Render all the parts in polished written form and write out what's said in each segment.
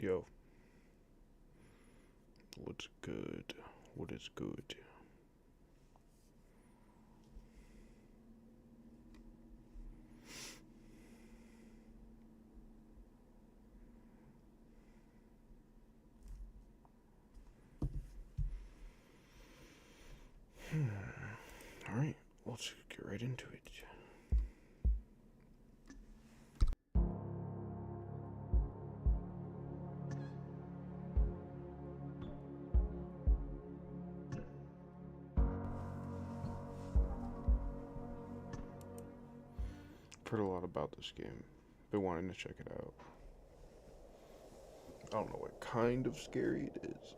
Yo, what's good? What is good? Alright, let's get right into it. I've heard a lot about this game. Been wanting to check it out. I don't know what kind of scary it is.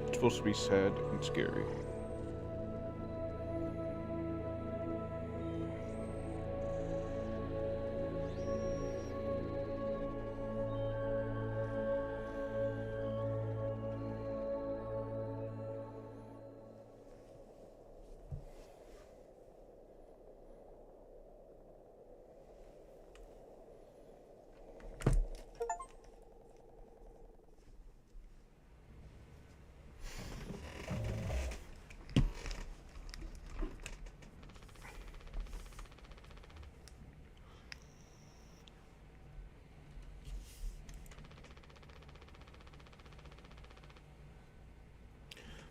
It's supposed to be sad and scary.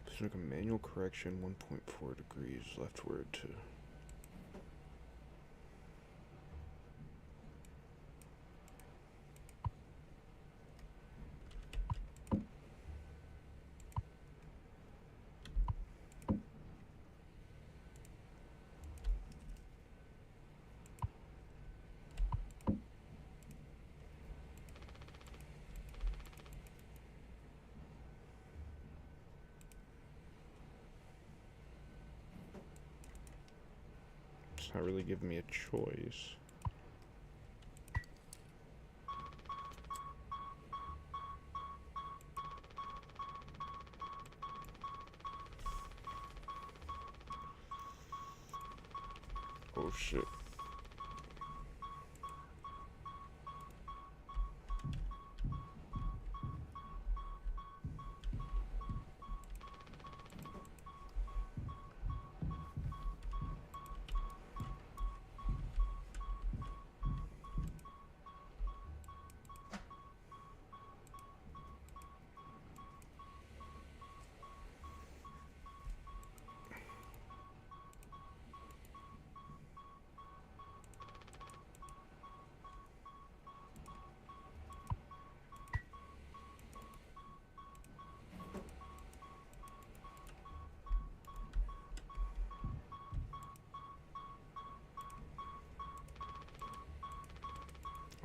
There's like a manual correction, 1.4 degrees leftward to... It's not really giving me a choice. Oh shit.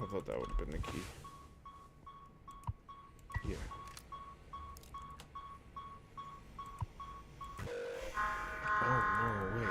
I thought that would have been the key. Yeah. Oh no, wait.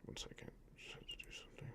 One second. Just had to do something.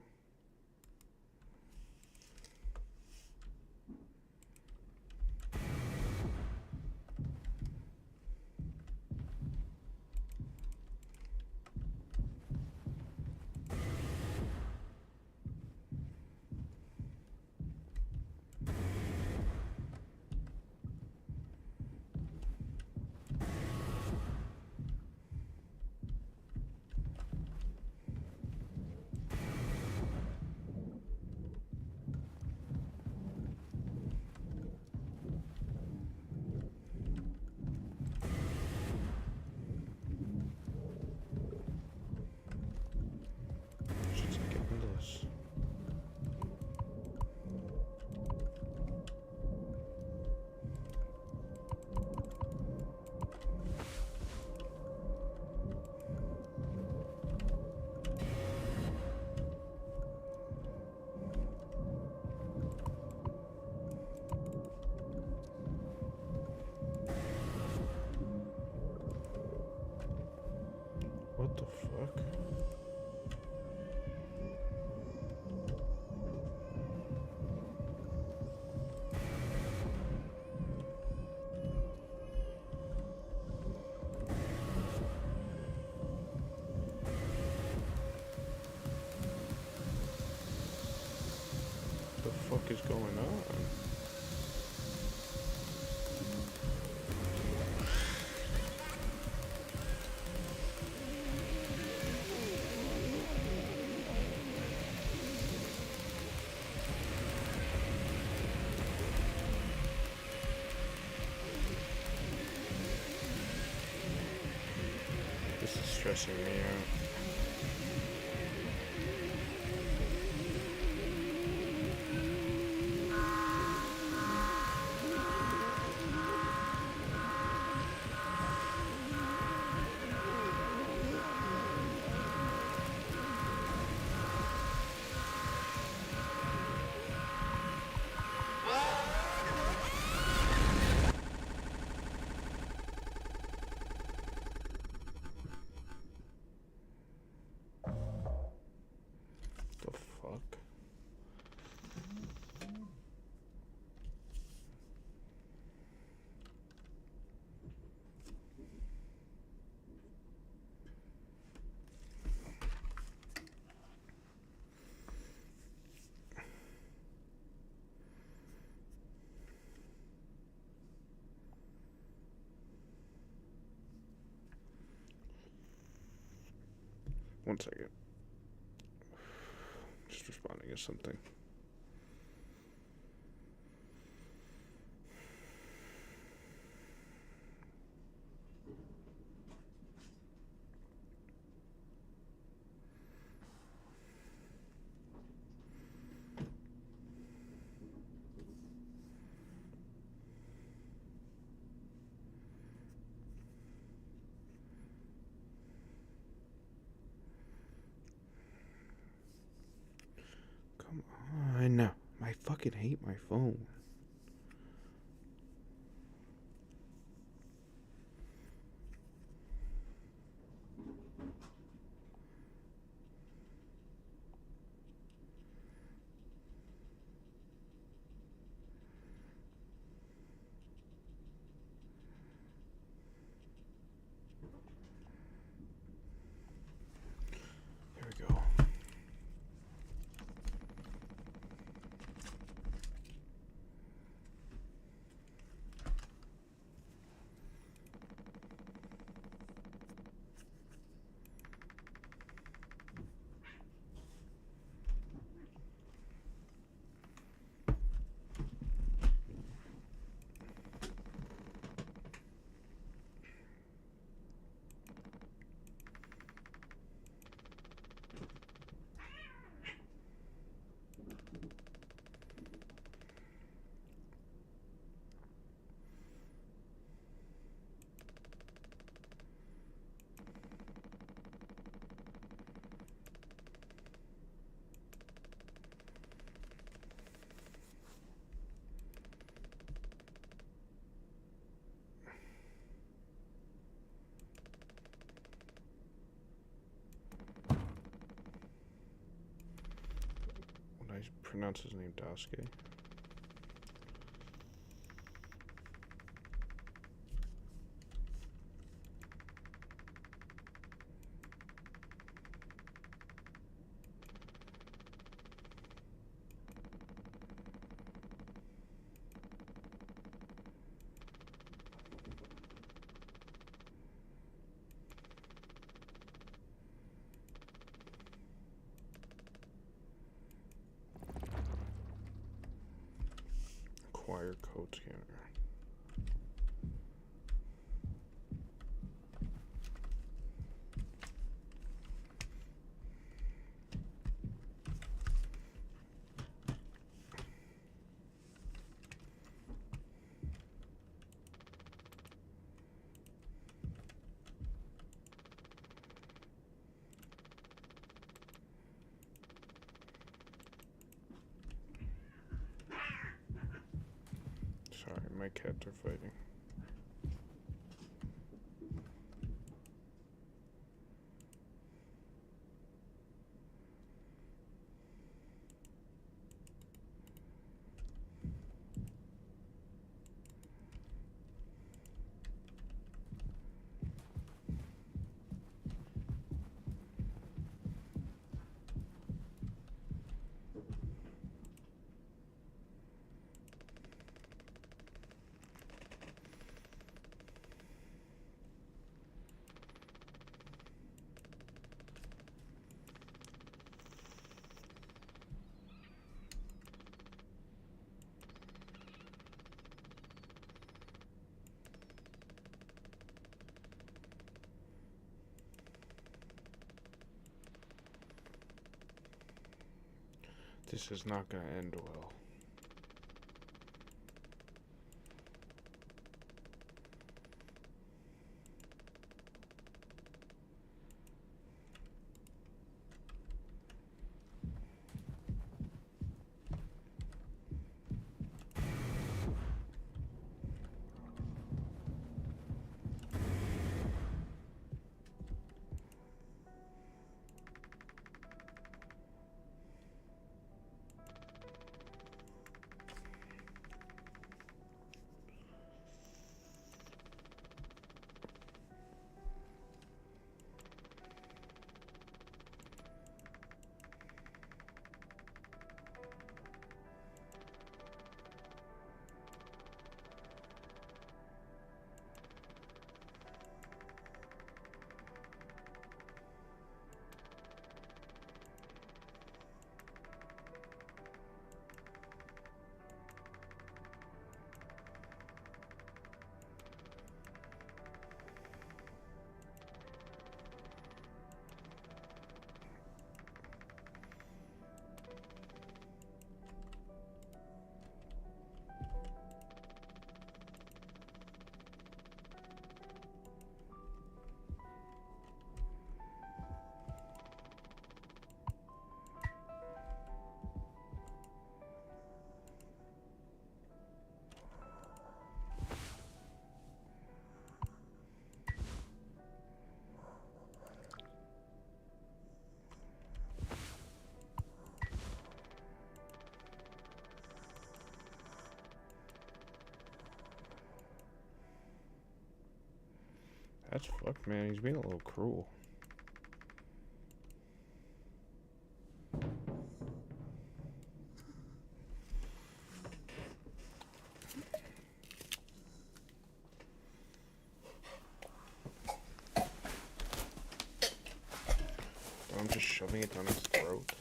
fuck is going on? This is stressing me out. The fuck? One second. Just responding to something. Come on. I fucking hate my phone. There we go. I pronounce his name Daisuke. Acquire code scanner. Sorry, my cats are fighting. This is not gonna end well. That's fucked, man. He's being a little cruel. I'm just shoving it down his throat.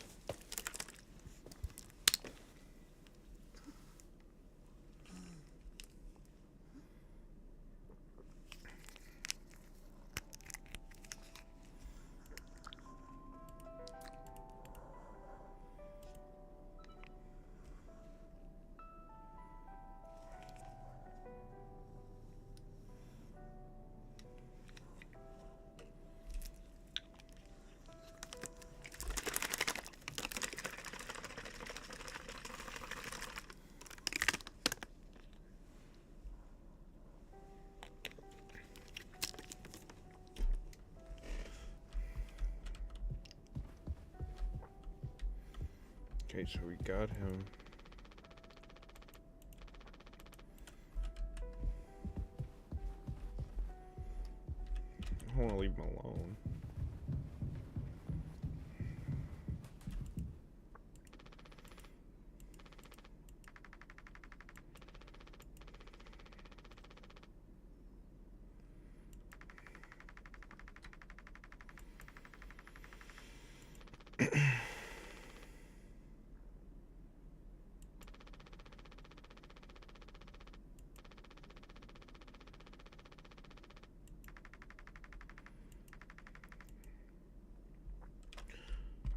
Okay, so we got him. I don't want to leave him alone.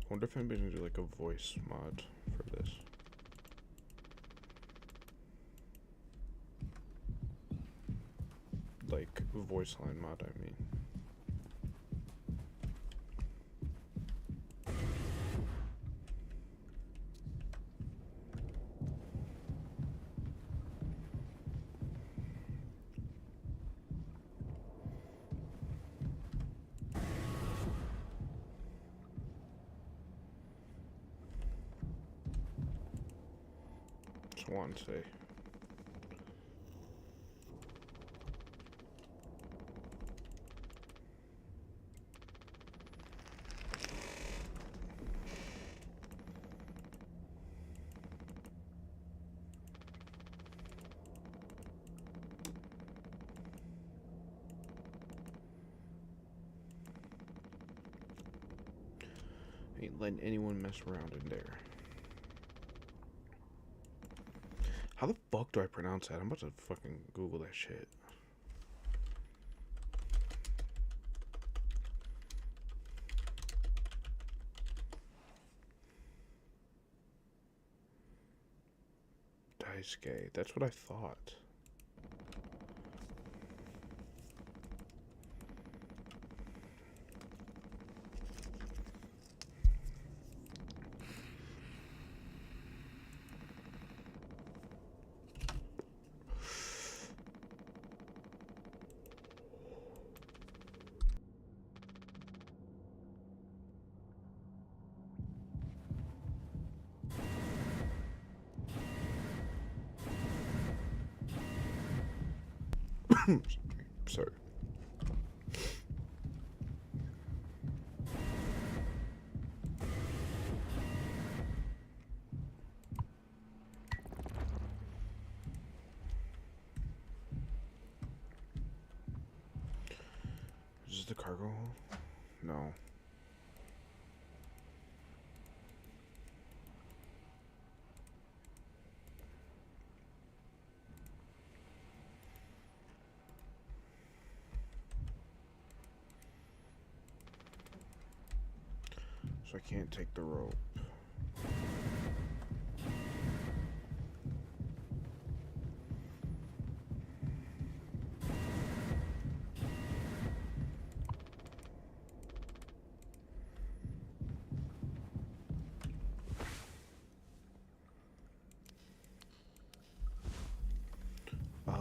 I wonder if anybody's gonna do like a voice mod for this. Like voice line mod, I mean. One say. Ain't letting anyone mess around in there. How the fuck do I pronounce that? I'm about to fucking Google that shit. Daisuke. That's what I thought. Sorry. Is this the cargo hold? No. So I can't take the rope. Oh.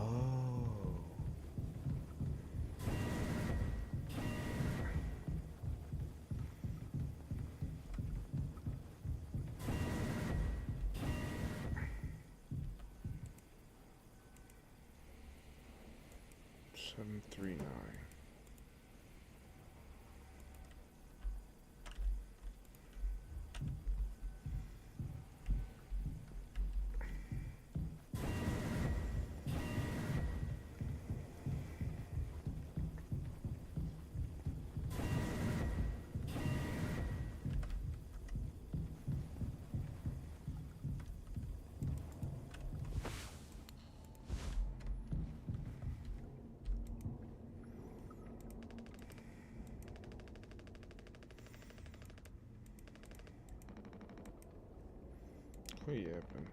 Seven, 3, 9. What yapping?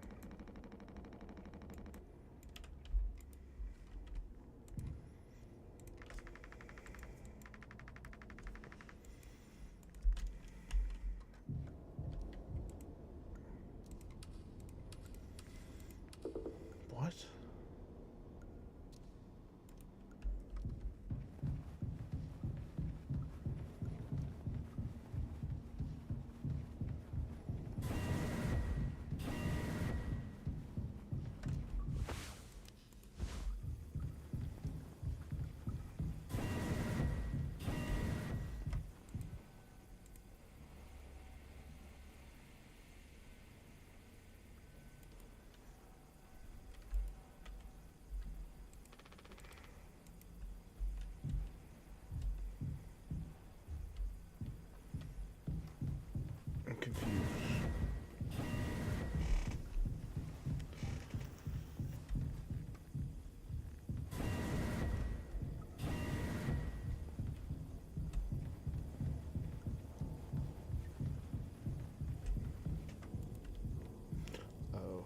What? I'm confused. Oh.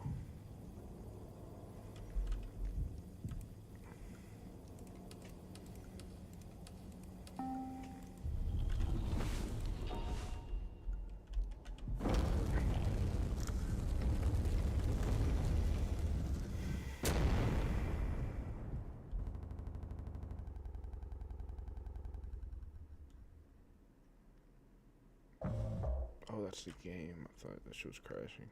Oh, that's the game. I thought that shit was crashing.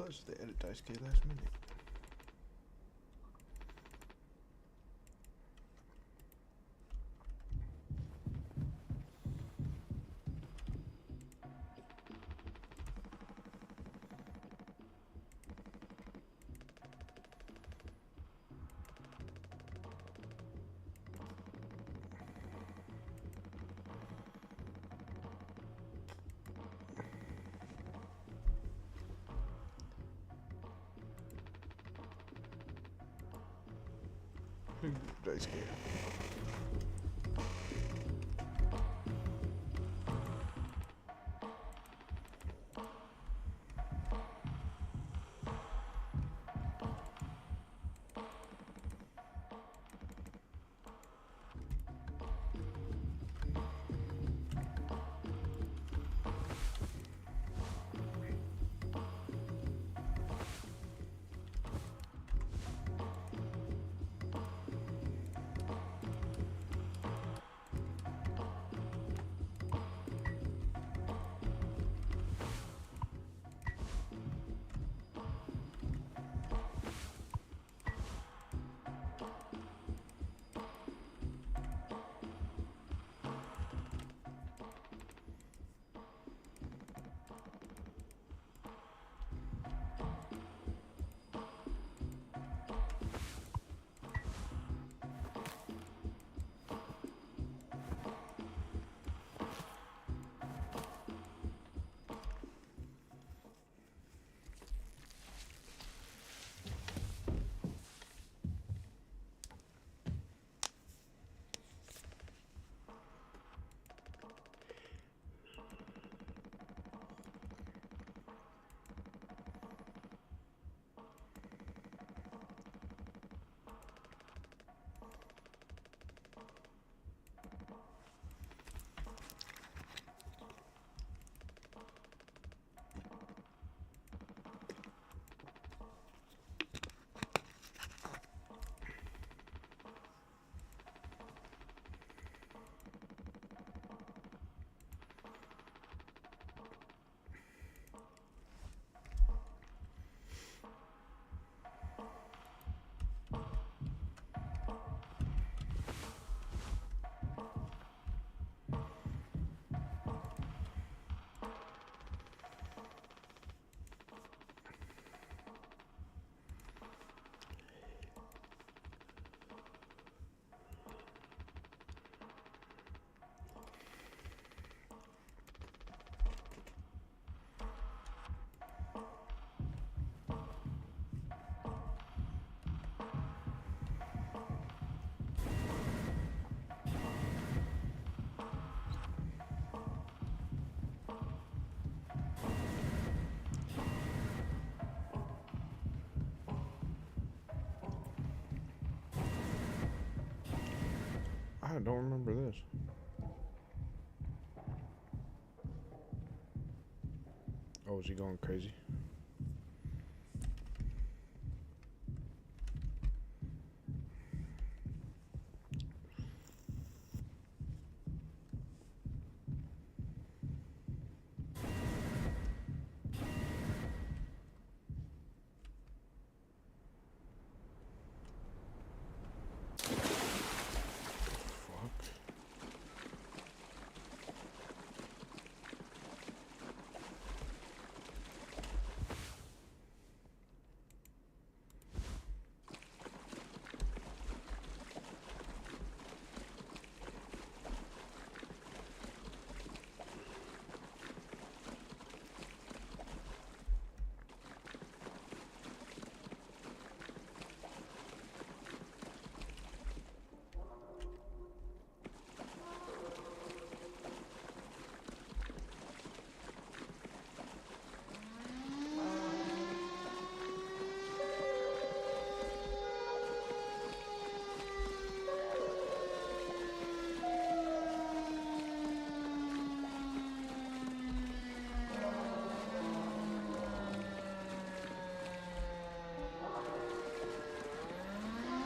Plus, they added Dice K last minute. Dice K. I don't remember this. Oh, is he going crazy?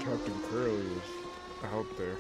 Captain Curly is out there.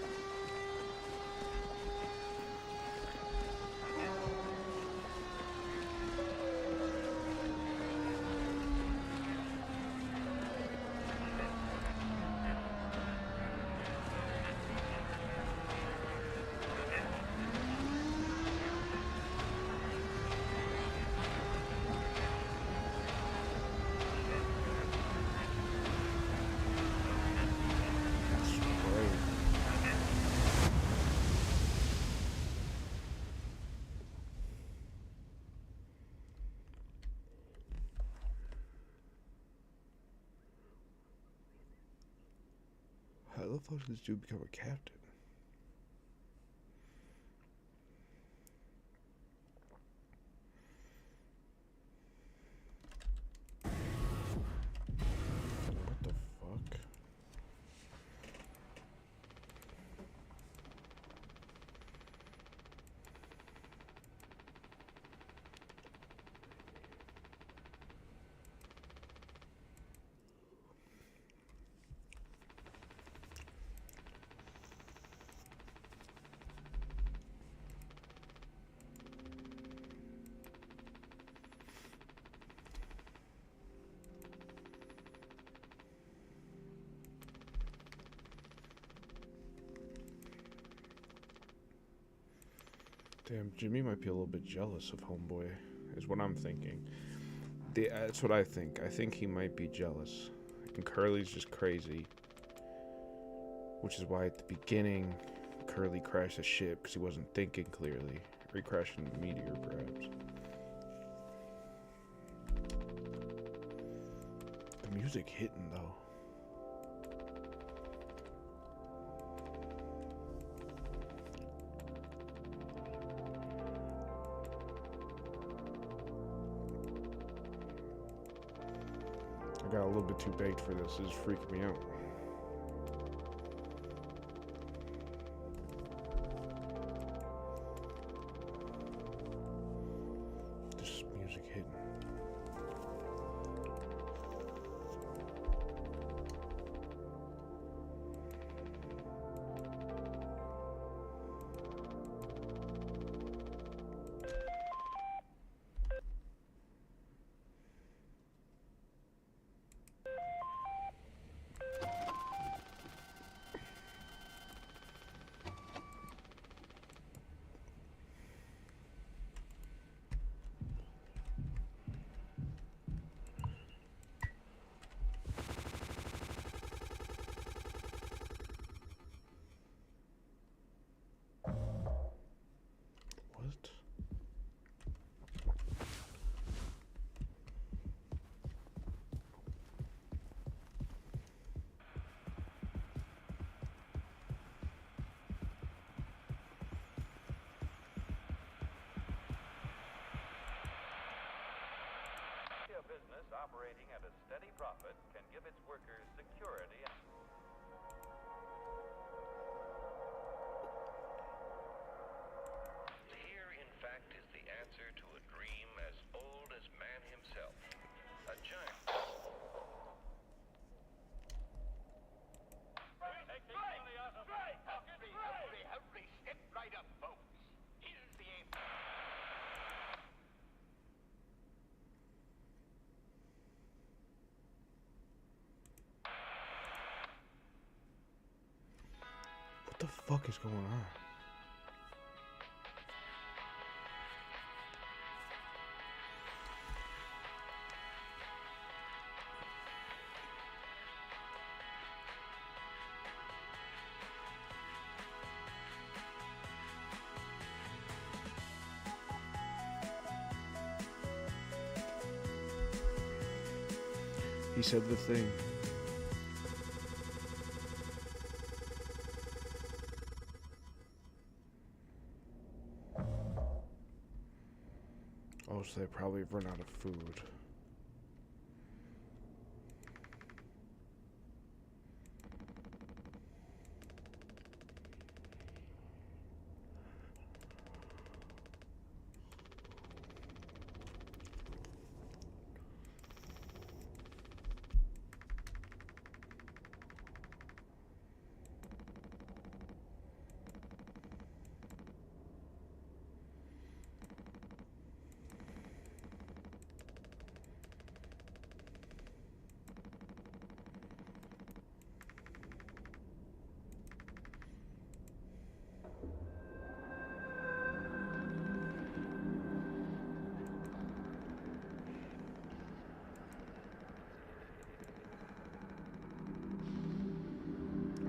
the fuck did this dude become a captain? What the fuck? Damn, Jimmy might be a little bit jealous of Homeboy, is what I'm thinking. That's what I think. I think he might be jealous. And Curly's just crazy. Which is why at the beginning, Curly crashed the ship because he wasn't thinking clearly. Or he crashed into the meteor, perhaps. The music hitting, though. I got a little bit too baked for this. This is freaking me out. This music hitting. What? A business operating at a steady profit can give its workers security. Here, in fact, is the answer to a dream as old as man himself. A giant. Hurry, step right up, folks. Here's the answer. What the fuck is going on? He said the thing. Oh, so they probably run out of food.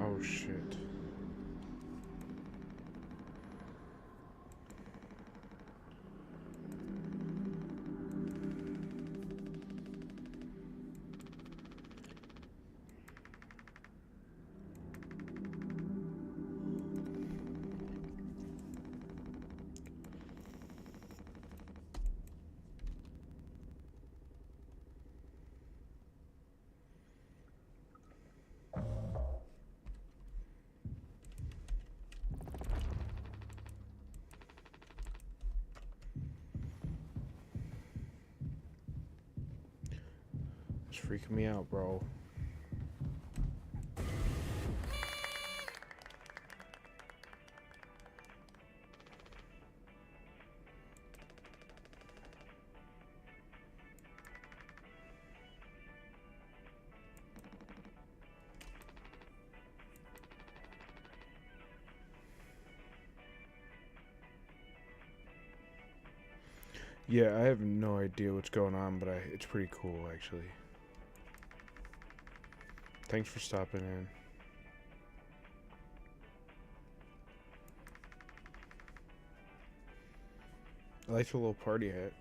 Oh shit. freaking me out, bro. Yeah, I have no idea what's going on, but it's pretty cool, actually. Thanks for stopping in. I like the little party hat.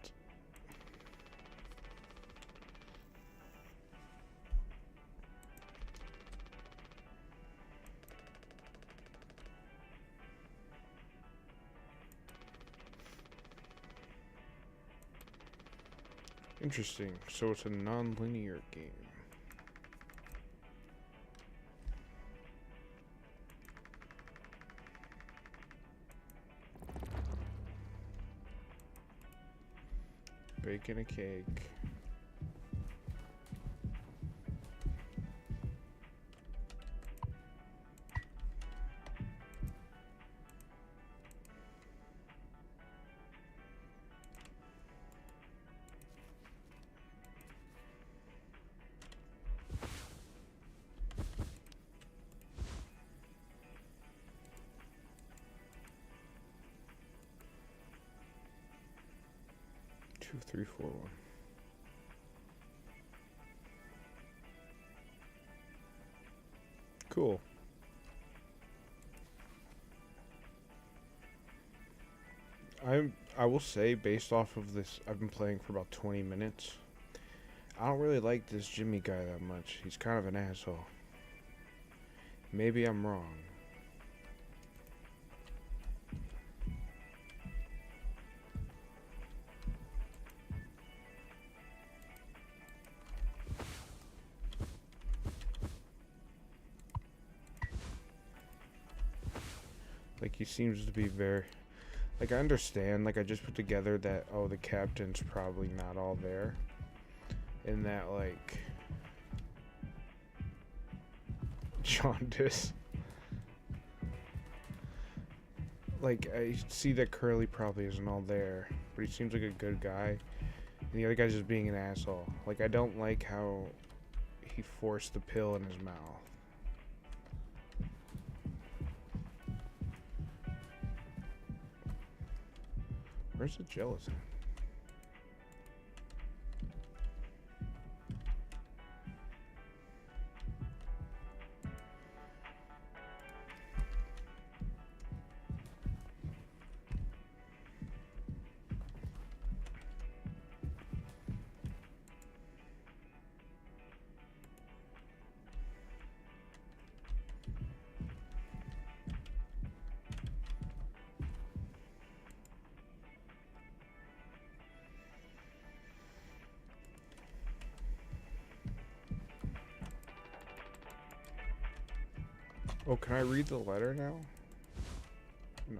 Interesting. So it's a non-linear game. Baking a cake. Two, three, four, one. Cool. I will say, based off of this, I've been playing for about 20 minutes. I don't really like this Jimmy guy that much. He's kind of an asshole. Maybe I'm wrong. Like, he seems to be very... Like, I understand, like, I just put together that, oh, the captain's probably not all there. And that, like... Jaundice. Like, I see that Curly probably isn't all there. But he seems like a good guy. And the other guy's just being an asshole. Like, I don't like how he forced the pill in his mouth. Where's the gelatin? Oh, can I read the letter now? No.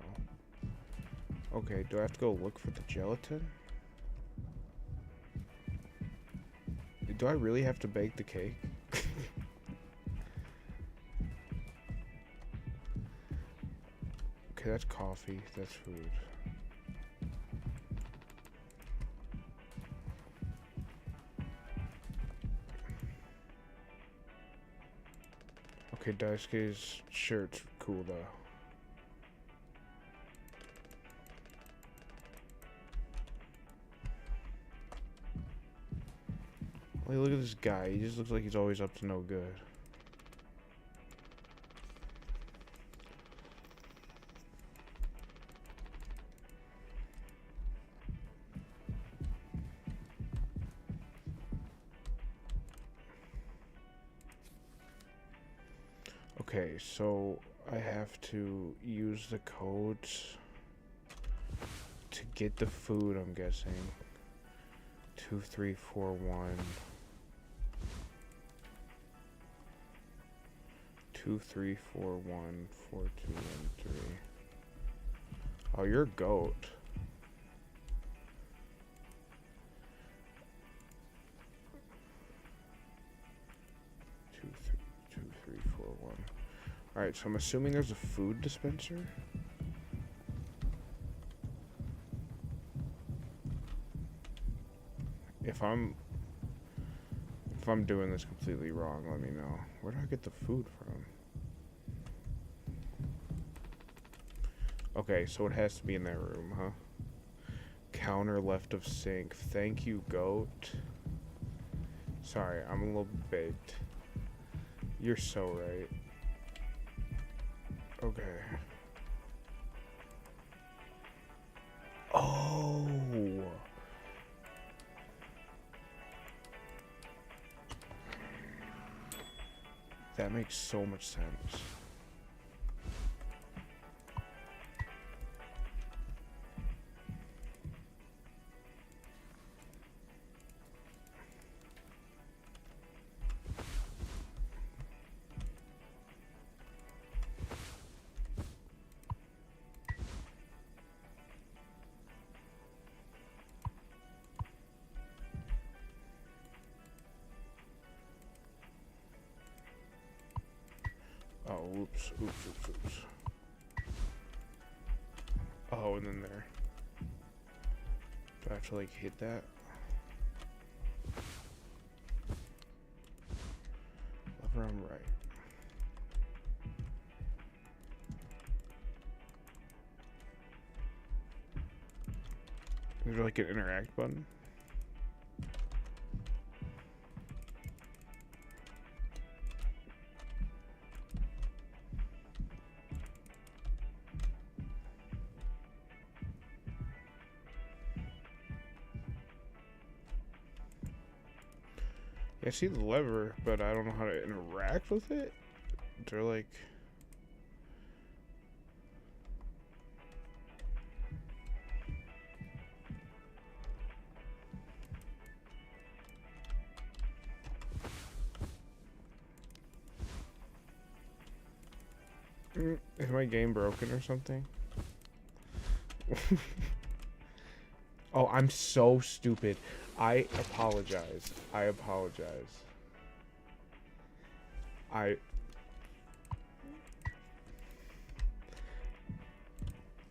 Okay, do I have to go look for the gelatin? Do I really have to bake the cake? Okay, that's coffee. That's food. Okay, Daisuke's shirt's cool though. Like, look at this guy. He just looks like he's always up to no good. Okay, so I have to use the codes to get the food, I'm guessing. 2341. 2341 4213. Oh, you're a goat. 2323441. All right, so I'm assuming there's a food dispenser. If I'm doing this completely wrong, let me know. Where do I get the food from? Okay, so it has to be in that room, huh? Counter left of sink. Thank you, goat. Sorry, I'm a little baked. You're so right. Okay. Oh. That makes so much sense. Oh, oops. Oh, and then there. Do I have to, like, hit that? Lever on right. Is there, like, an interact button? I see the lever, but I don't know how to interact with it. They're like... Is my game broken or something? Oh, I'm so stupid. I apologize.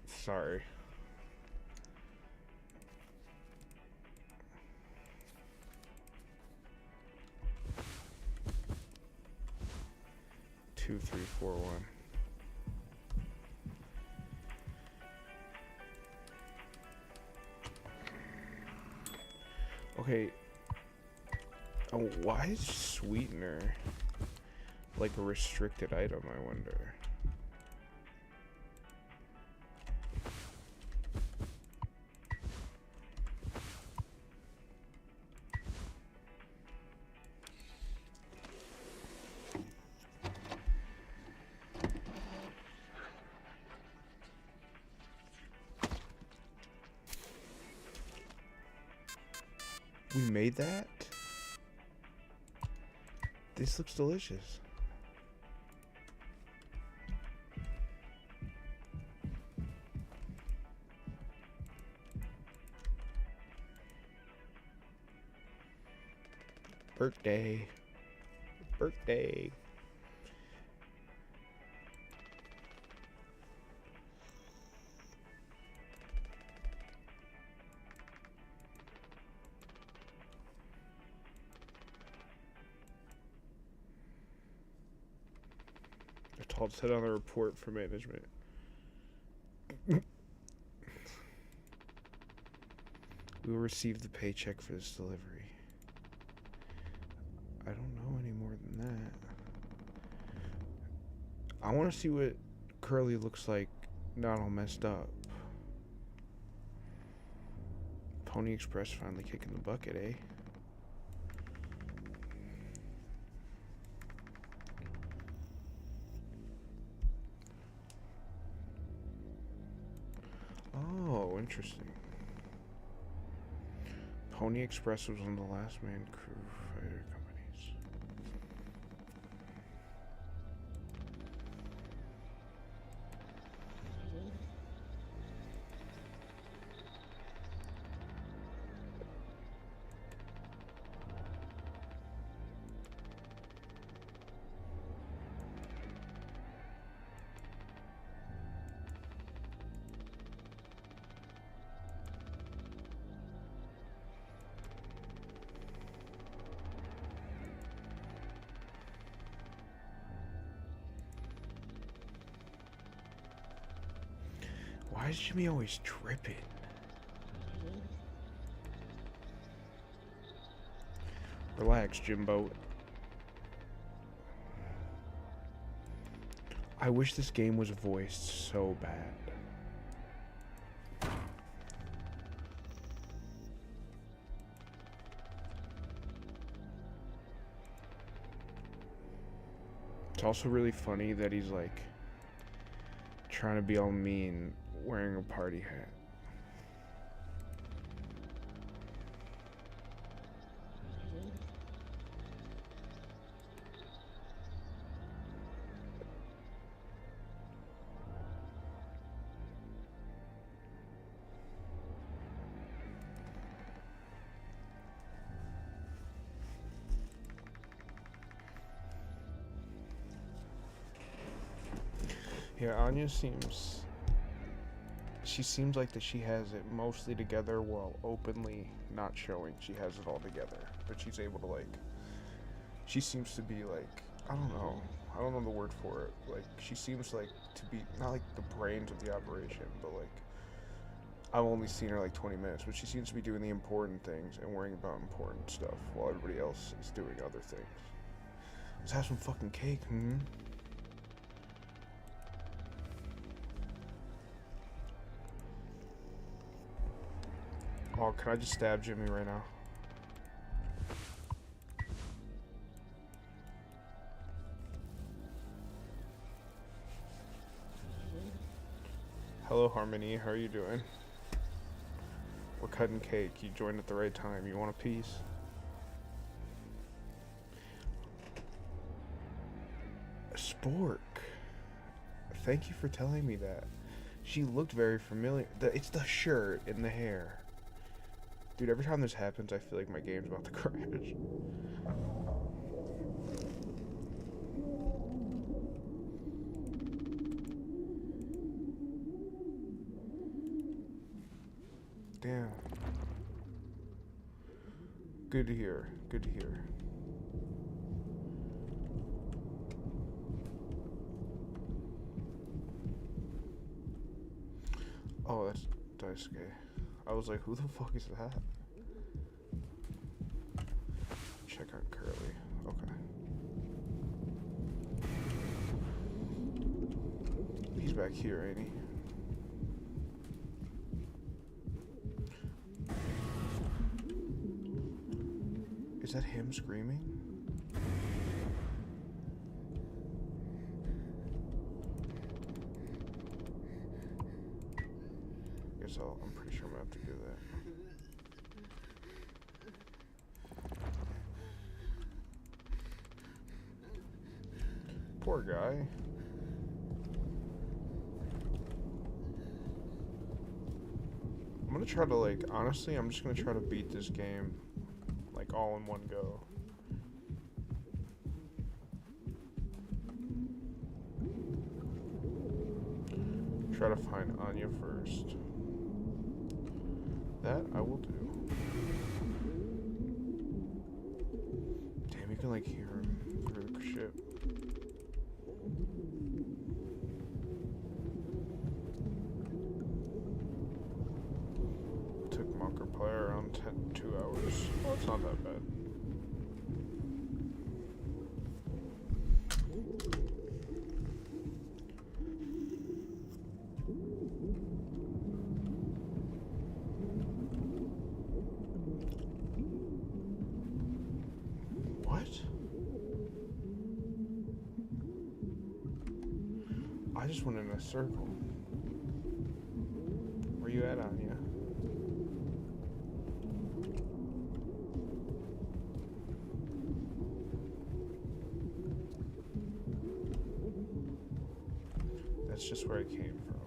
Sorry. Two, three, four, one. Okay. Oh, why is sweetener like a restricted item, I wonder? We made that? This looks delicious. Birthday. Told to set on the report for management. We will receive the paycheck for this delivery. I don't know any more than that. I want to see what Curly looks like, not all messed up. Pony Express finally kicking the bucket, eh? Oh, interesting. Pony Express was one of the last man crew fighter companies. Why is Jimmy always tripping? Relax, Jimbo. I wish this game was voiced so bad. It's also really funny that he's like trying to be all mean wearing a party hat. Yeah, Anya seems... She seems like that she has it mostly together while openly not showing she has it all together. But she's able to, like... She seems to be, like... I don't know. I don't know the word for it. Like, she seems, like, to be... Not, like, the brains of the operation, but, like... I've only seen her, like, 20 minutes. But she seems to be doing the important things and worrying about important stuff while everybody else is doing other things. Let's have some fucking cake, Oh, can I just stab Jimmy right now? Hello, Harmony. How are you doing? We're cutting cake. You joined at the right time. You want a piece? Spork. Thank you for telling me that. She looked very familiar. It's the shirt and the hair. Dude, every time this happens, I feel like my game's about to crash. Damn. Good to hear. Good to hear. Oh, that's Daisuke. I was like, who the fuck is that? Check on Curly. Okay. He's back here, ain't he? Is that him screaming? I'm pretty sure I'm gonna have to do that. Poor guy. I'm gonna try to, like, honestly, I'm just gonna try to beat this game, like, all in one go. Try to find Anya first. That I will do. Damn, you can, like, hear him through the ship. Took Markiplier around 2 hours. Well, it's not that bad. I just went in a circle. Where you at, Anya? That's just where I came from.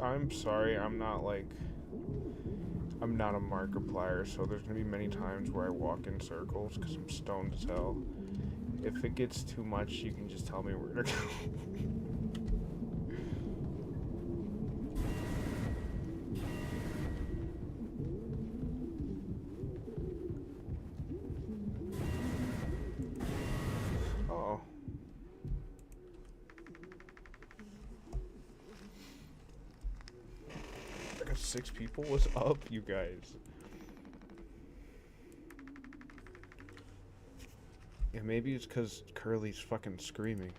I'm sorry, I'm not a Markiplier, so there's gonna be many times where I walk in circles because I'm stoned as hell. If it gets too much, you can just tell me where to go. 6 people? What's up, you guys? Yeah, maybe it's because Curly's fucking screaming.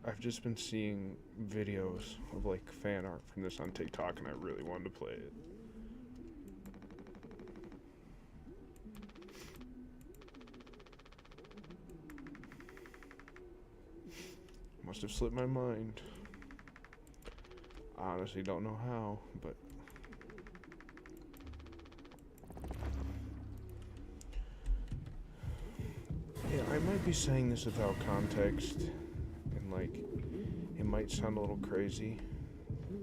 I've just been seeing videos of like fan art from this on TikTok, and I really wanted to play it. Must have slipped my mind. I honestly don't know how, but yeah, I might be saying this without context, and like, it might sound a little crazy,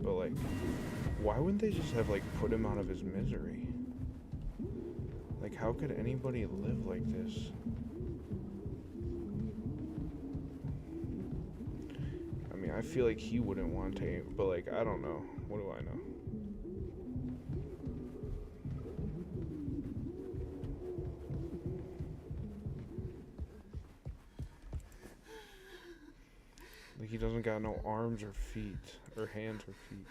but like, why wouldn't they just have like put him out of his misery? Like, how could anybody live like this? I mean, I feel like he wouldn't want to, but like, I don't know. What do I know? Like, he doesn't got no arms or feet, or hands or feet.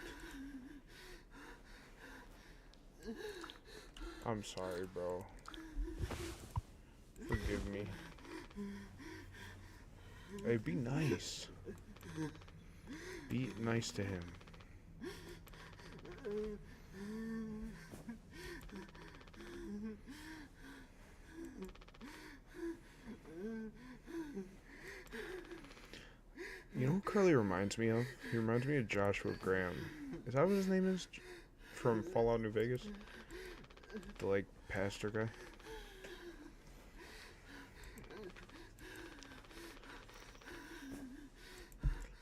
I'm sorry, bro. Forgive me. Hey, be nice. Be nice to him. You know what Curly reminds me of? He reminds me of Joshua Graham. Is that what his name is? From Fallout New Vegas? The, like, pastor guy?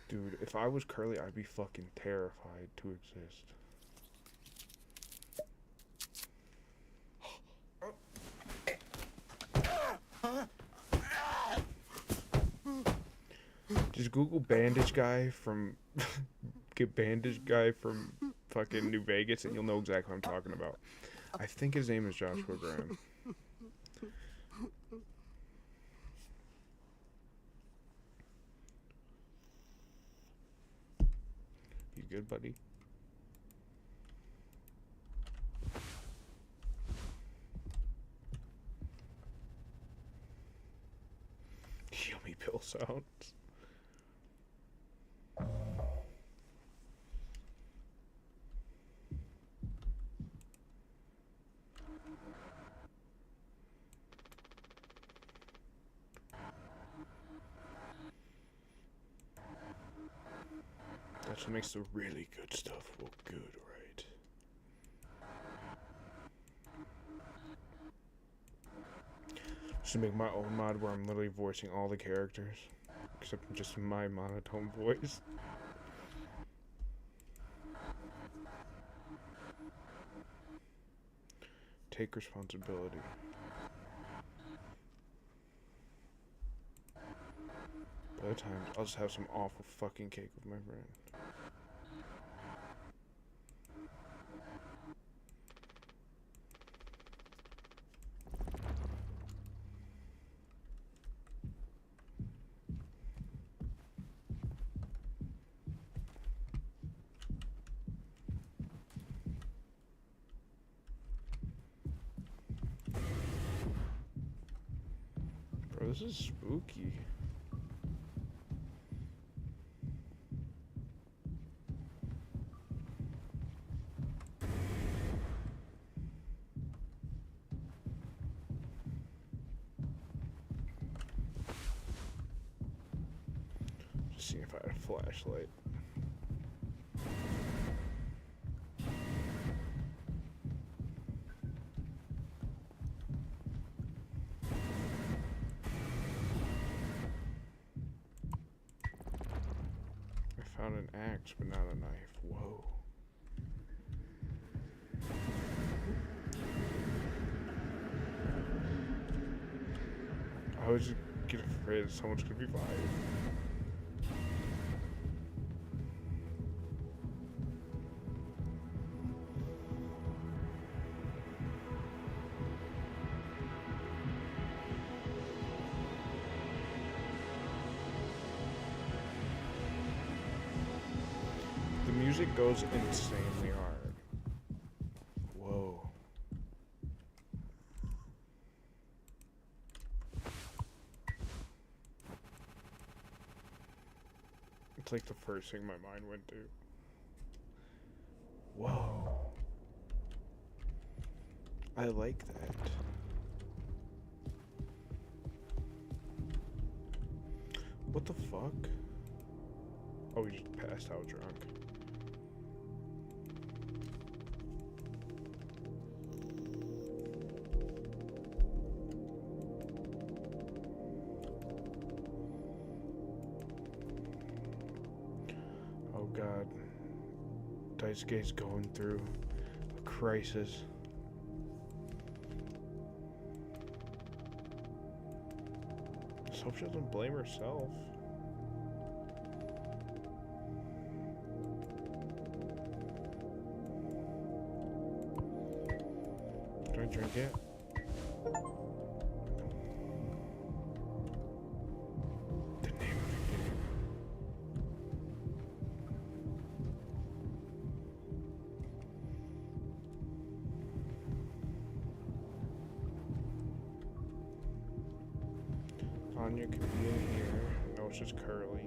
Dude, if I was Curly, I'd be fucking terrified to exist. Just Google bandage guy from... get bandage guy from fucking New Vegas and you'll know exactly what I'm talking about. I think his name is Joshua Graham. You good, buddy? Yummy pill sounds. That's what makes the really good stuff look good, right? Just to make my own mod where I'm literally voicing all the characters, except just my monotone voice. Take responsibility. By the times, I'll just have some awful fucking cake with my friend. Bro, this is spooky. Just seeing if I had a flashlight. I found an axe, but not a knife. Whoa. I was just get afraid that someone's gonna be fired. goes insanely hard. Whoa. It's like the first thing my mind went to. Whoa. I like that. What the fuck? Oh, he just passed out drunk. Oh god. Daisuke's going through a crisis. Let's hope she doesn't blame herself. Can I drink it? The name of the game. Anya could be in here. No, it's just Curly.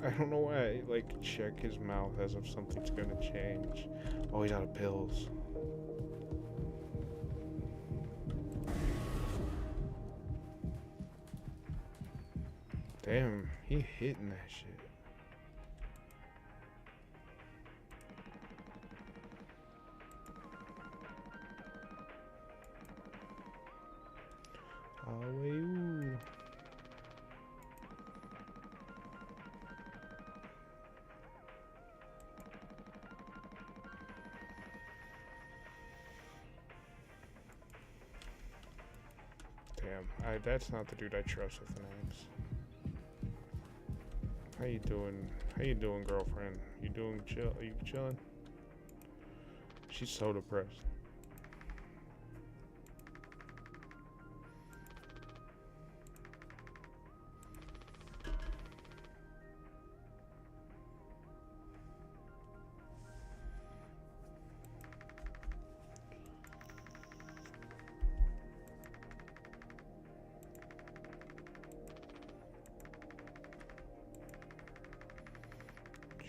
I don't know why I like check his mouth as if something's gonna change. Oh, he's out of pills. Damn, he hitting that shit. Oh, ooh. Damn, that's not the dude I trust with an axe. How you doing? How you doing, girlfriend? You doing chill? Are you chilling? She's so depressed.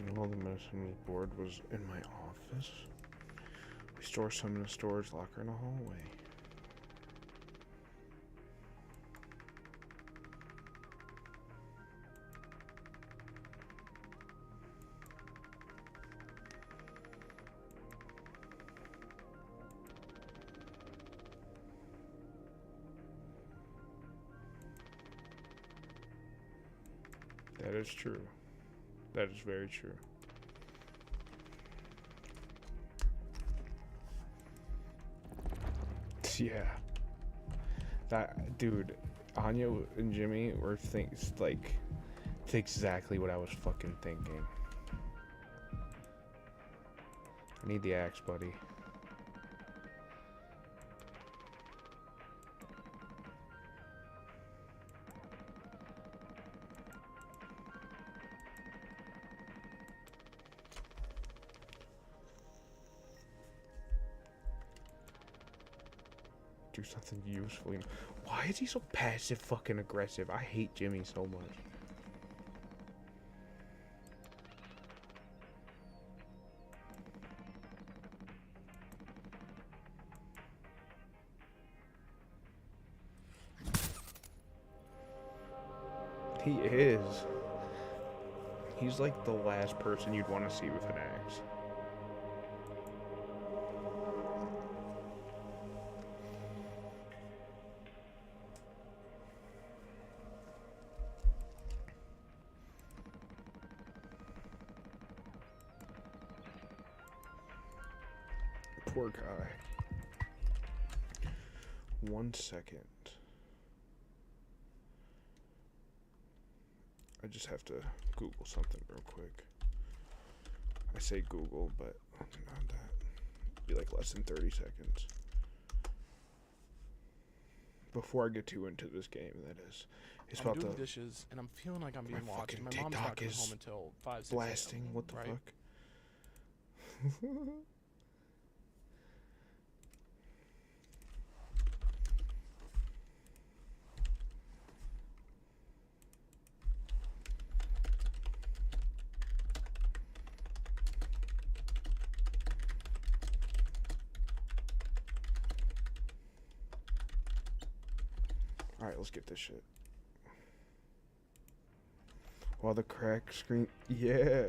You know, all the medicine was board was in my office. We store some in a storage locker in the hallway. That is true. That is very true. Yeah. That dude, Anya and Jimmy were things like it's exactly what I was fucking thinking. I need the axe, buddy. Do something useful. Why is he so passive fucking aggressive? I hate Jimmy so much. He is. He's like the last person you'd want to see with an axe. Poor guy. 1 second. I just have to Google something real quick. I say Google, but not that. It'd be like less than 30 seconds. Before I get too into this game, that is. It's I'm about doing the dishes, and I'm feeling like I'm being My watched. fucking My mom's not TikTok coming is home until 5, 6 blasting. a.m., What the right? fuck? Alright, let's get this shit. While the crack screen. Yeah.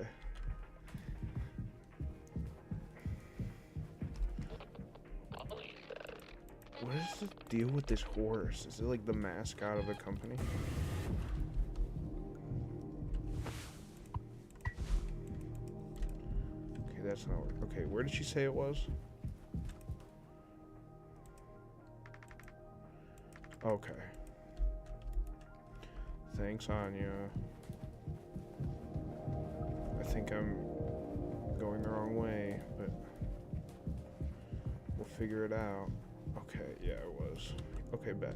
What is the deal with this horse? Is it like the mascot of the company? Okay, that's not where. Okay, where did she say it was? Okay. Thanks, Anya. I think I'm going the wrong way, but we'll figure it out. Okay, yeah, it was. Okay, bet.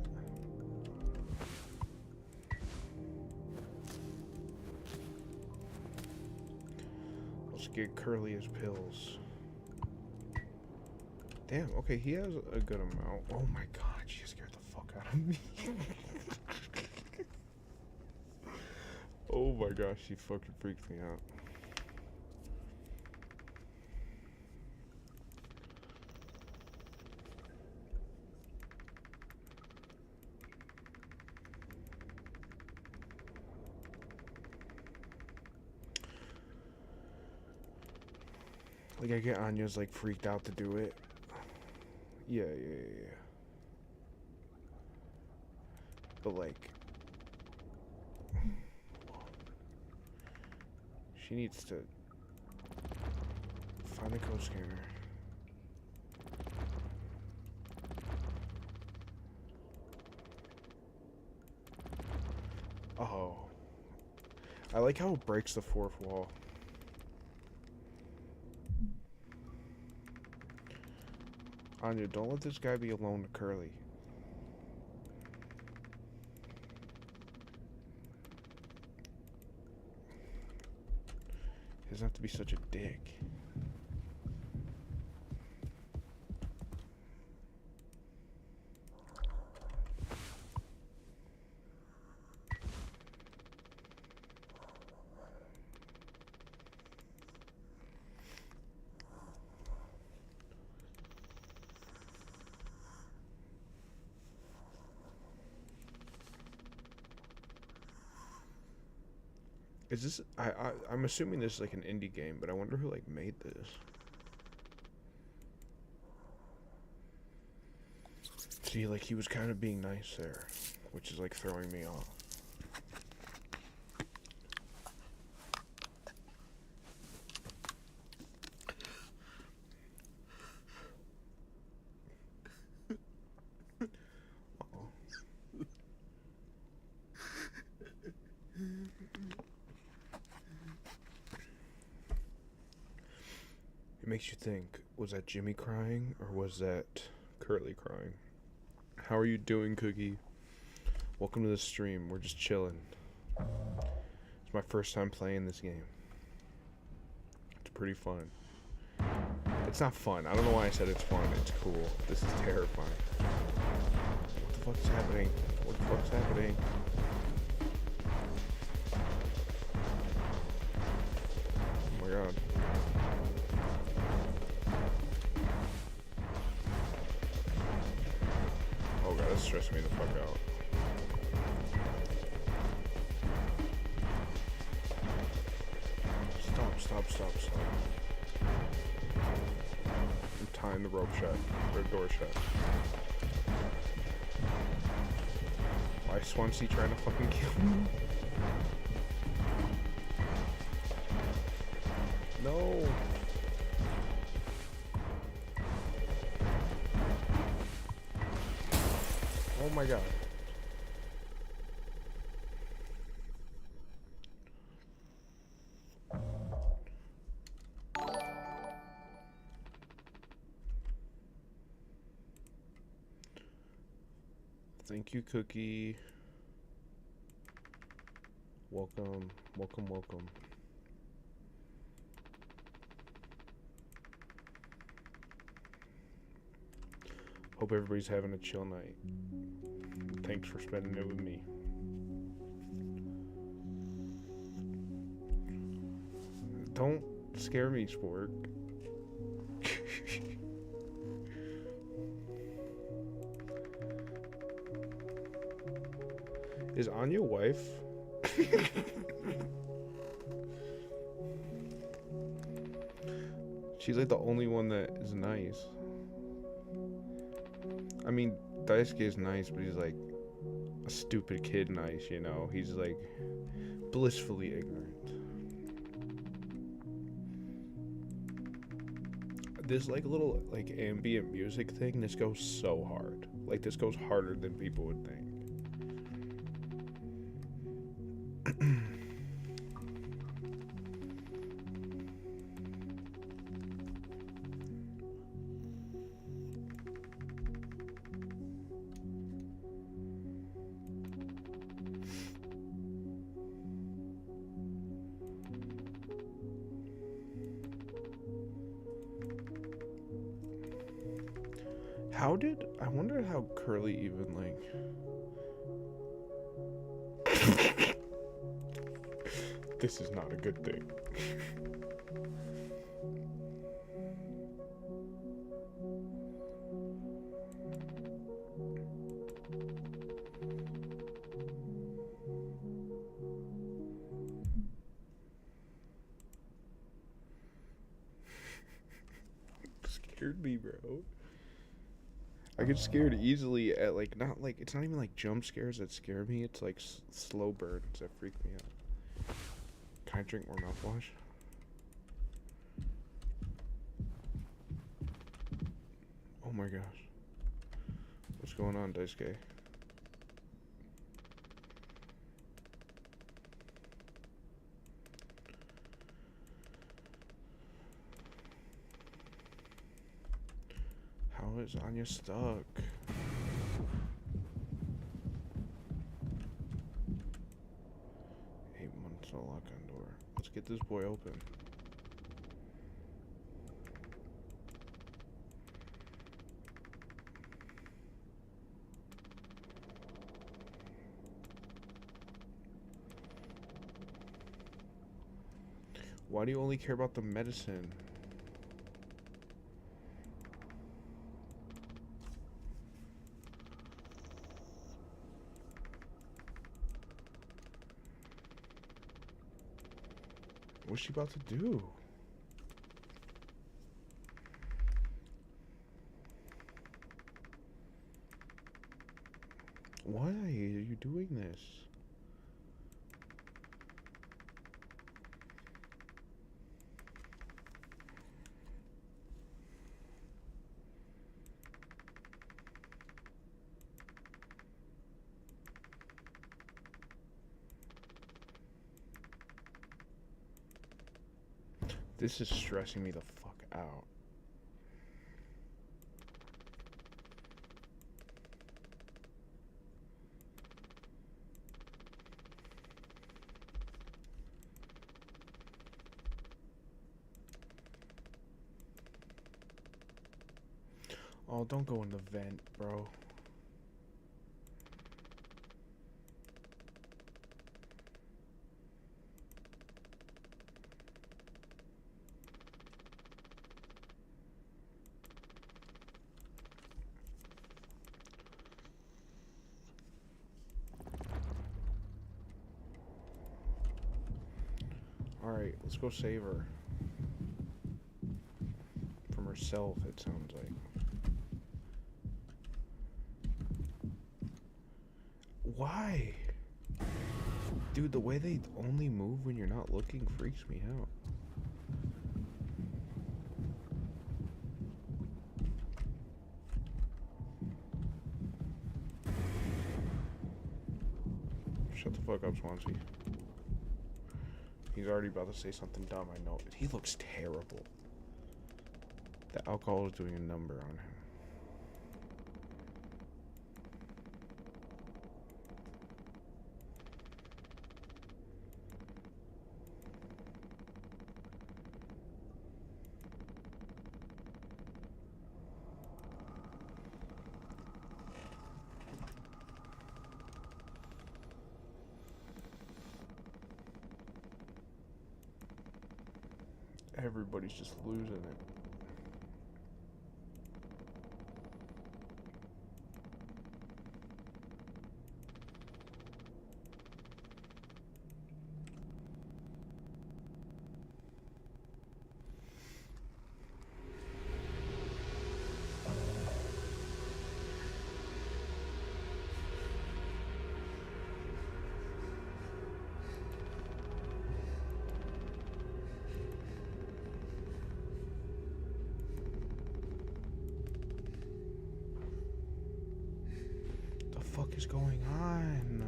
Let's get Curly his pills. Damn, okay, he has a good amount. Oh my god, she scared the fuck out of me. Oh my gosh, she fucking freaked me out. Like, I get Anya's, like, freaked out to do it. Yeah. But, like... She needs to... find the code scanner. Oh. I like how it breaks the fourth wall. Anya, don't let this guy be alone with Curly. He doesn't have to be such a dick. Is this... I'm assuming this is like an indie game, but I wonder who like made this. See, like he was kind of being nice there, which is like throwing me off. It makes you think, was that Jimmy crying or was that Curly crying? How are you doing, Cookie? Welcome to the stream. We're just chilling. It's my first time playing this game. It's pretty fun. It's not fun. I don't know why I said it's fun. It's cool. This is terrifying. What the fuck's happening? What the fuck's happening? Oh my god. Oh god, that's stressing me the fuck out. Stop. I'm tying the rope shut, or door shut. Why is Swansea trying to fucking kill me? No! Oh my god. Thank you, Cookie. Welcome, welcome, welcome. Hope everybody's having a chill night. Thanks for spending it with me. Don't scare me, Spork. Is Anya wife? She's like the only one that is nice. I mean, Daisuke is nice, but he's like a stupid kid nice, you know? He's like blissfully ignorant. This like little like ambient music thing, this goes so hard. Like this goes harder than people would think. I wonder how Curly even like this is not a good thing. Scared me, bro. I get scared easily at like not like it's not even like jump scares that scare me. It's like slow burns that freak me out. Can I drink more mouthwash? Oh my gosh. What's going on, Daisuke? How is Anya stuck? No lock on door. Let's get this boy open. Why do you only care about the medicine? What's she about to do? Why are you doing this? This is stressing me the fuck out. Oh, don't go in the vent, bro. Alright, let's go save her. From herself, it sounds like. Why? Dude, the way they only move when you're not looking freaks me out. Shut the fuck up, Swansea. He's already about to say something dumb, I know. He looks terrible. The alcohol is doing a number on him. Everybody's just losing it. What is going on?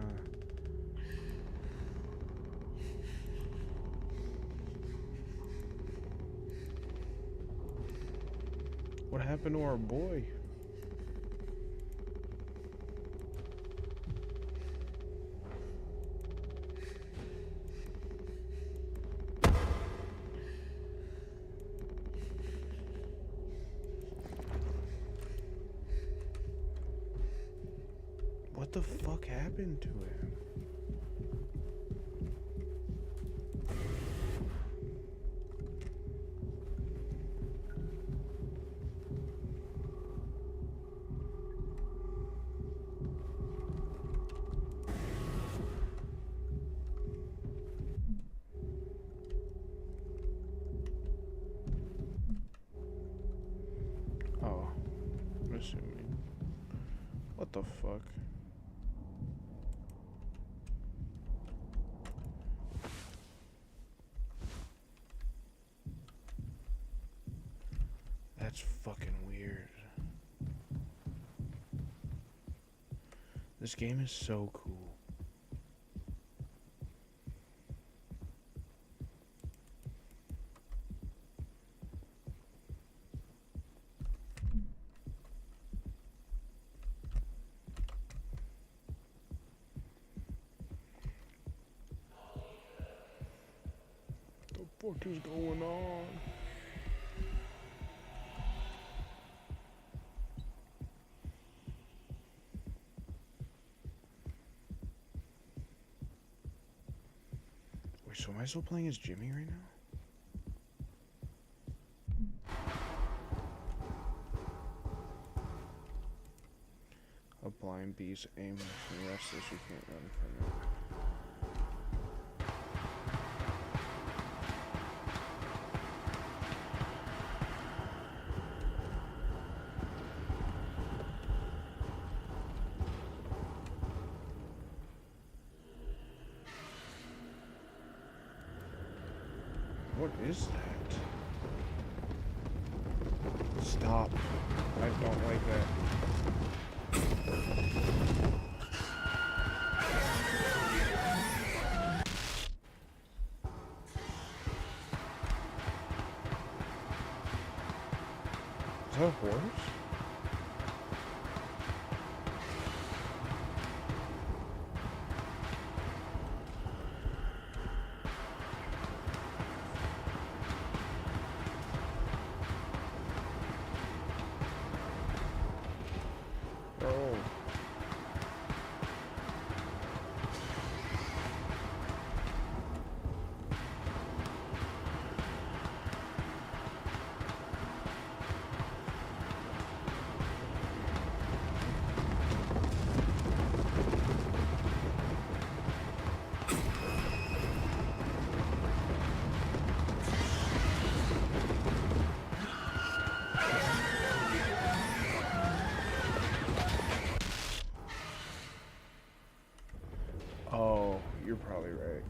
What happened to our boy? What the fuck happened to him? Oh, I'm assuming. What the fuck? That's fucking weird. This game is so cool. What the fuck is going on? So am I still playing as Jimmy right now? A blind beast aim and restless, you can't run from it. What is that? Stop. I don't like that. Is that a horse? Oh. Oh, you're probably right.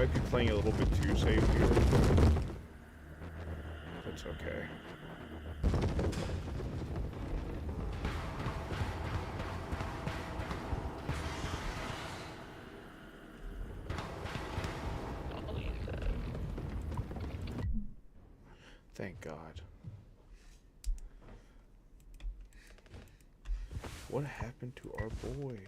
might be playing a little bit too safe here. That's okay. Thank God. What happened to our boy?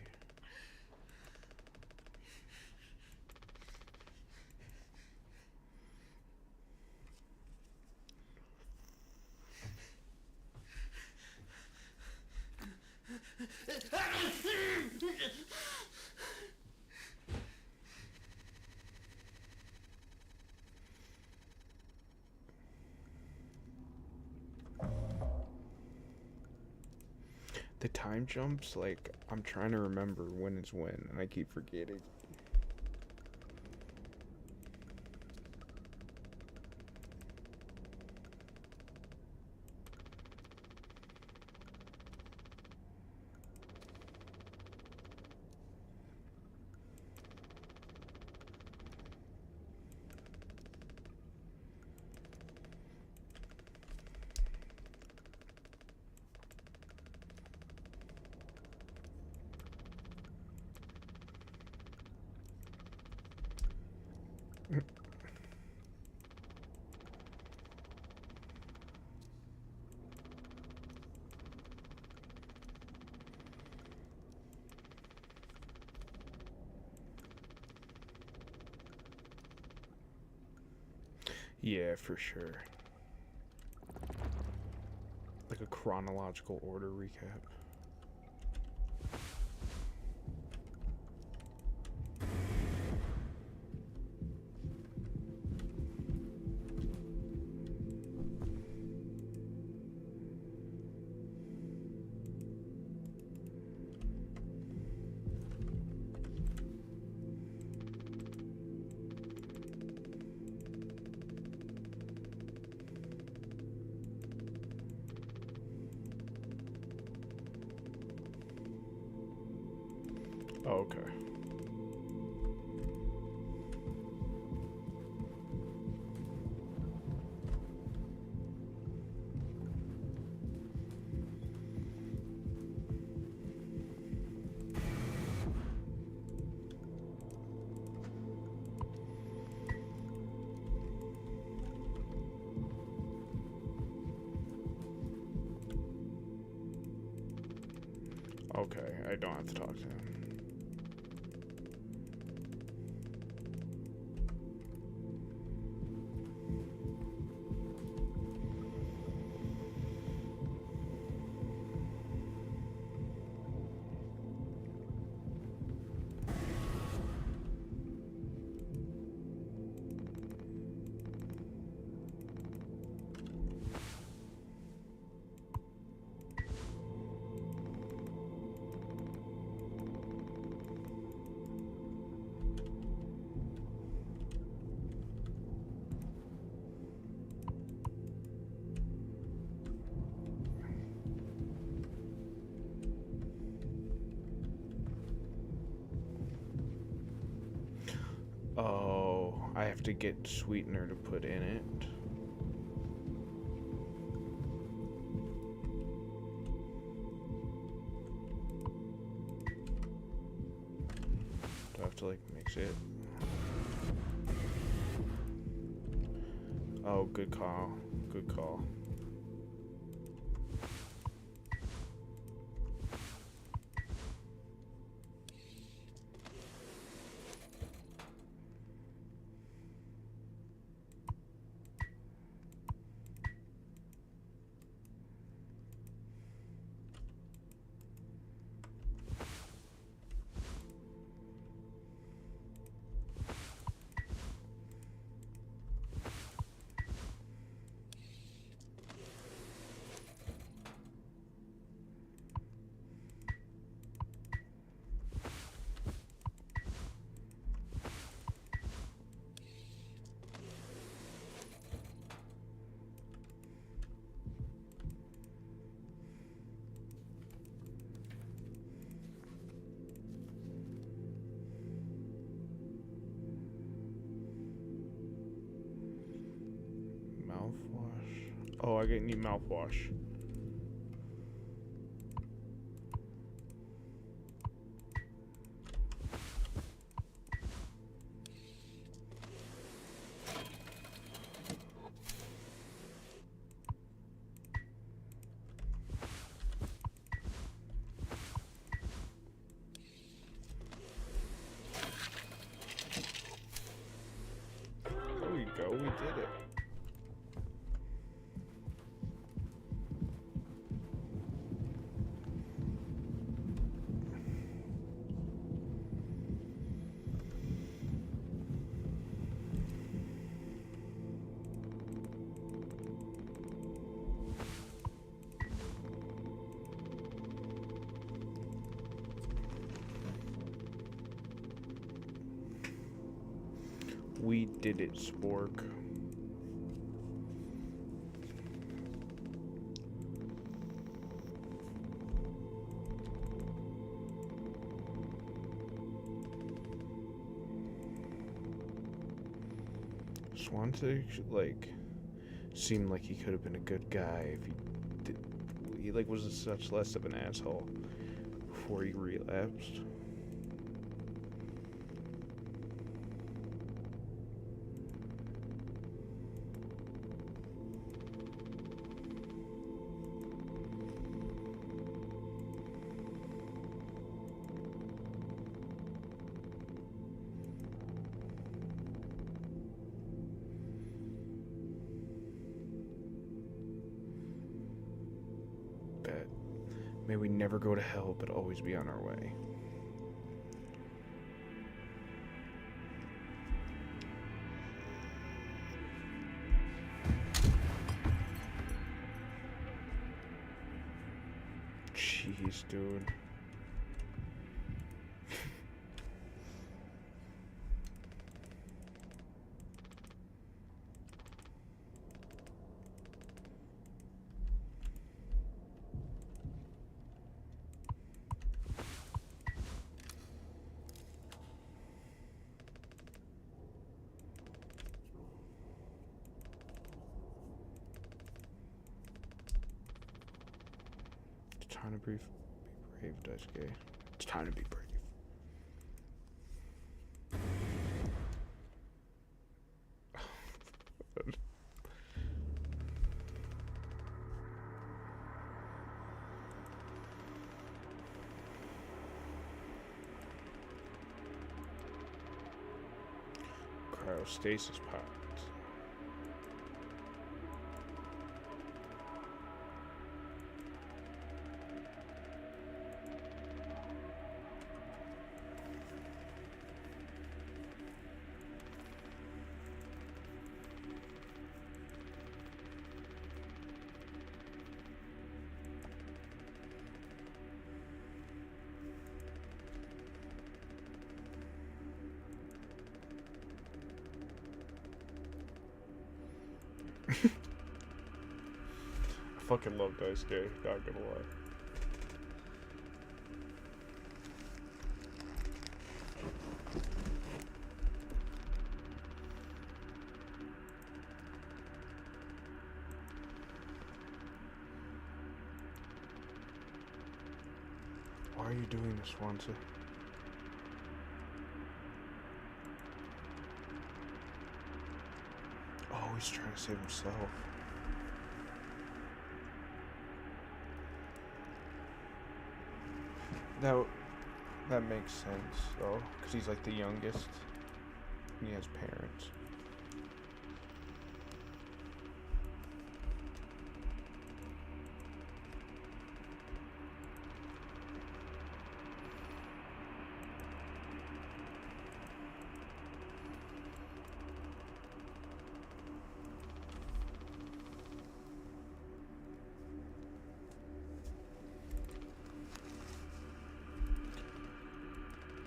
The time jumps, like, I'm trying to remember when is when, and I keep forgetting. Yeah, for sure. Like a chronological order recap. Oh, okay. Okay, I don't have to talk to him. Oh, I have to get sweetener to put in it. Do I have to, like, mix it? Oh, good call. Good call. Mouthwash. Oh, I need mouthwash. There we go, we did it. We did it, Spork. Swansea, like, seemed like he could have been a good guy if he did. He like was such less of an asshole before he relapsed. Bet. May we never go to hell, but always be on our way. Jeez, dude. It's time to be brave, Daisuke. It's time to be brave. Cryostasis pods. I fucking love Daisuke, not gonna lie. Why are you doing this, Swansea? Oh, he's trying to save himself. That makes sense, though, because he's like the youngest. And he has parents.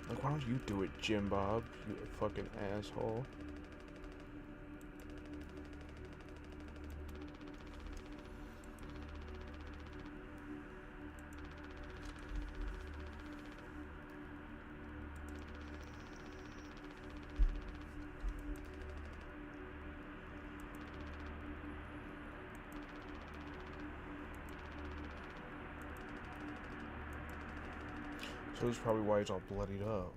Like, why don't you do it, Jim Bob? You fucking asshole. So that's probably why he's all bloodied up.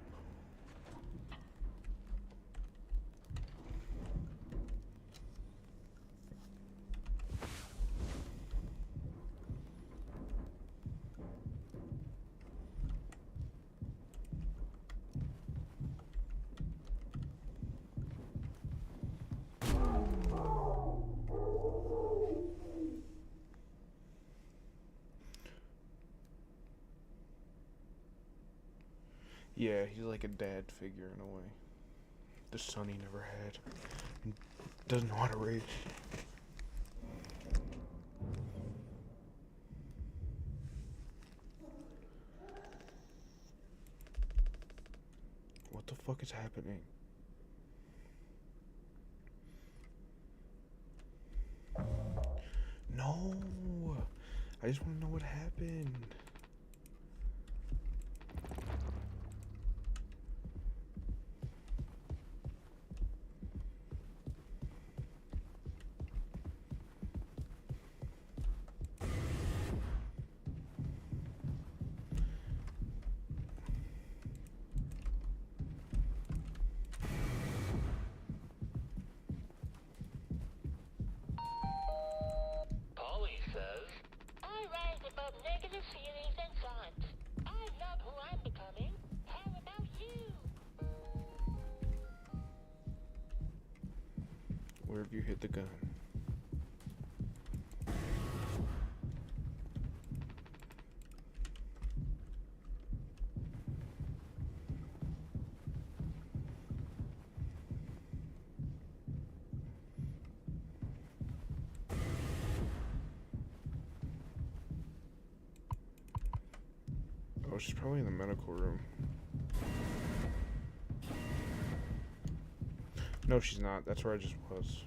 Yeah, he's like a dad figure in a way. The son he never had. Doesn't know how to raise. What the fuck is happening? No! I just want to know what happened. Polly says, I rise above negative feelings and thoughts. I love who I'm becoming. How about you? Where have you hit the gun? Oh, she's probably in the medical room. No, she's not. That's where I just was.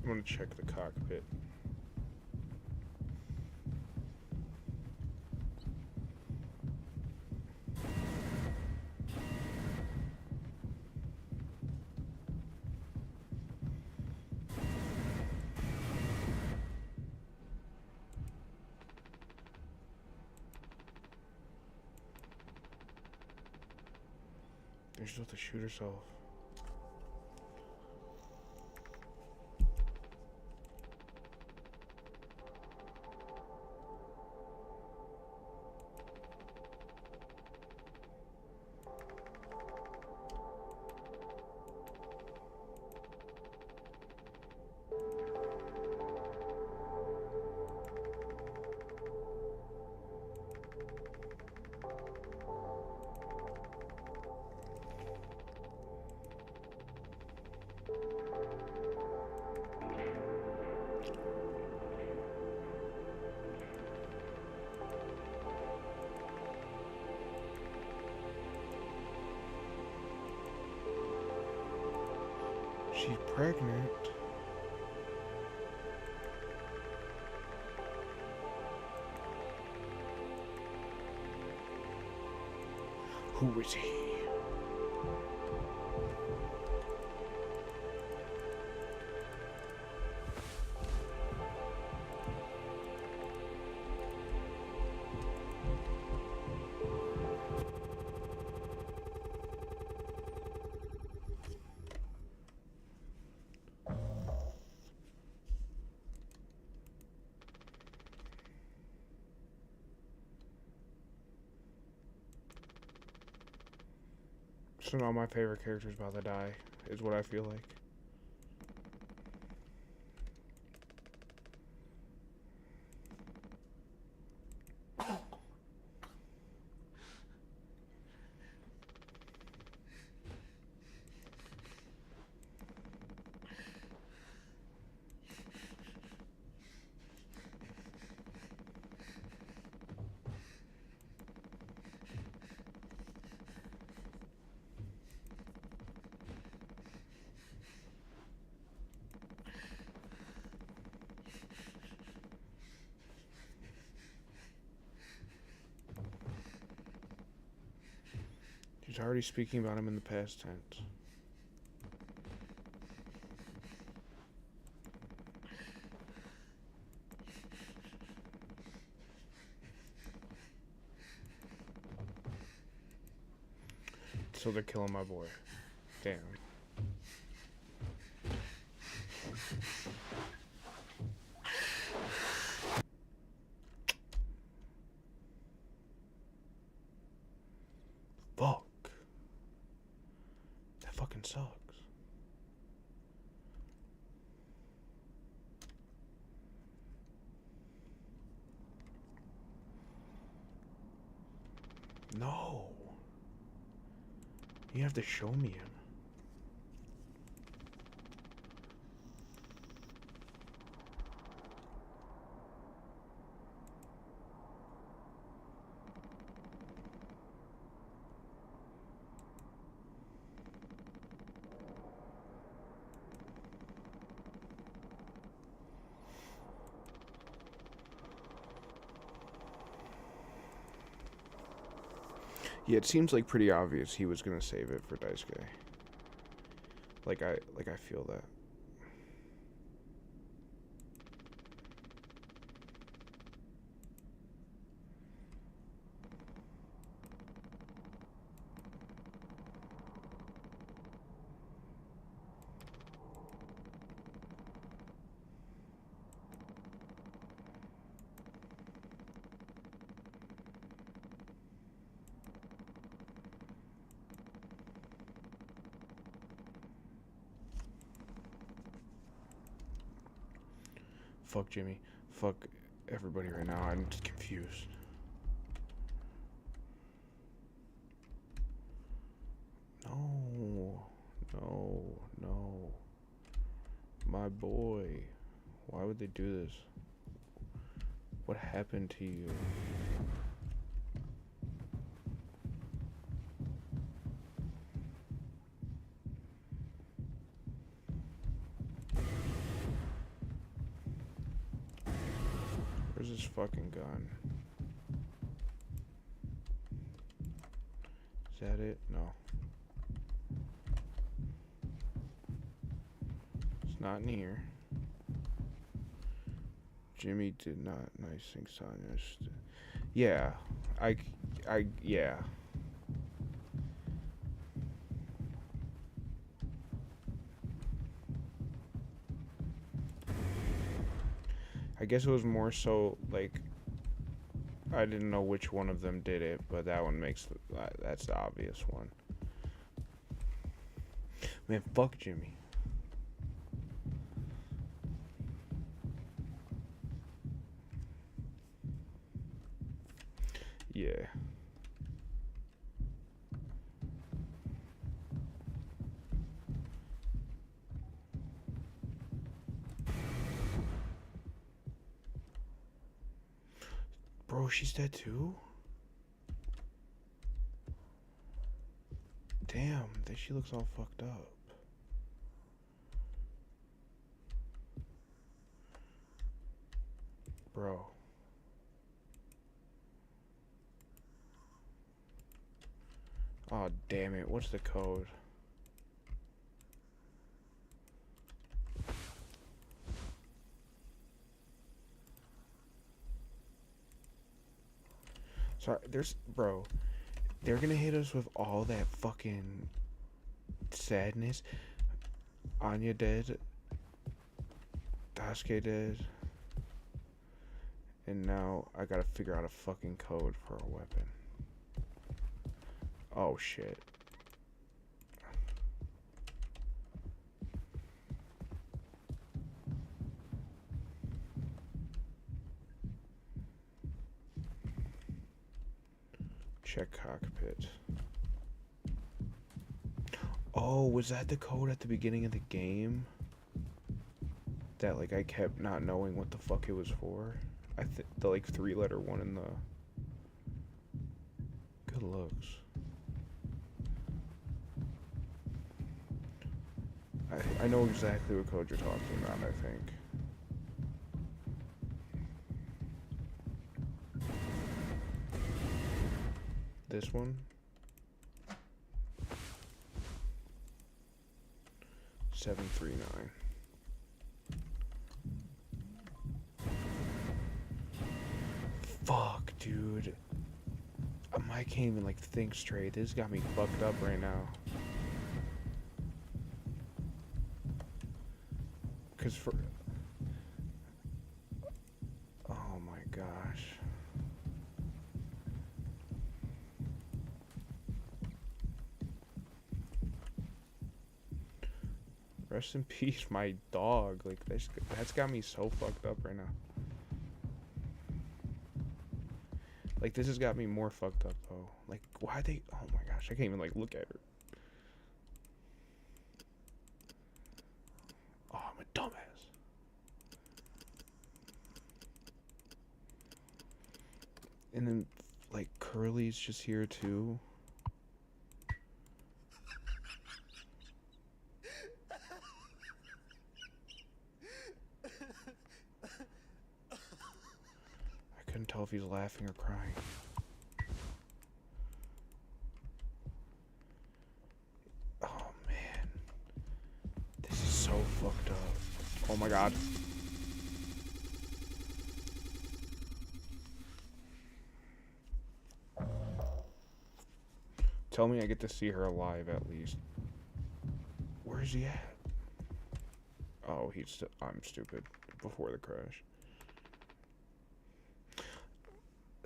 I'm gonna check the cockpit. She's about to shoot herself. She's pregnant. Who is he? So now my favorite character's about to die, is what I feel like. She's already speaking about him in the past tense. So they're killing my boy. Damn. Fuck. That fucking sucks. No. You have to show me him. Yeah, it seems like pretty obvious he was gonna save it for Daisuke. Like I feel that. Fuck Jimmy. Fuck everybody right now. I'm just confused. No. No. No. My boy. Why would they do this? What happened to you? Where's this fucking gun? Is that it? No. It's not in here. Jimmy did not. Nice thing, Sonya. Yeah. Yeah. I guess it was more so, like, I didn't know which one of them did it, but that one makes, that's the obvious one. Man, fuck Jimmy. Yeah. Bro, she's dead too? Damn, that she looks all fucked up. Bro. Oh, damn it. What's the code? Sorry, bro, they're gonna hit us with all that fucking sadness. Anya dead. Daisuke dead. And now I gotta figure out a fucking code for a weapon. Oh shit. Check cockpit. Oh, was that the code at the beginning of the game? That, like, I kept not knowing what the fuck it was for? The, like, 3-letter one in the... Good looks. I know exactly what code you're talking about, I think. This one? 739. Fuck, dude. I can't even like think straight. This got me fucked up right now. Cause for oh my gosh. Rest in peace, my dog. Like that's got me so fucked up right now. Like this has got me more fucked up though. Like why they? Oh my gosh, I can't even like look at her. Oh, I'm a dumbass. And then like Curly's just here too. I couldn't tell if he's laughing or crying. Oh man. This is so fucked up. Oh my god. Tell me I get to see her alive at least. Where is he at? Oh, I'm stupid. Before the crash.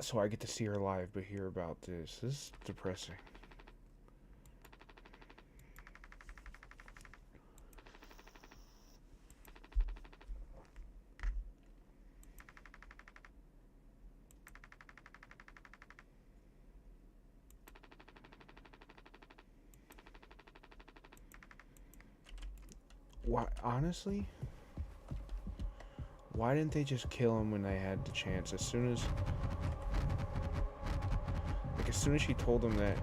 So I get to see her live, but hear about this. This is depressing. Why, honestly? Why didn't they just kill him when they had the chance? As soon as she told him that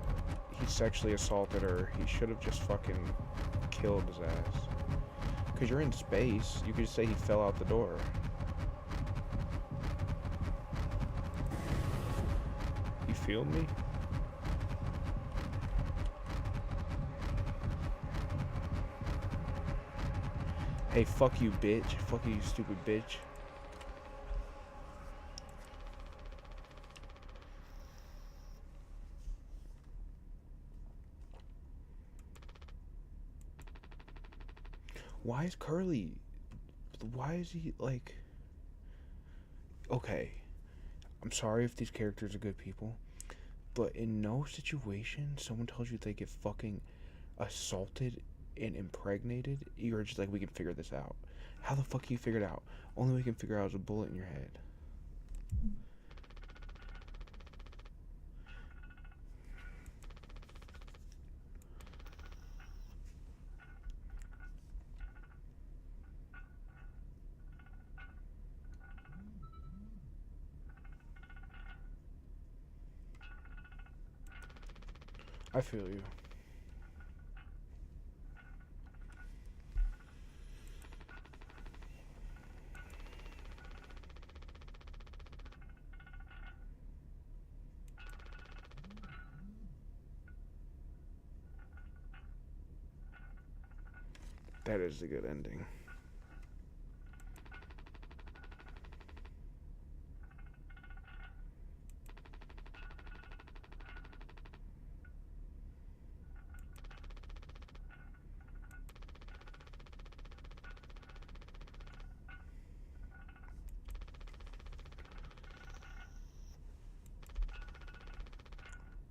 he sexually assaulted her, he should have just fucking killed his ass. Because you're in space, you could just say he fell out the door. You feel me? Hey, fuck you, bitch. Fuck you, stupid bitch. Why is Curly... Why is he, like... Okay. I'm sorry if these characters are good people, but in no situation someone tells you they get fucking assaulted and impregnated, you're just like, we can figure this out. How the fuck can you figure it out? Only way we can figure out is a bullet in your head. I feel you. That is a good ending.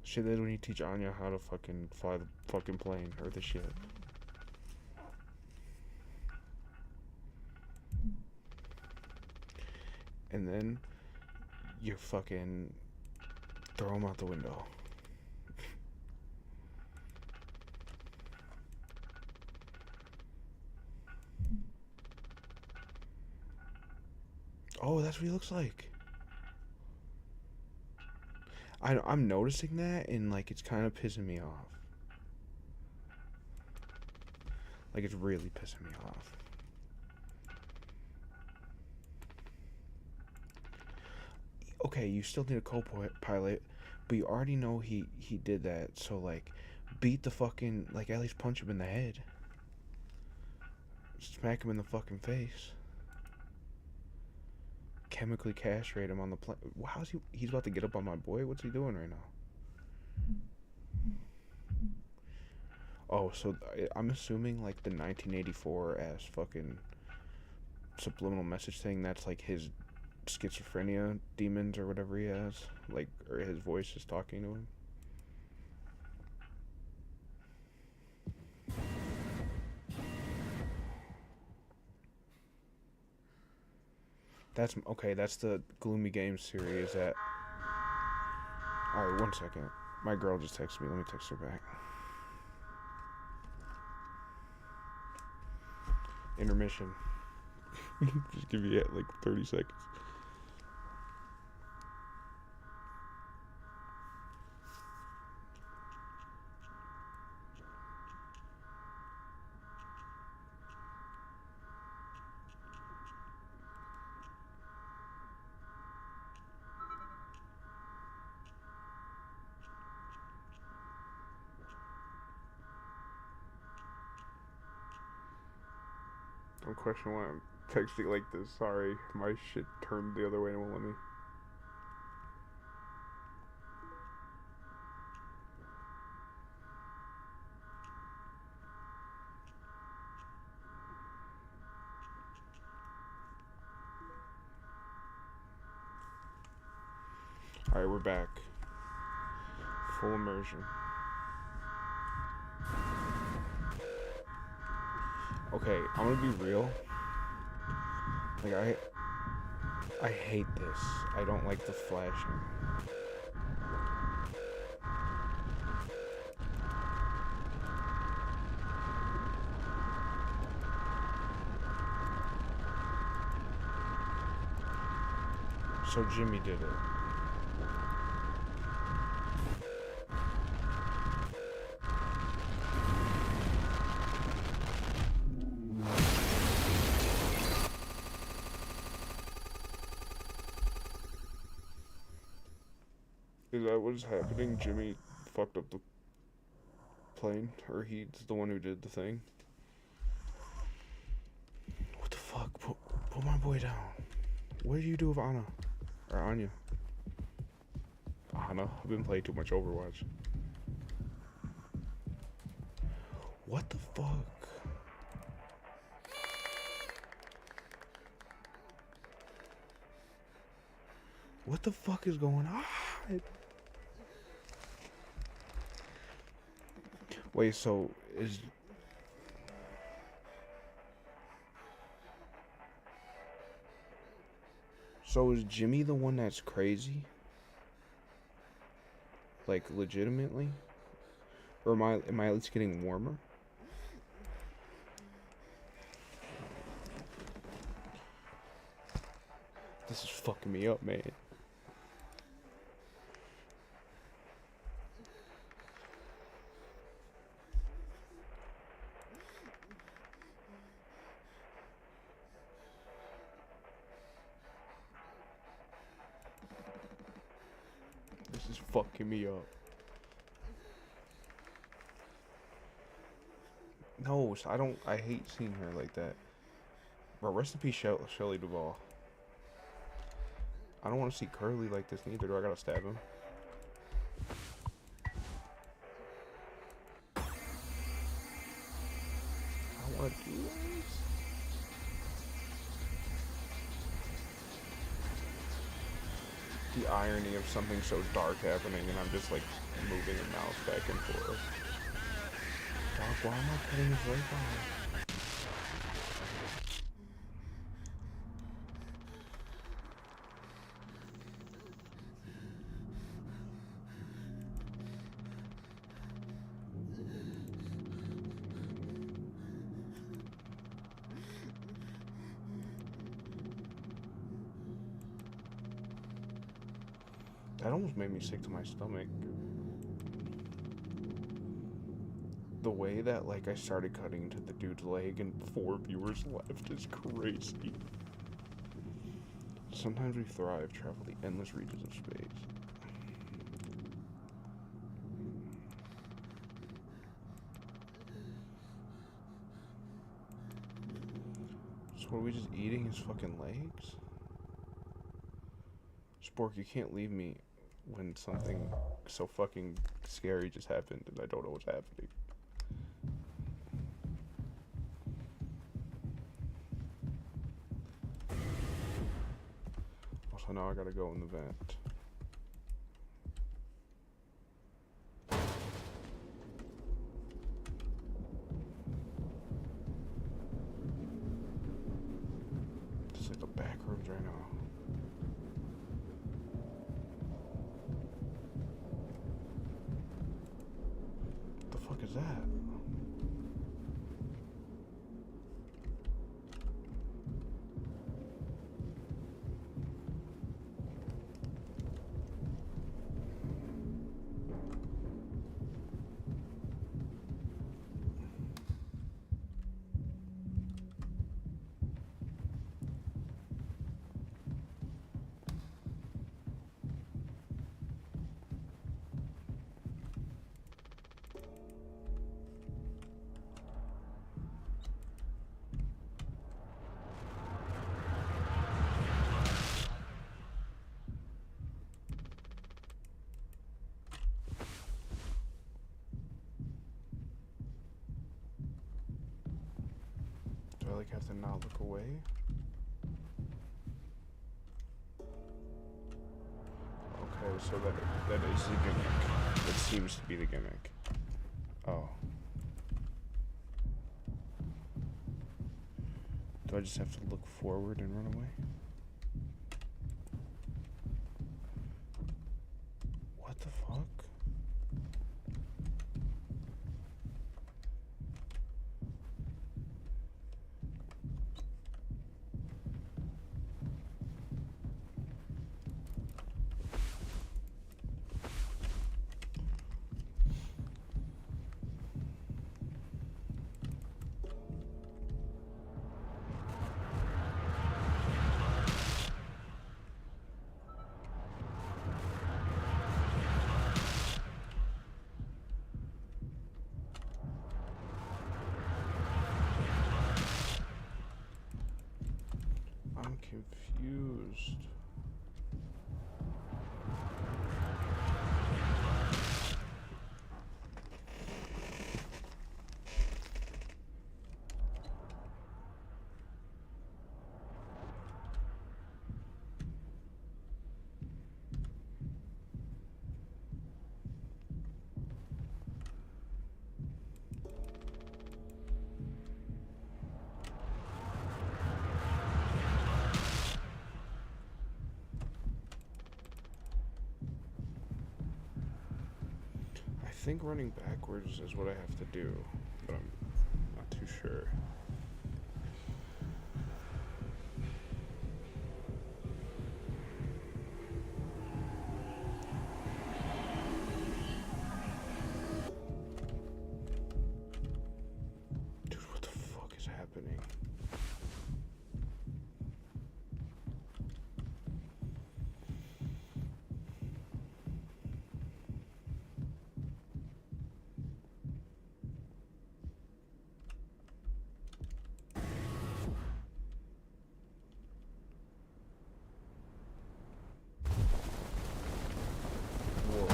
Shit, that's when you teach Anya how to fucking fly the fucking plane or the ship. And then you fucking throw him out the window. Oh, that's what he looks like. I'm noticing that, and like it's kind of pissing me off. Like it's really pissing me off. Okay, you still need a co-pilot, but you already know he did that. So like, beat the fucking, like, at least punch him in the head. Smack him in the fucking face. Chemically castrate him on the plane. How's he's about to get up on my boy? What's he doing right now? Oh, so I'm assuming like the 1984 ass fucking subliminal message thing. That's like his schizophrenia demons or whatever he has. Like, or his voice is talking to him. That's okay. That's the GlumiGames series. That. All right, 1 second. My girl just texted me. Let me text her back. Intermission. Just give you like 30 seconds. Don't question why I'm texting like this. Sorry, my shit turned the other way and it won't let me. Alright, we're back. Full immersion. Okay, I'm gonna be real. Like, I hate this. I don't like the flashing. So Jimmy did it. Is that what's happening? Jimmy fucked up the plane? Or he's the one who did the thing? What the fuck? Put my boy down. What did you do with Anna? Or Anya? Anna? I've been playing too much Overwatch. What the fuck? What the fuck is going on? Wait, so is... So is Jimmy the one that's crazy? Like, legitimately? Or am I at least getting warmer? This is fucking me up, man. This is fucking me up. No, I hate seeing her like that. Bro, rest in peace, Shelley Duvall. I don't want to see Curly like this neither. Do I gotta stab him? I don't want to do this. The irony of something so dark happening and I'm just like moving a mouse back and forth. Dog, why am I cutting his right eye? That almost made me sick to my stomach. The way that, like, I started cutting into the dude's leg and 4 viewers left is crazy. Sometimes we thrive, travel the endless reaches of space. So are we just eating his fucking legs? Spork, you can't leave me when something so fucking scary just happened and I don't know what's happening. so now I gotta go in the vent. It's like the back rooms right now. What the fuck is that? Do I like have to not look away? Okay, so that is the gimmick. That seems to be the gimmick. Oh. Do I just have to look forward and run away? What the fuck? I'm confused. I think running backwards is what I have to do, but I'm not too sure. Dude, what the fuck is happening? Whoa.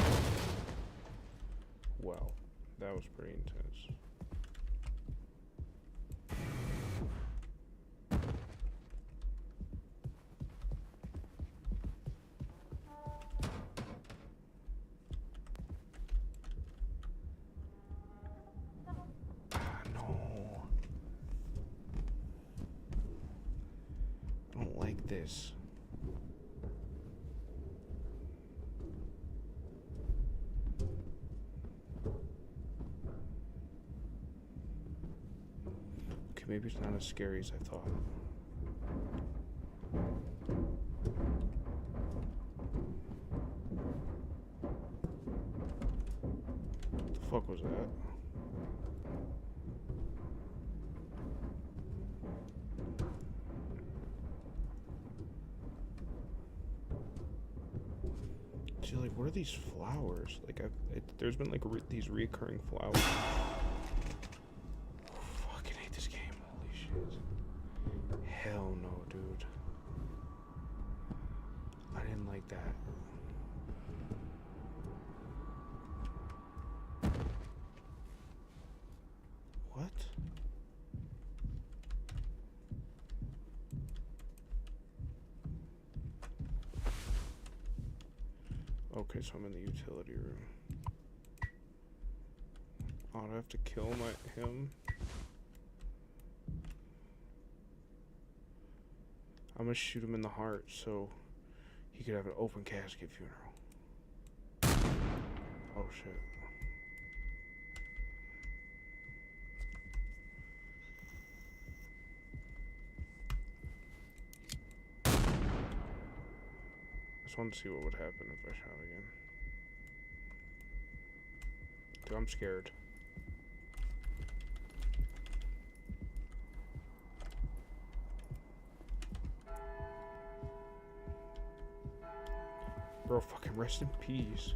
Well, that was pretty intense. No. I don't like this. Okay, maybe it's not as scary as I thought. What the fuck was that? See, like, what are these flowers? Like, there's been like these reoccurring flowers. Fucking hate this game. Holy shit. Hell no, dude. I didn't like that. What? Okay, so I'm in the utility room. Oh, do I have to kill him? I'm gonna shoot him in the heart so he could have an open casket funeral. Oh shit. I just wanted to see what would happen if I shot again. Dude, I'm scared. Bro, fucking rest in peace.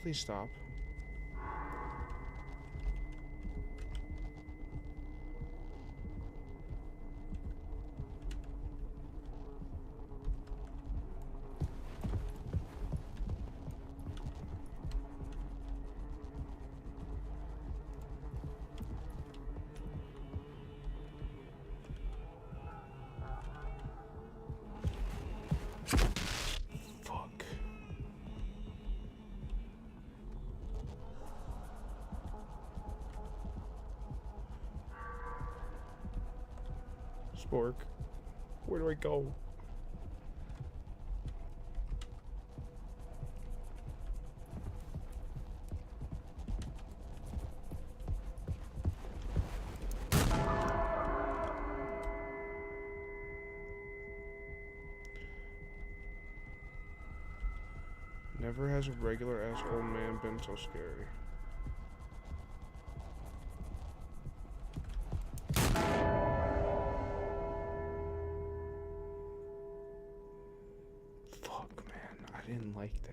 Please stop. Fuck. Spork, where do I go? Never has a regular ass old man been so scary. Fuck, man. I didn't like that.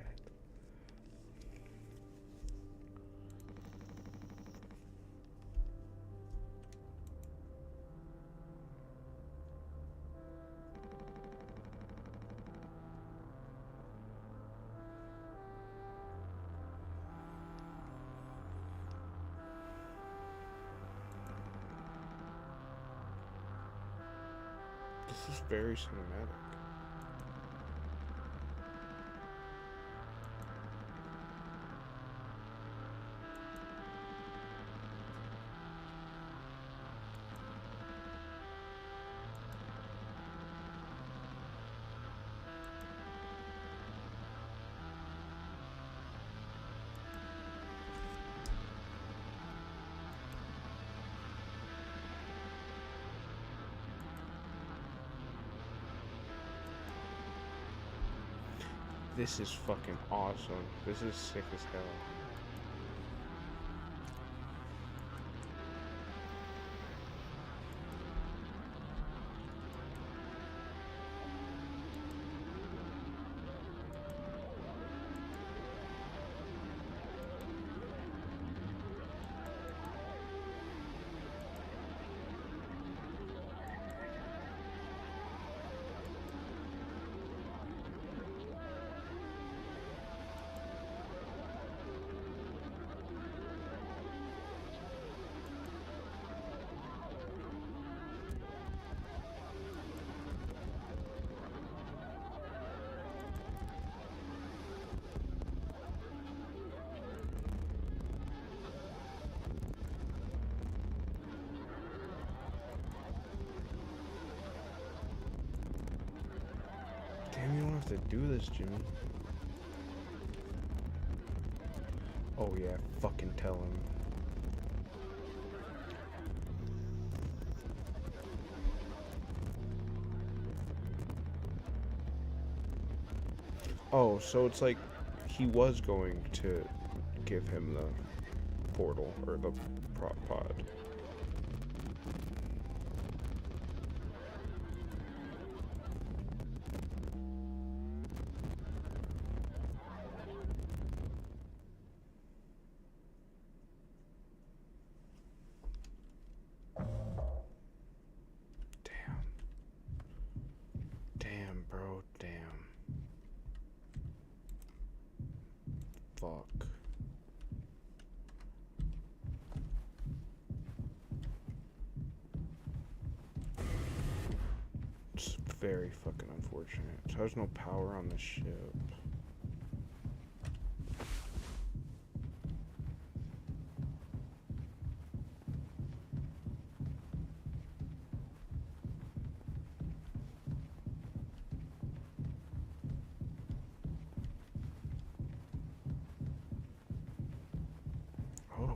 This is very cinematic. This is fucking awesome. This is sick as hell. Damn, you don't have to do this, Jimmy. Oh yeah, fucking tell him. Oh, so it's like he was going to give him the portal or the prop pod. Damn, bro, damn. Fuck. very fucking unfortunate. So there's no power on the ship. Oh.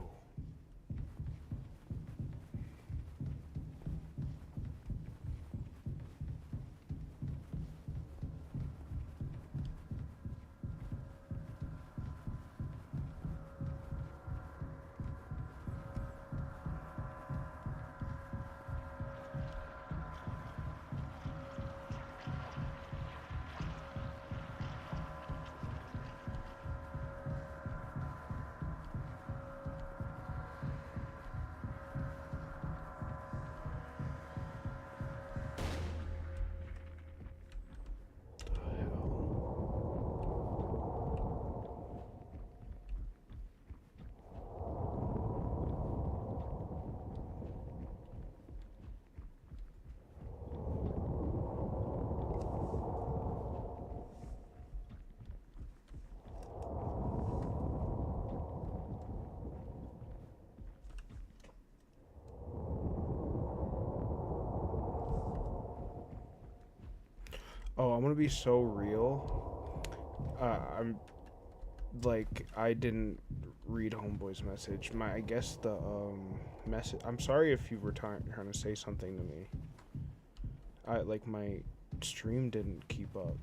Oh, I'm gonna be so real. I'm like, I didn't read Homeboy's message. I guess the message. I'm sorry if you were trying to say something to me. My stream didn't keep up.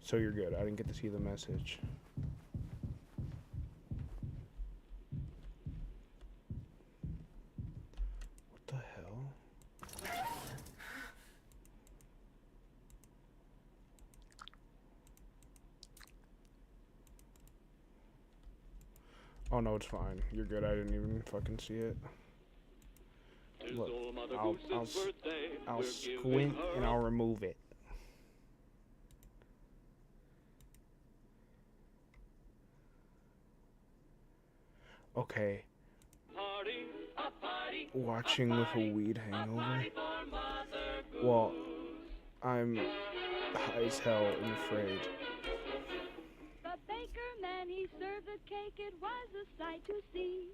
So you're good. I didn't get to see the message. What the hell? Oh no, it's fine. You're good. I didn't even fucking see it. Look, I'll squint and I'll remove it. Okay. Watching with a weed hangover. Well, I'm high as hell and afraid. The baker man, he served the cake, it was a sight to see.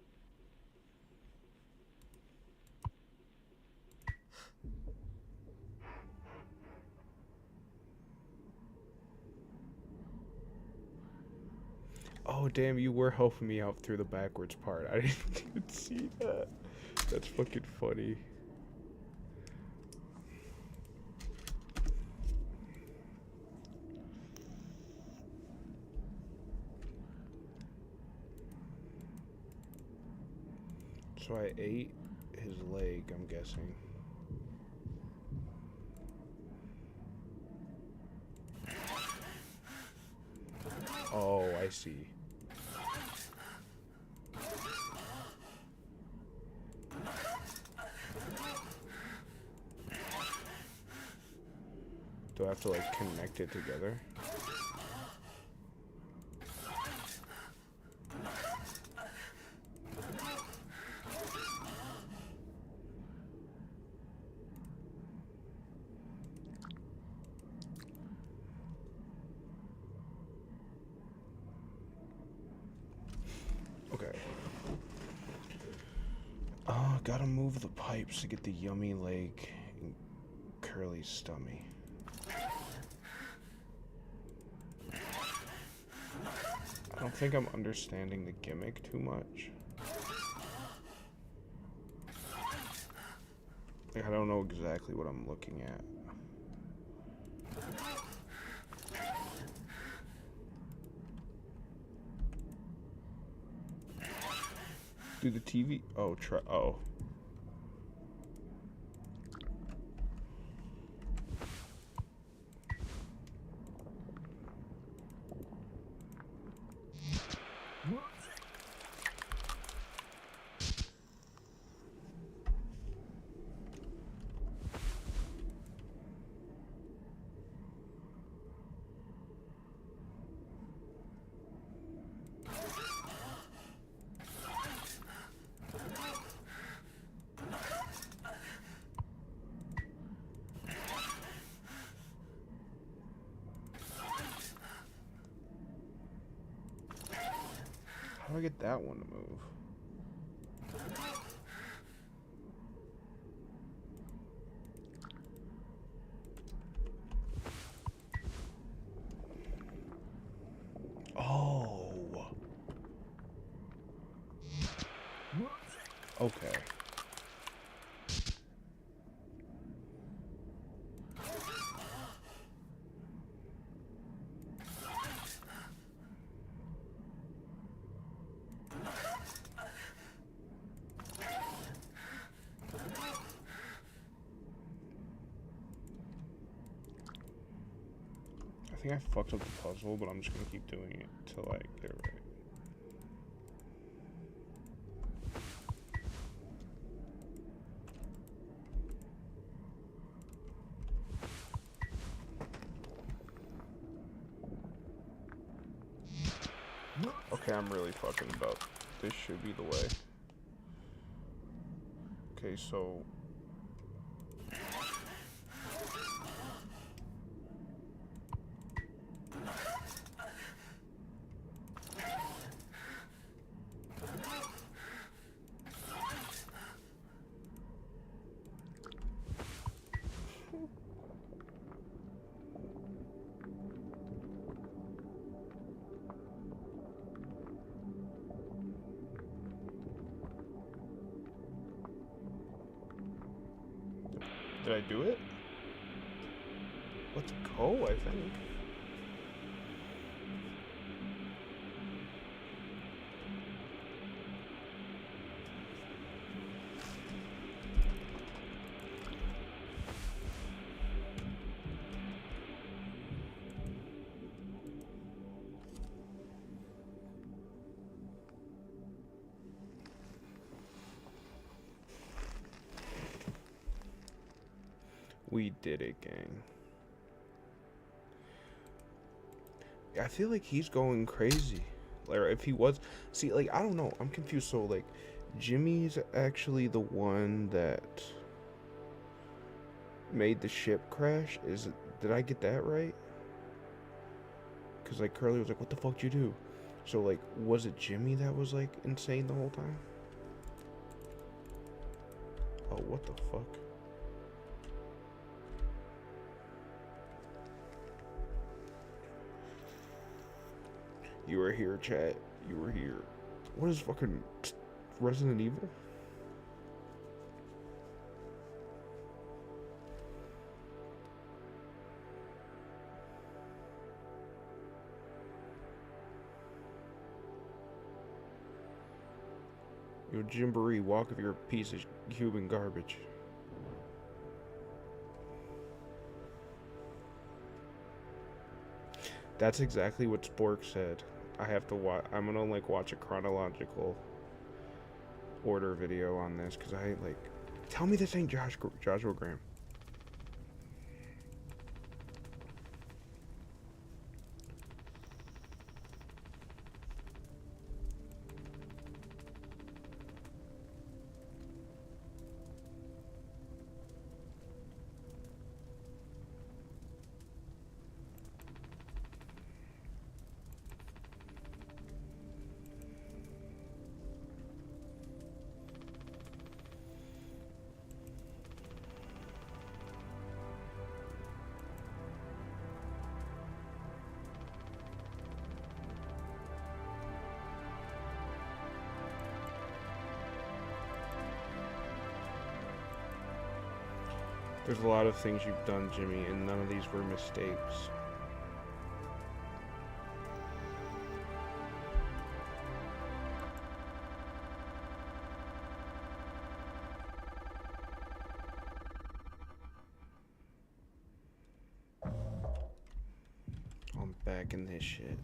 Oh damn, you were helping me out through the backwards part. I didn't even see that. That's fucking funny. So I ate his leg, I'm guessing. Oh, I see. Do I have to like connect it together? Okay. Oh, gotta move the pipes to get the yummy leg in Curly's stomach. I don't think I'm understanding the gimmick too much. Like, I don't know exactly what I'm looking at. Do the TV? Oh, oh. do I get that one to move? Oh. Okay. I think I fucked up the puzzle, but I'm just gonna keep doing it till I get it right. Okay, I'm really fucking about. This should be the way. Okay, so. Did I do it? Let's go, I think. We did it, gang. I feel like he's going crazy. Like, if he was... See, like, I don't know. I'm confused. So, like, Jimmy's actually the one that made the ship crash? Did I get that right? Because, like, Curly was like, what the fuck did you do? So, like, was it Jimmy that was, like, insane the whole time? Oh, what the fuck? You were here, chat. You were here. What is fucking Resident Evil? Yo, Jimboree, walk of your piece of human garbage. That's exactly what Spork said. I have to watch. I'm gonna like watch a chronological order video on this because I like. Tell me this ain't Joshua Graham. There's a lot of things you've done, Jimmy, and none of these were mistakes. I'm back in this shit.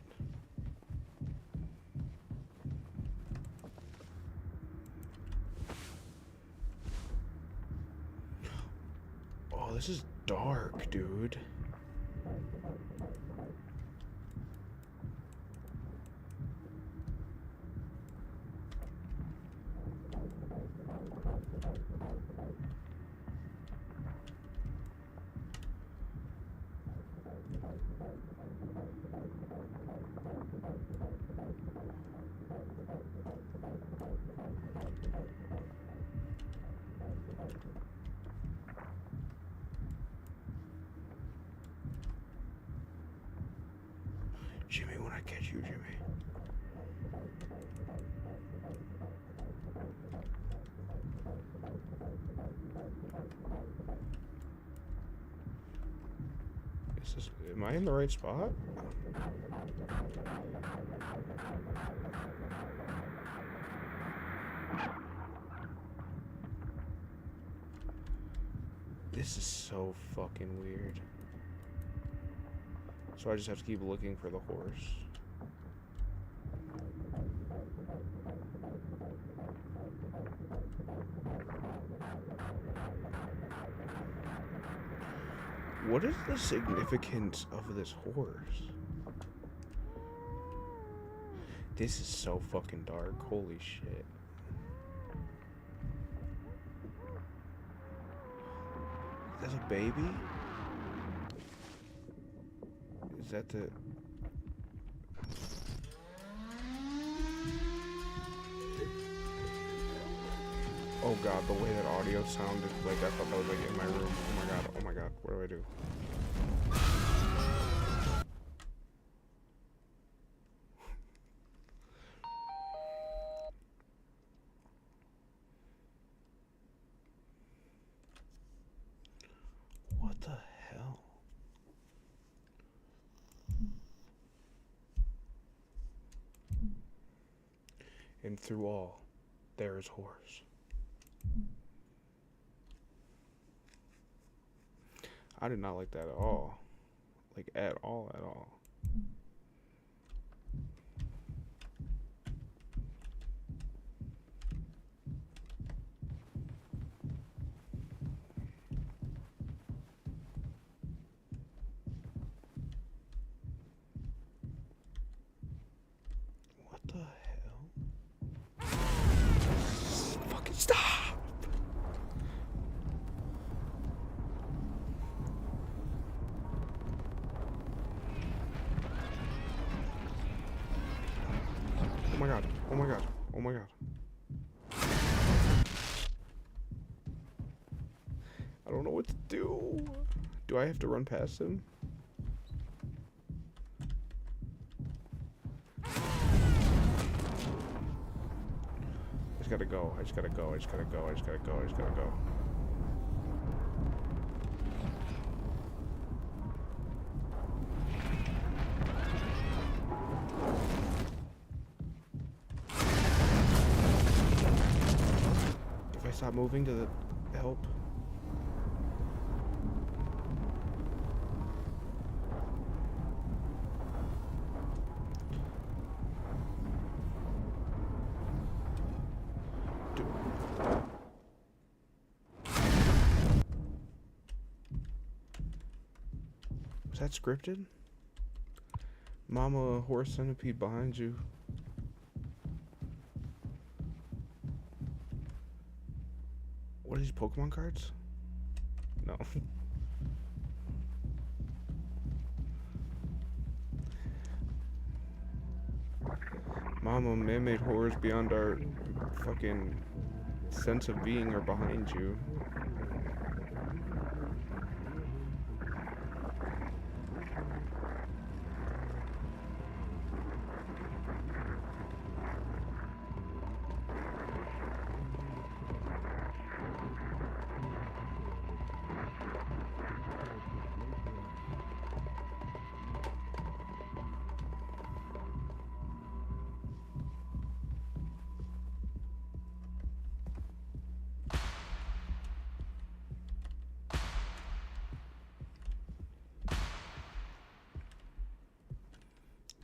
Oh, this is dark, dude. Jimmy, when I catch you, Jimmy. Am I in the right spot? This is so fucking weird. So I just have to keep looking for the horse. What is the significance of this horse? This is so fucking dark. Holy shit. That's a baby? Is that the... Oh god, the way that audio sounded, like I thought that was like in my room. Oh my god, what do I do? What the hell? And through all, there is horse. I did not like that at all. Like, at all, at all. What the hell? Fucking stop! Oh my god, oh my god, oh my god. I don't know what to do. Do I have to run past him? I just gotta go, I just gotta go, I just gotta go, I just gotta go, I just gotta go. Stop moving to the help. Dude. Was that scripted? Mama, horse centipede behind you. What are these Pokemon cards? No. Mama, man-made horrors beyond our fucking sense of being are behind you.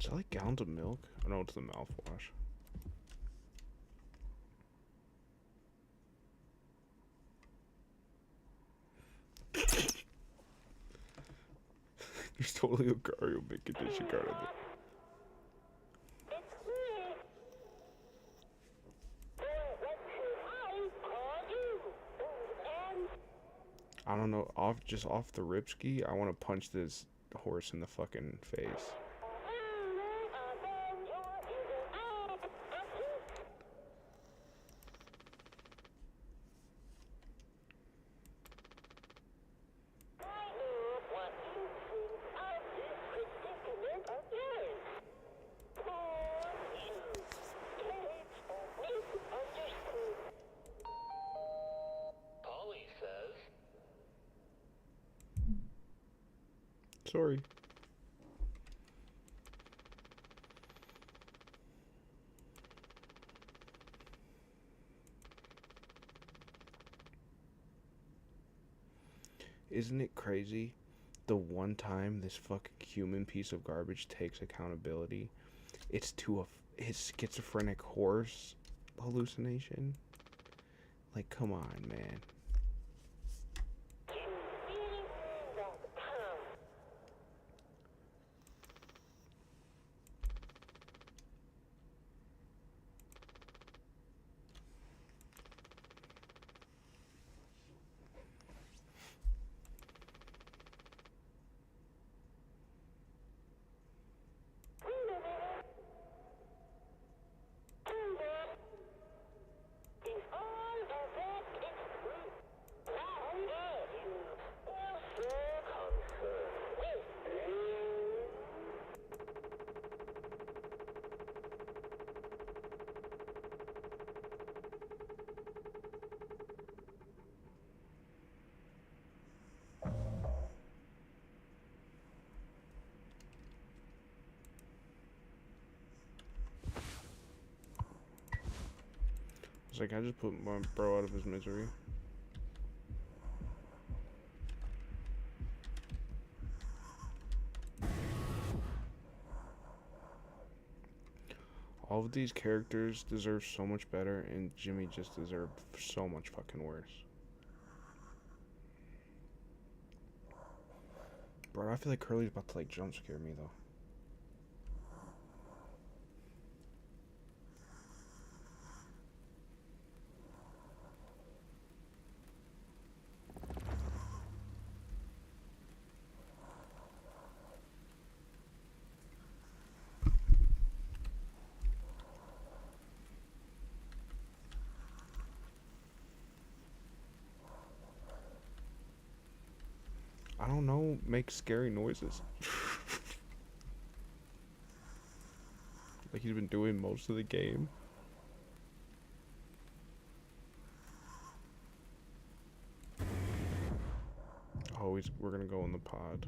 Is that like gallons of milk? Oh no, it's the mouthwash. There's totally a Gario big condition card in there. I don't know, just off the ripski, I want to punch this horse in the fucking face. Sorry. Isn't it crazy? The one time this fucking human piece of garbage takes accountability, it's to his schizophrenic horse hallucination. Like, come on, man. It's like, I just put my bro out of his misery. All of these characters deserve so much better, and Jimmy just deserved so much fucking worse. Bro, I feel like Curly's about to, like, jump scare me, though. I don't know, make scary noises. Like he's been doing most of the game. Oh, we're gonna go in the pod.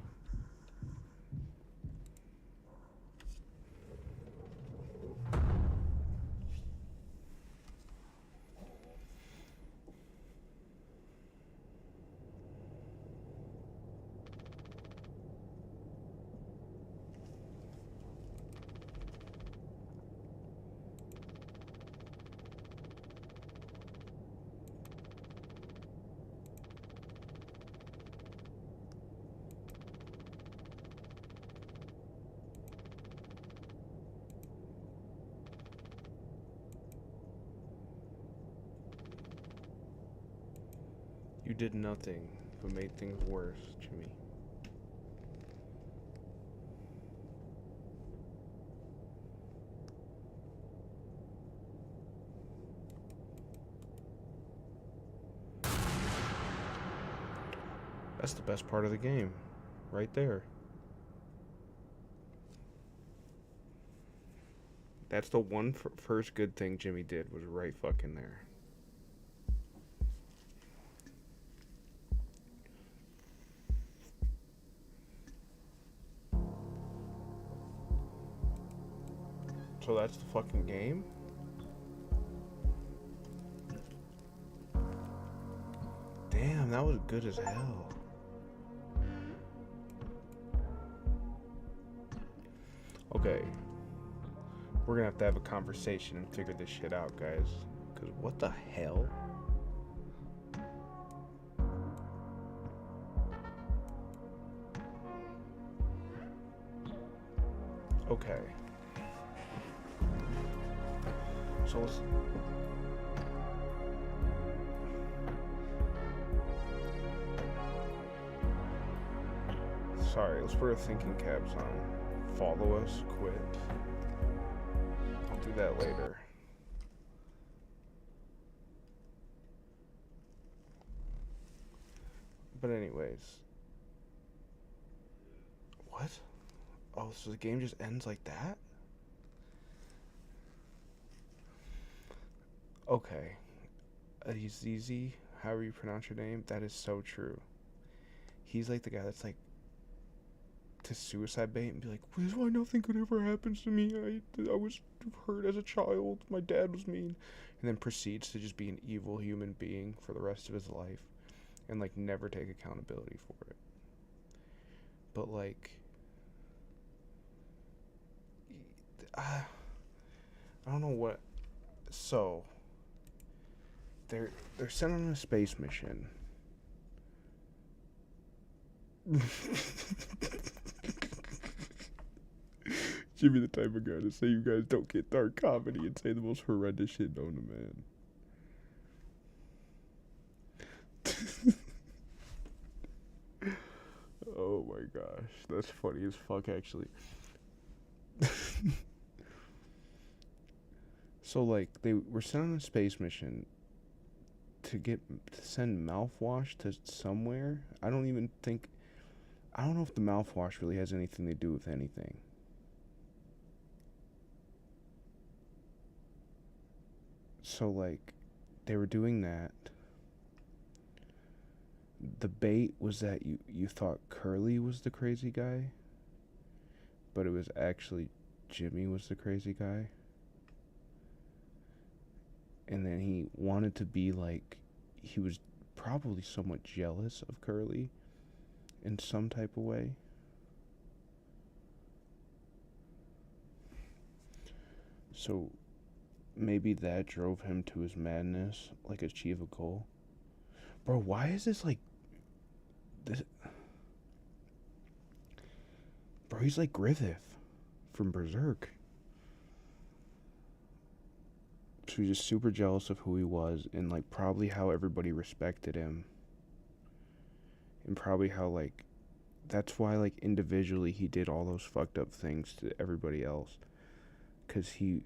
You did nothing but made things worse, Jimmy. That's the best part of the game, right there. That's the one first good thing Jimmy did, was right fucking there. So that's the fucking game? Damn, that was good as hell. Okay. We're gonna have a conversation and figure this shit out, guys. Because what the hell? Okay. So let's... Sorry, let's put our thinking caps on. Follow us, quit. I'll do that later. But anyways. What? Oh, so the game just ends like that? Okay. Azizi, however you pronounce your name, that is so true. He's like the guy that's like to suicide bait and be like, "This is why nothing could ever happen to me. I was hurt as a child. My dad was mean," and then proceeds to just be an evil human being for the rest of his life, and like never take accountability for it. But like, I don't know what. So they're sent on a space mission. Jimmy the type of guy to say you guys don't get dark comedy and say the most horrendous shit known to man. Oh my gosh, that's funny as fuck actually. So like they were sent on a space mission to send mouthwash to somewhere. I don't know if the mouthwash really has anything to do with anything. So like they were doing that. The bait was that you thought Curly was the crazy guy, but it was actually Jimmy was the crazy guy. And then he wanted to be like, he was probably somewhat jealous of Curly in some type of way. So maybe that drove him to his madness, like achieve a goal. Bro, why is this like this? Bro, he's like Griffith from Berserk. So he's just super jealous of who he was and like probably how everybody respected him. And probably how like that's why like individually he did all those fucked up things to everybody else. Cause he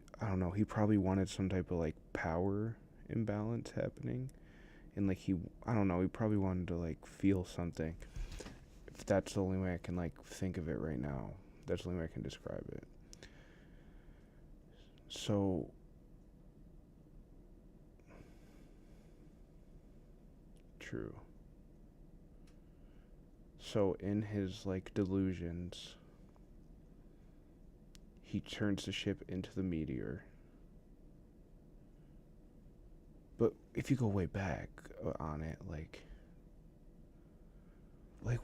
probably wanted some type of like power imbalance happening. And like he probably wanted to like feel something. If that's the only way I can like think of it right now. That's the only way I can describe it. So true. So in his like delusions, he turns the ship into the meteor. But if you go way back on it, like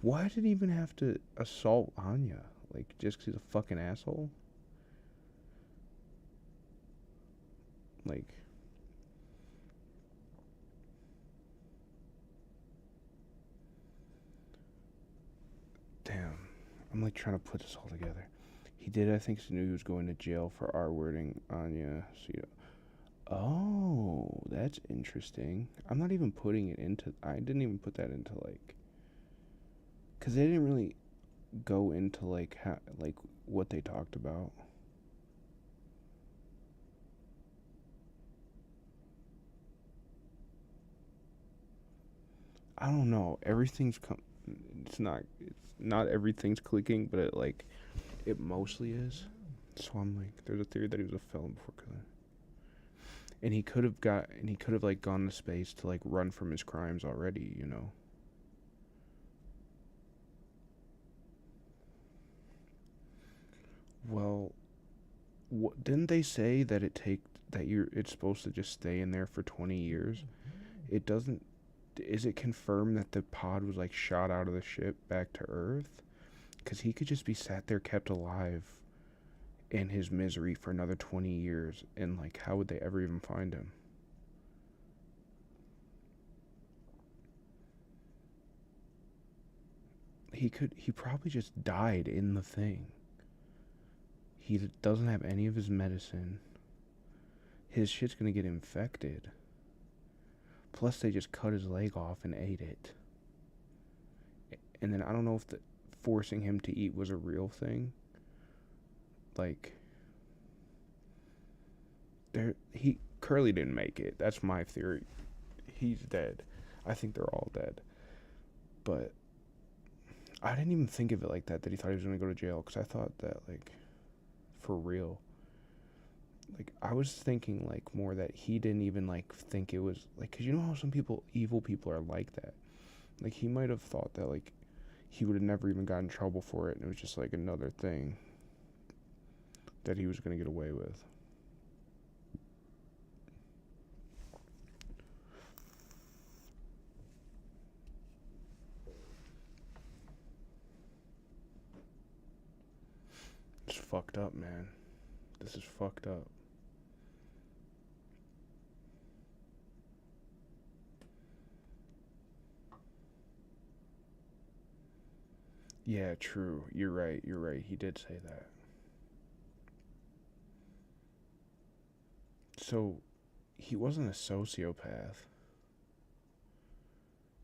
why did he even have to assault Anya? Like just 'cause he's a fucking asshole? Like damn, I'm like trying to put this all together. He did, I think, knew he was going to jail for R-wording Anya. So, yeah. Oh, that's interesting. I'm not even putting it into. I didn't even put that into like. Cause they didn't really go into like how like what they talked about. I don't know. It's not everything's clicking, but it mostly is. So I'm like, there's a theory that he was a felon before killing. And he could have like gone to space to like run from his crimes already, you know. Well, didn't they say that it's supposed to just stay in there for 20 years? It doesn't. Is it confirmed that the pod was like shot out of the ship back to Earth? Because he could just be sat there kept alive in his misery for another 20 years, and like how would they ever even find him? He probably just died in the thing. He doesn't have any of his medicine. His shit's gonna get infected. Plus they just cut his leg off and ate it. And then I don't know if forcing him to eat was a real thing. Like, Curly didn't make it. That's my theory. He's dead. I think they're all dead. But I didn't even think of it like that he thought he was going to go to jail. Because I thought that, like, for real. Like, I was thinking, like, more that he didn't even, like, think it was, like, because you know how some evil people are like that. Like, he might have thought that, like, he would have never even got in trouble for it, and it was just like another thing that he was going to get away with. It's fucked up, man. This is fucked up. Yeah, true. You're right. You're right. He did say that. So, he wasn't a sociopath.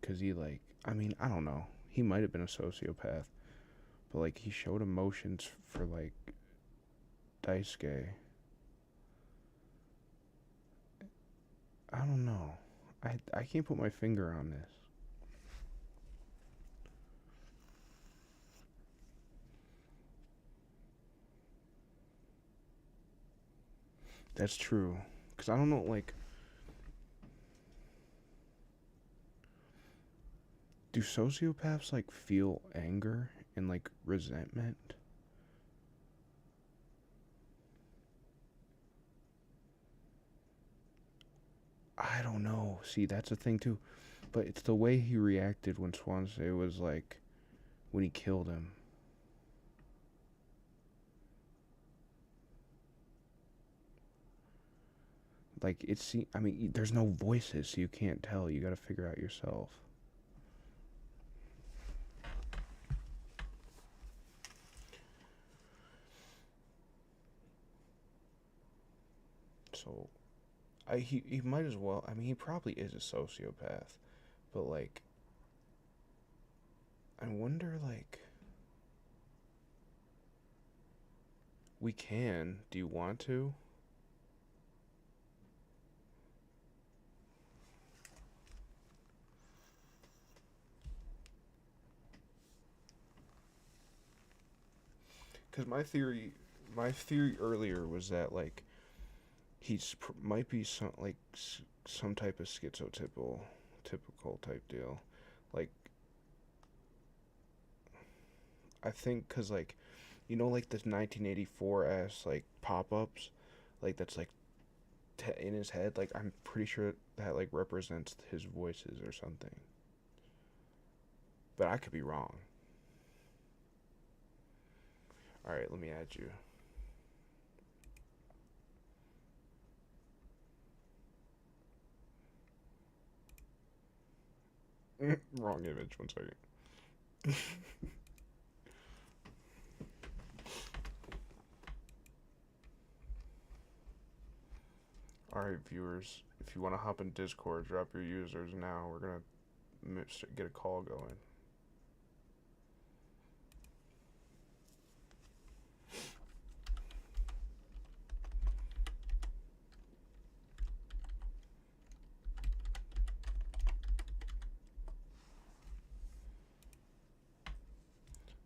Because he, like, I mean, I don't know. He might have been a sociopath. But, like, he showed emotions for, like, Daisuke. I don't know. I can't put my finger on this. That's true. Because I don't know, like... Do sociopaths, like, feel anger and, like, resentment? I don't know. See, that's a thing, too. But it's the way he reacted when Swansea was, like... When he killed him. Like, I mean, there's no voices, so you can't tell. You gotta figure out yourself. So, he might as well, I mean, he probably is a sociopath. But, like, I wonder, like... We can. Do you want to? Because my theory earlier was that, like, might be some type of typical type deal. Like, I think, cause like, you know, like this 1984 ass like pop-ups, like that's like in his head. Like, I'm pretty sure that like represents his voices or something. But I could be wrong. Alright, let me add you. Wrong image, 1 second. Alright, viewers, if you want to hop in Discord, drop your users now. We're gonna get a call going.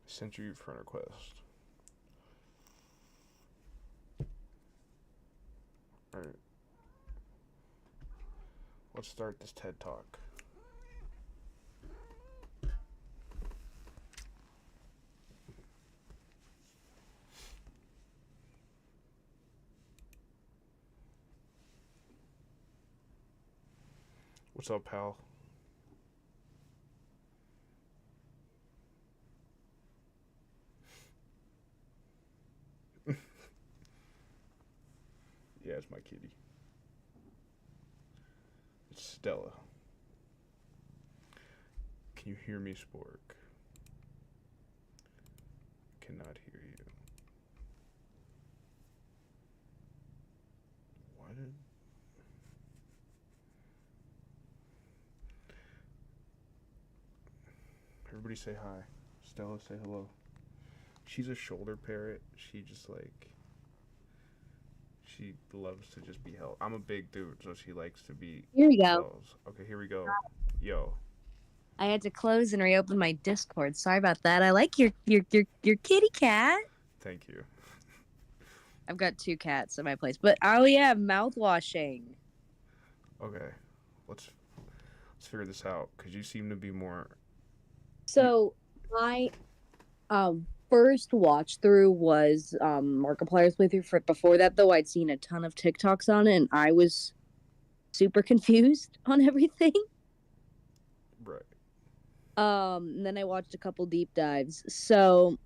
Sent you friend request. Alright. Let's start this TED Talk. What's up, pal? Yeah, it's my kitty. It's Stella. Can you hear me, Spork? Cannot hear you. Why did... Everybody say hi. Stella, say hello. She's a shoulder parrot. She just like... She loves to just be held. I'm a big dude, so she likes to be... Here we go. held. Okay, here we go. Yo. I had to close and reopen my Discord. Sorry about that. I like your kitty cat. Thank you. I've got 2 cats at my place. But oh yeah, mouthwashing. Okay. Let's figure this out, because you seem to be more... So My first watch through was Markiplier's playthrough. Before that, though, I'd seen a ton of TikToks on it, and I was super confused on everything. Right. And then I watched a couple deep dives. So,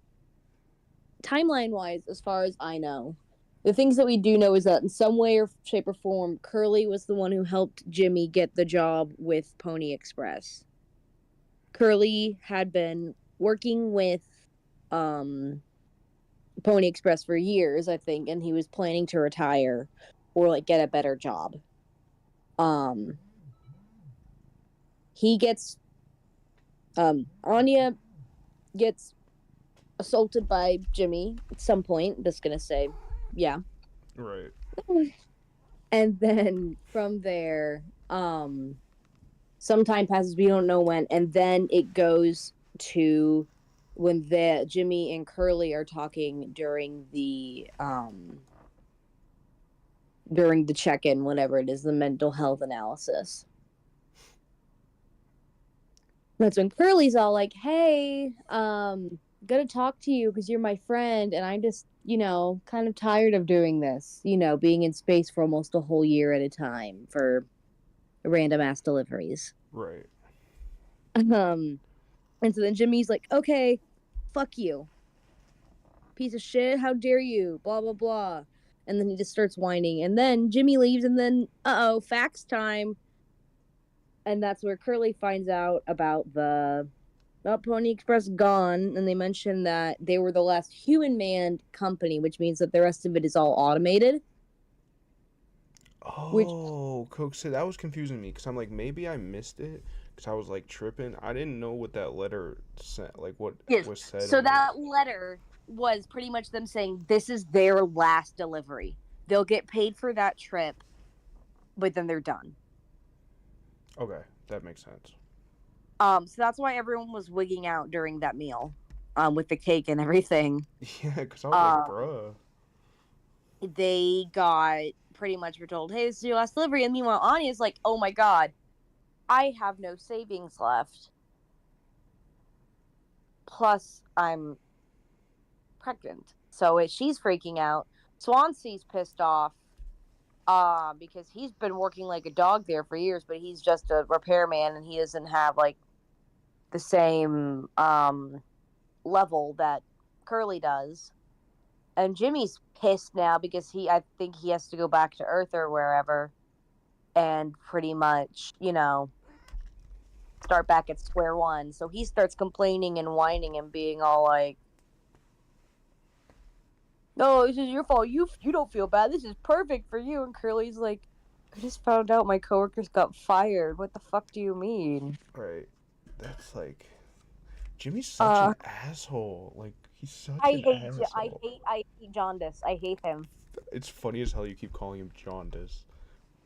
timeline-wise, as far as I know, the things that we do know is that in some way or shape or form, Curly was the one who helped Jimmy get the job with Pony Express. Curly had been working with Pony Express for years, I think, and he was planning to retire or like get a better job. He gets Anya gets assaulted by Jimmy at some point. Just gonna say, yeah. Right. And then from there, some time passes, we don't know when, and then it goes to when the Jimmy and Curly are talking during the check-in, whatever it is, the mental health analysis. That's when Curly's all like, "Hey, gonna talk to you because you're my friend, and I'm just, kind of tired of doing this, being in space for almost a whole year at a time for random ass deliveries." Right. And so then Jimmy's like, "Okay, fuck you, piece of shit, how dare you, blah blah blah," and then he just starts whining, and then Jimmy leaves, and then fax time. And that's where Curly finds out about the Pony Express gone, and they mention that they were the last human-manned company, which means that the rest of it is all automated. Oh, Coke said that was confusing me because I'm like, maybe I missed it because I was like tripping. I didn't know what that letter said, like what was said. So in that it. letter was pretty much them saying this is their last delivery. They'll get paid for that trip, but then they're done. Okay, that makes sense. So that's why everyone was wigging out during that meal, with the cake and everything. Yeah, because I was like, bruh. They got pretty much were told, "Hey, this is your last delivery," and meanwhile, Anya's like, "Oh my god, I have no savings left. Plus, I'm pregnant." So she's freaking out. Swansea's pissed off, because he's been working like a dog there for years, but he's just a repairman and he doesn't have like the same level that Curly does. And Jimmy's pissed now because I think he has to go back to Earth or wherever and pretty much, start back at square one. So he starts complaining and whining and being all like, "No, this is your fault. You don't feel bad. This is perfect for you." And Curly's like, "I just found out my coworkers got fired. What the fuck do you mean?" Right. That's like, Jimmy's such an asshole. Like, he's such an asshole. I hate Jaundice. I hate him. It's funny as hell you keep calling him Jaundice.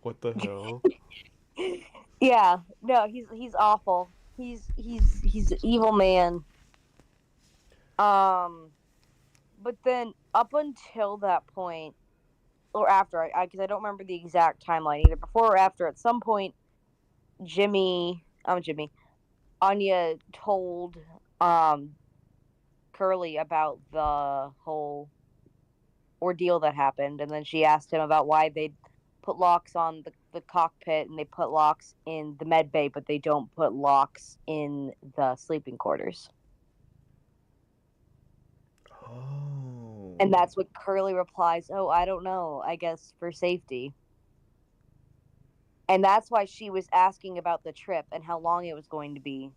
What the hell? Yeah, no, he's awful. He's an evil man. But then up until that point, or after, because I don't remember the exact timeline either, before or after, at some point, Anya told Curly about the whole ordeal that happened, and then she asked him about why they put locks on the cockpit and they put locks in the med bay, but they don't put locks in the sleeping quarters. Oh. And that's what Curly replies, "Oh, I don't know. I guess for safety." And that's why she was asking about the trip and how long it was going to be.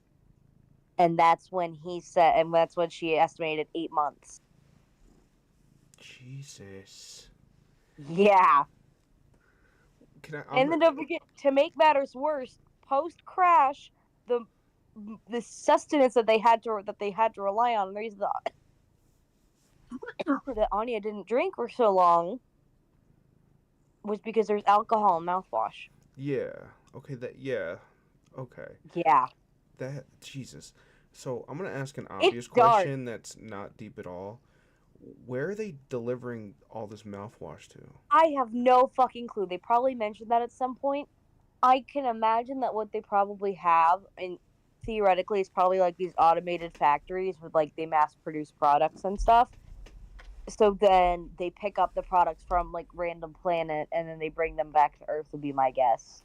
And that's when and that's when she estimated 8 months. Jesus. Yeah. And then gonna... don't forget, to make matters worse, post crash, the sustenance that they had to rely on, the reason that Anya didn't drink for so long was because there's alcohol in mouthwash. Yeah. Okay, yeah. Okay. Yeah. Jesus. So, I'm gonna ask an obvious question that's not deep at all. Where are they delivering all this mouthwash to? I have no fucking clue. They probably mentioned that at some point. I can imagine that what they probably have, and theoretically it's probably like these automated factories with like they mass produce products and stuff. So then they pick up the products from like random planet and then they bring them back to Earth would be my guess.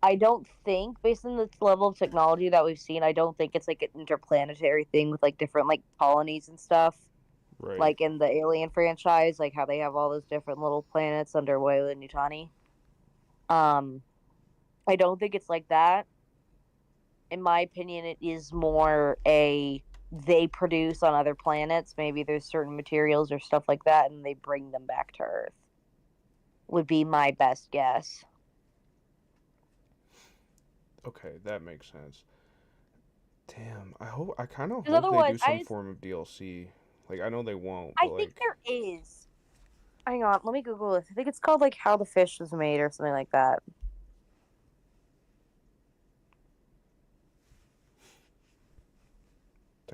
I don't think, based on the level of technology that we've seen, I don't think it's like an interplanetary thing with like different like colonies and stuff. Right. Like in the Alien franchise, like how they have all those different little planets under Weyland-Yutani. I don't think it's like that. In my opinion, it is more a they produce on other planets. Maybe there's certain materials or stuff like that, and they bring them back to Earth. Would be my best guess. Okay, that makes sense. Damn, I kind of 'Cause hope they do otherwise, some form of DLC. Like, I know they won't, I but think like, there is. Hang on, let me Google this. I think it's called like How the Fish Was Made or something like that.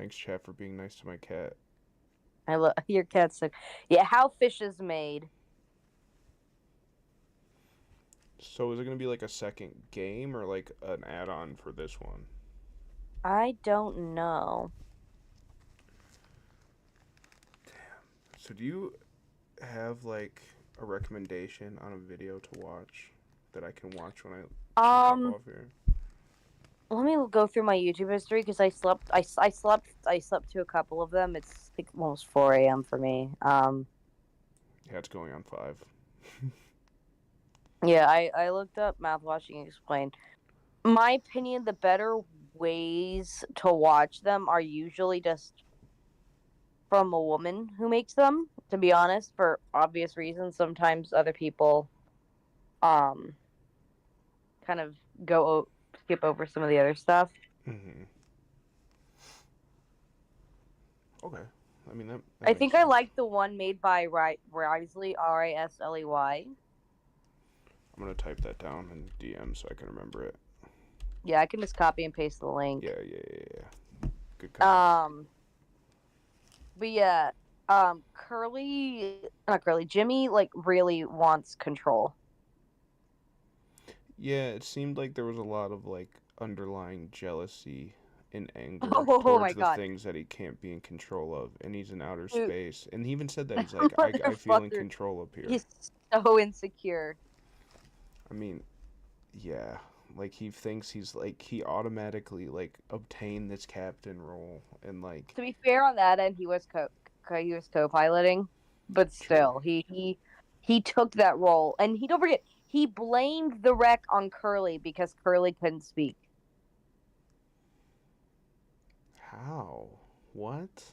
thanks, chat, for being nice to my cat. I love your cat's sick. Yeah, How Fish Is Made. So is it gonna be like a second game or like an add-on for this one? I don't know. So do you have like a recommendation on a video to watch that I can watch when I hop off here? Let me go through my YouTube history because I slept to a couple of them. It's like almost 4 a.m. for me. Yeah, it's going on 5. Yeah, I looked up Mouthwashing Explained. My opinion, the better ways to watch them are usually just from a woman who makes them, to be honest, for obvious reasons. Sometimes other people kind of skip over some of the other stuff. Mm-hmm. Okay. I mean, that I makes think I sense. like the one made by Risley, Risley. I'm gonna type that down in DM so I can remember it. Yeah, I can just copy and paste the link. Yeah. Good call. But yeah, not Curly, Jimmy, like, really wants control. Yeah, it seemed like there was a lot of like underlying jealousy and anger Oh my towards the god. things that he can't be in control of, and he's in outer Dude, space. And he even said that he's like, I feel in motherfucker, control up here. he's so insecure. I mean, yeah, like he thinks he's like he automatically like obtained this captain role, and like To be fair on that end, he was co-piloting, but still, true. he took that role, and don't forget, he blamed the wreck on Curly because Curly couldn't speak. How? What?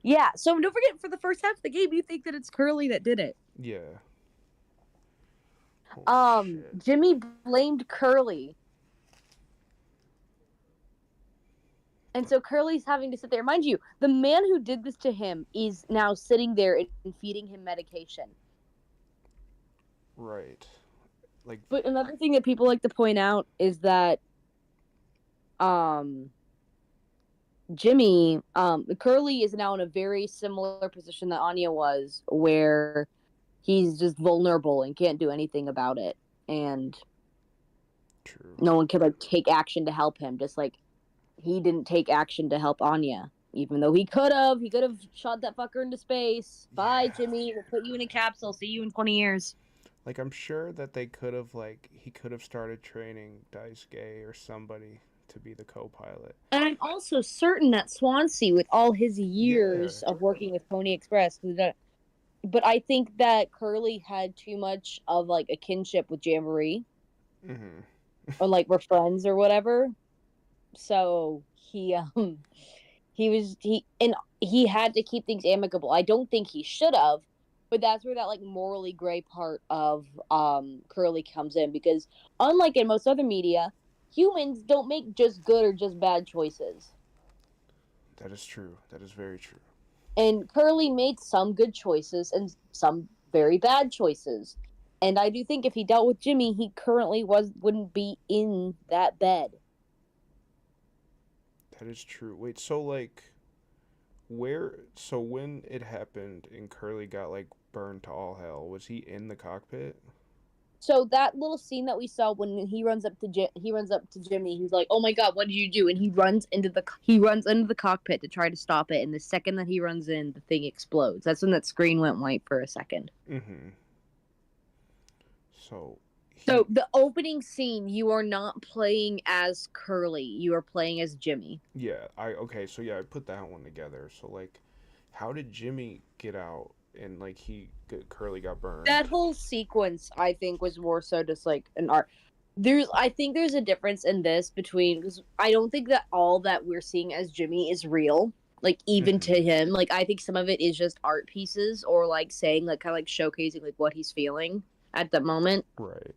Yeah, so don't forget, for the first half of the game, you think that it's Curly that did it. Yeah. Holy shit. Jimmy blamed Curly. And so Curly's having to sit there. Mind you, the man who did this to him is now sitting there and feeding him medication. Right. Like. But another thing that people like to point out is that Jimmy, Curly is now in a very similar position that Anya was, where he's just vulnerable and can't do anything about it. And True. no one could like take action to help him, just like he didn't take action to help Anya, even though he could have shot that fucker into space. Yeah. Bye, Jimmy. We'll put you in a capsule. See you in 20 years. Like, I'm sure that they could have, like, he could have started training Daisuke or somebody to be the co-pilot. And I'm also certain that Swansea, with all his years of working with Pony Express, but I think that Curly had too much of, like, a kinship with Jamboree. Mm-hmm. Or, like, we're friends or whatever. So he had to keep things amicable. I don't think he should have, but that's where that like morally gray part of Curly comes in, because unlike in most other media, humans don't make just good or just bad choices. That is true. That is very true. And Curly made some good choices and some very bad choices. And I do think if he dealt with Jimmy, he currently wouldn't be in that bed. That is true. Wait, so like so when it happened and Curly got like burned to all hell, was he in the cockpit? So that little scene that we saw when he runs up to Jimmy, he's like, "Oh my God, what did you do?" And he runs into the cockpit to try to stop it. And the second that he runs in, the thing explodes. That's when that screen went white for a second. Mm-hmm. So the opening scene, you are not playing as Curly. You are playing as Jimmy. yeah, I put that one together. So like, how did Jimmy get out and like Curly got burned? That whole sequence, I think, was more so just like an art. I think there's a difference in this between, because I don't think that all that we're seeing as Jimmy is real. Like, even to him, like, I think some of it is just art pieces, or like saying, like, kind of like showcasing like what he's feeling at the moment. Right.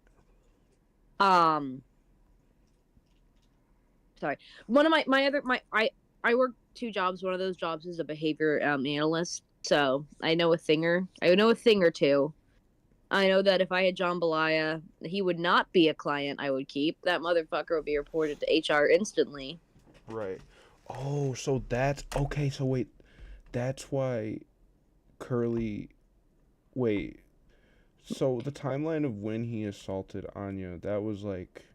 Sorry. One of I work 2 jobs. One of those jobs is a behavior analyst. So I know a thing or two. I know that if I had John Belaya, he would not be a client I would keep. That motherfucker would be reported to HR instantly. Right. Oh, so that's okay. So wait, that's why Curly. Wait. So the timeline of when he assaulted Anya, that was like.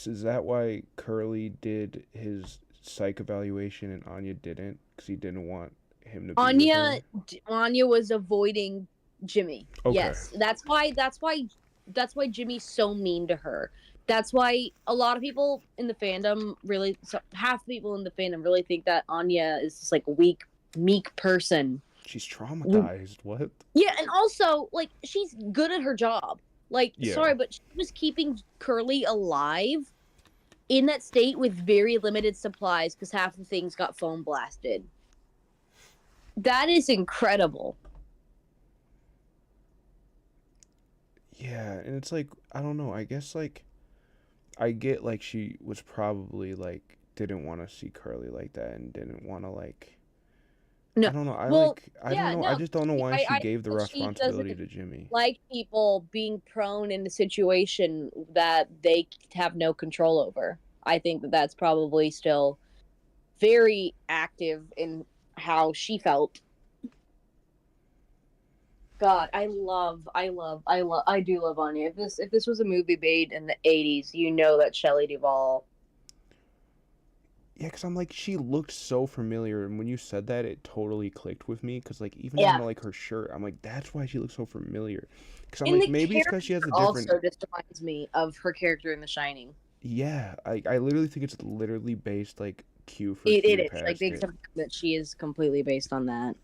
Is that why Curly did his psych evaluation and Anya didn't? Because he didn't want him to be with her? Anya was avoiding Jimmy. Okay. Yes, that's why Jimmy's so mean to her. That's why a lot of people in the fandom half the people in the fandom really think that Anya is just like a weak, meek person. She's traumatized. What? Yeah, and also like she's good at her job. Like, Yeah. sorry, but she was keeping Curly alive in that state with very limited supplies because half the things got foam blasted. That is incredible. Yeah, and it's like, I don't know, I guess, like, I get, like, she was probably, like, didn't want to see Curly like that and didn't want to, like, No. I don't know, I yeah, don't know, no, I just don't know why she I gave the think she responsibility doesn't to Jimmy. like people being prone in a situation that they have no control over. I think that that's probably still very active in how she felt. God, I do love Anya. If this was a movie made in the 80s, you know that Shelley Duvall. Yeah, because I'm like, she looked so familiar, and when you said that, it totally clicked with me, because, like, even down to, like, her shirt, I'm like, that's why she looks so familiar. Because I'm like, maybe it's because she has a different... also just reminds me of her character in The Shining. Yeah, I literally think it's literally based, like, Q for It Q is. past Like, they it. that she is completely based on that.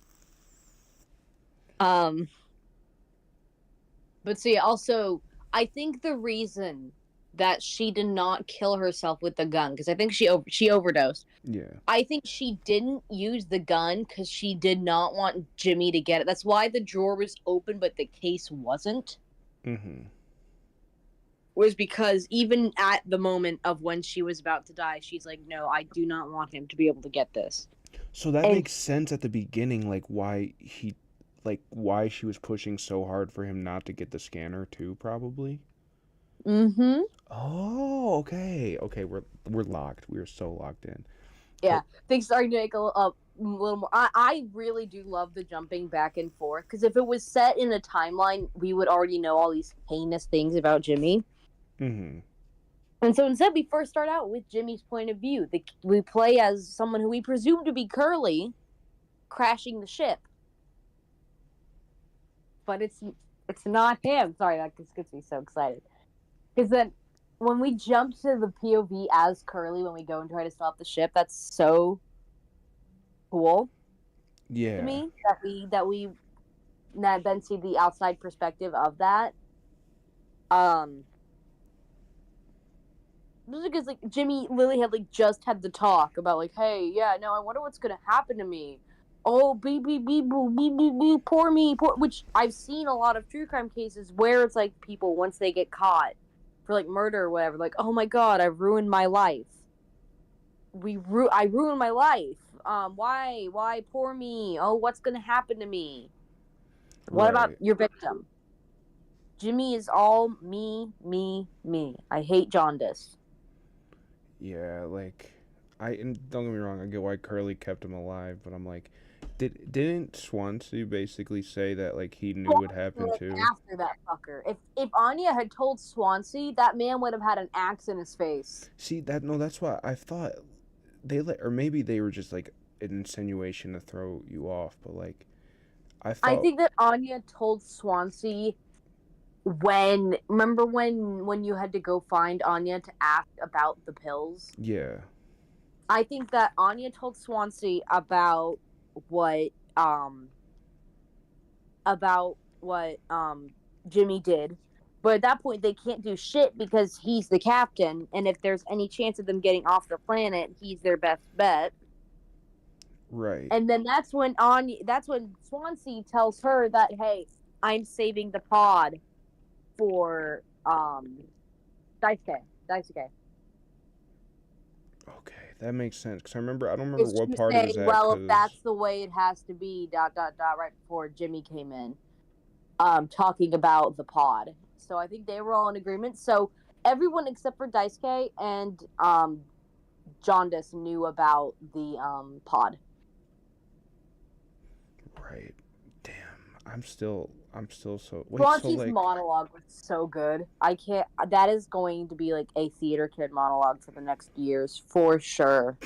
But see, also, I think the reason that she did not kill herself with the gun, because I think she overdosed. Yeah. I think she didn't use the gun because she did not want Jimmy to get it. That's why the drawer was open, but the case wasn't. Mm-hmm. Was because even at the moment of when she was about to die, she's like, no, I do not want him to be able to get this. So that makes sense at the beginning, like, why she was pushing so hard for him not to get the scanner too, probably. Mm-hmm. Oh, okay. Okay, we're locked. We are so locked in. Yeah, things starting to make a little more. I really do love the jumping back and forth, because if it was set in a timeline, we would already know all these heinous things about Jimmy. Mm-hmm. And so instead, we first start out with Jimmy's point of view. We play as someone who we presume to be Curly, crashing the ship. But it's not him. Sorry, that just gets me so excited. Because then, when we jump to the POV as Curly, when we go and try to stop the ship, that's so cool. Yeah. To me, that we then see the outside perspective of that. Because like Jimmy Lily had like just had the talk about like, hey, yeah, no, I wonder what's gonna happen to me. Oh, beep, poor me, which I've seen a lot of true crime cases where it's like people, once they get caught for like murder or whatever, like, oh my God, I've ruined my life. I ruined my life. Why, poor me? Oh, what's gonna happen to me? What about your victim? Jimmy is all me. I hate jaundice. Yeah, like, and don't get me wrong, I get why Curly kept him alive, but I'm like, Didn't Swansea basically say that like he knew what happened Swansea too? after that fucker. If Anya had told Swansea, that man would have had an axe in his face. See that's why I thought or maybe they were just like an insinuation to throw you off, but like I I thought think that Anya told Swansea remember when you had to go find Anya to ask about the pills? yeah. I think that Anya told Swansea about what Jimmy did. But at that point they can't do shit because he's the captain, and if there's any chance of them getting off the planet, he's their best bet. Right. And then that's when Swansea tells her that, hey, I'm saving the pod for Daisuke. Okay, that makes sense. Cause I don't remember Because what she part it was said, at. well, if 'Cause- that's the way it has to be, ... right before Jimmy came in, talking about the pod. So I think they were all in agreement. So everyone except for Daisuke and Jaundice knew about the pod. Right. Damn. I'm still so. Wait, Swansea's so like. monologue was so good. I can't. That is going to be like a theater kid monologue for the next years for sure.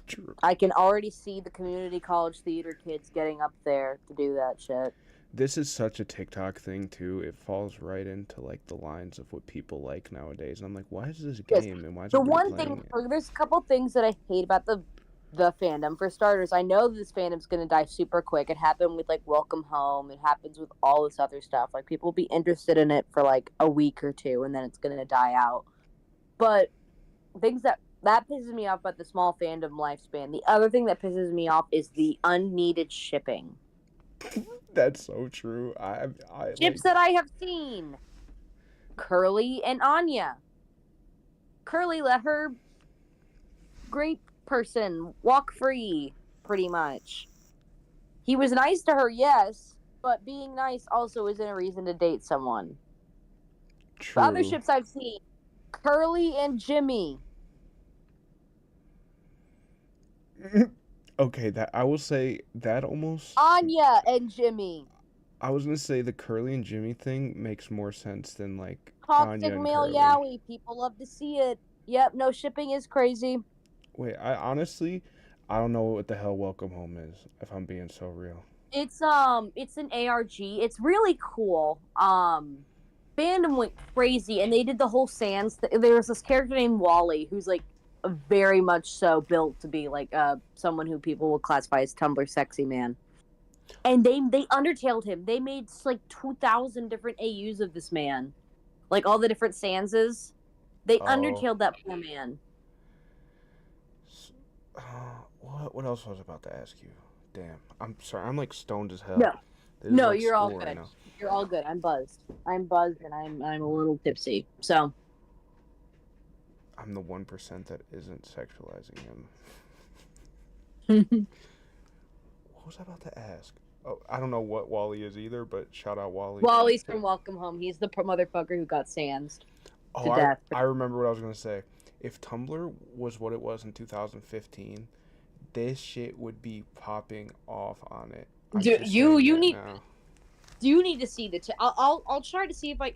True. I can already see the community college theater kids getting up there to do that shit. This is such a TikTok thing too. It falls right into like the lines of what people like nowadays. And I'm like, why is this Yes. game and why is The everybody one playing thing, it? there's a couple things that I hate about the fandom. For starters, I know this fandom's gonna die super quick. It happened with like Welcome Home. It happens with all this other stuff. Like people will be interested in it for like a week or two, and then it's gonna die out. But things that pisses me off about the small fandom lifespan. The other thing that pisses me off is the unneeded shipping. That's so true. I Ships that I have seen. Curly and Anya. Curly let her great person walk free, pretty much. He was nice to her, yes, but being nice also isn't a reason to date someone. true. The other ships I've seen, Curly and Jimmy. Okay, that I will say that almost. Anya and Jimmy. I was gonna say the Curly and Jimmy thing makes more sense than like Anya Toxic and male Curly. yaoi. People love to see it. Yep, no shipping is crazy. Wait, I honestly, I don't know what the hell Welcome Home is. If I'm being so real. It's an ARG. It's really cool. Fandom went crazy, and they did the whole Sans. There was this character named Wally, who's like very much so built to be like someone who people would classify as Tumblr sexy man. And they undertailed him. They made like 2,000 different AUs of this man, like all the different Sanses. They Oh. undertailed that poor man. What else was I about to ask you? Damn, I'm sorry. I'm like stoned as hell. No. This is No, like you're all school good. right now. You're all good. I'm buzzed, and I'm a little tipsy. So I'm the 1% that isn't sexualizing him. What was I about to ask? Oh, I don't know what Wally is either, but shout out Wally. Wally's from Welcome Home. He's the motherfucker who got sansed to death. I remember what I was gonna say. If Tumblr was what it was in 2015, this shit would be popping off on it. You need to see the. I'll try to see if I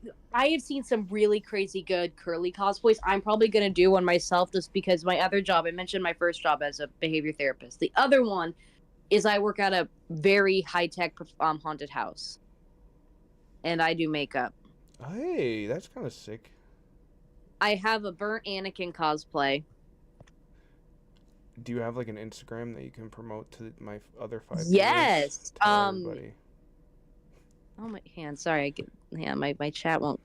have seen some really crazy good Curly cosplays. I'm probably gonna do one myself just because my other job. I mentioned my first job as a behavior therapist. The other one is I work at a very high tech haunted house, and I do makeup. Hey, that's kind of sick. I have a burnt Anakin cosplay. Do you have like an Instagram that you can promote to my other 5 Yes. Tell everybody. Oh my hand. Sorry. My chat won't.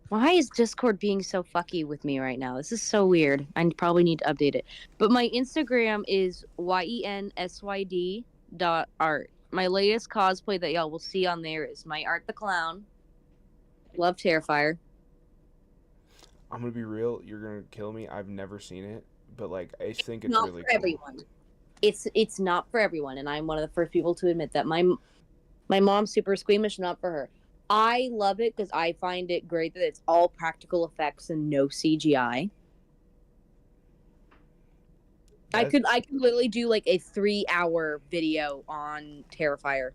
Why is Discord being so fucky with me right now? This is so weird. I probably need to update it. But my Instagram is YENSYD.art. My latest cosplay that y'all will see on there is my Art the Clown. Love Terrifier. I'm gonna be real. You're gonna kill me. I've never seen it, but like I think it's Not really for cool. everyone. It's not for everyone, and I'm one of the first people to admit that. My mom's super squeamish, not for her. I love it because I find it great that it's all practical effects and no CGI. I could literally do like a 3-hour video on Terrifier.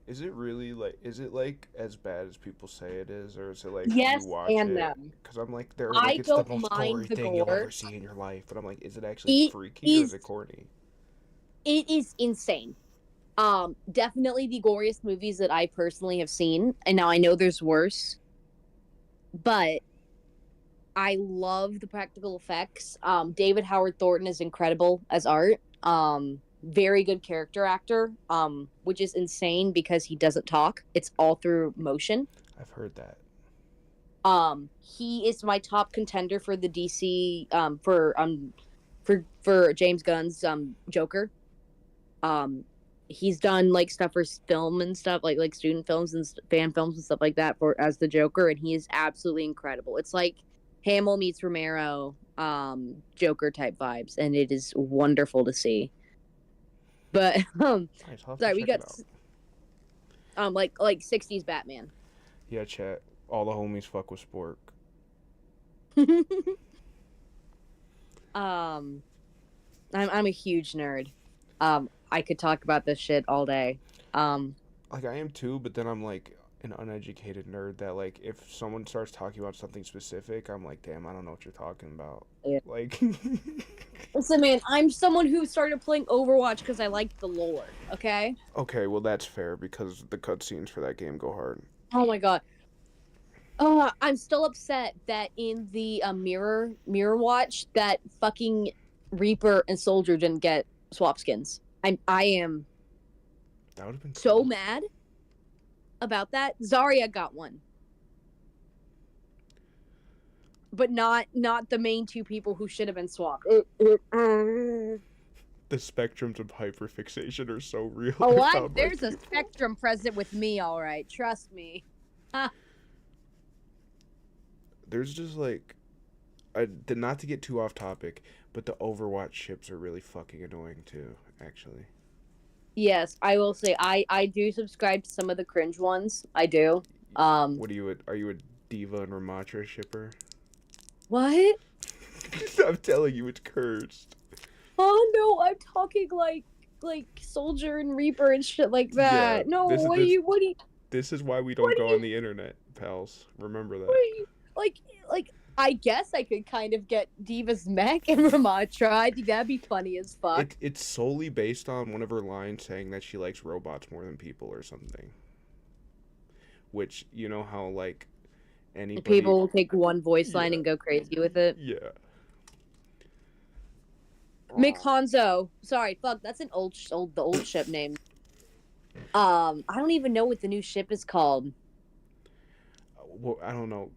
Is it really is it like as bad as people say it is, or is it like Yes you watch and it? no. Because I'm like, they're I like, it's the don't most mind gory the thing you'll gore. ever see in your life. But I'm like, is it actually It freaky or is is- it corny? It is insane. Definitely the goriest movies that I personally have seen, and now I know there's worse, but I love the practical effects. David Howard Thornton is incredible as art. Very good character actor. Which is insane because he doesn't talk. It's all through motion. I've heard that. He is my top contender for the DC for James Gunn's Joker. He's done like stuff for film and stuff like student films and fan films and stuff like that for as the Joker, and he is absolutely incredible. It's like Hamill meets Romero, Joker type vibes, and it is wonderful to see. But Nice, I'll have to sorry, we check got it out. like 60s Batman. Yeah, chat. All the homies fuck with Spork. I'm a huge nerd. I could talk about this shit all day. Like, I am too, but then I'm like an uneducated nerd that like if someone starts talking about something specific, I'm like, damn, I don't know what you're talking about. Yeah. Like, Listen, man, I'm someone who started playing Overwatch because I liked the lore. Okay. okay, well that's fair because the cutscenes for that game go hard. Oh my god. I'm still upset that in the mirror watch that fucking Reaper and Soldier didn't get swap skins. I am That would have been so cool. mad about that. Zarya got one, but not the main two people who should have been swapped. The spectrums of hyperfixation are so real. Oh, I what? found There's my- a spectrum present with me, all right. Trust me. There's just like, not to get too off topic, but the Overwatch ships are really fucking annoying too. Actually, Yes, I will say I do subscribe to some of the cringe ones. I do. what are you a Diva and Ramatra shipper? What? I'm telling you, it's cursed. Oh no, I'm talking like Soldier and Reaper and shit like that. Yeah, No, this is- what do this- you This is why we don't What go do on the internet, pals. Remember that. what do you like I guess I could kind of get Diva's mech and Ramatra. I think that'd be funny as fuck. It's solely based on one of her lines saying that she likes robots more than people or something. Which, you know how, like, anybody... People will take one voice line Yeah. and go crazy with it. Yeah. Mick Hanzo. Sorry, fuck, that's an old ship name. I don't even know what the new ship is called. Well, I don't know.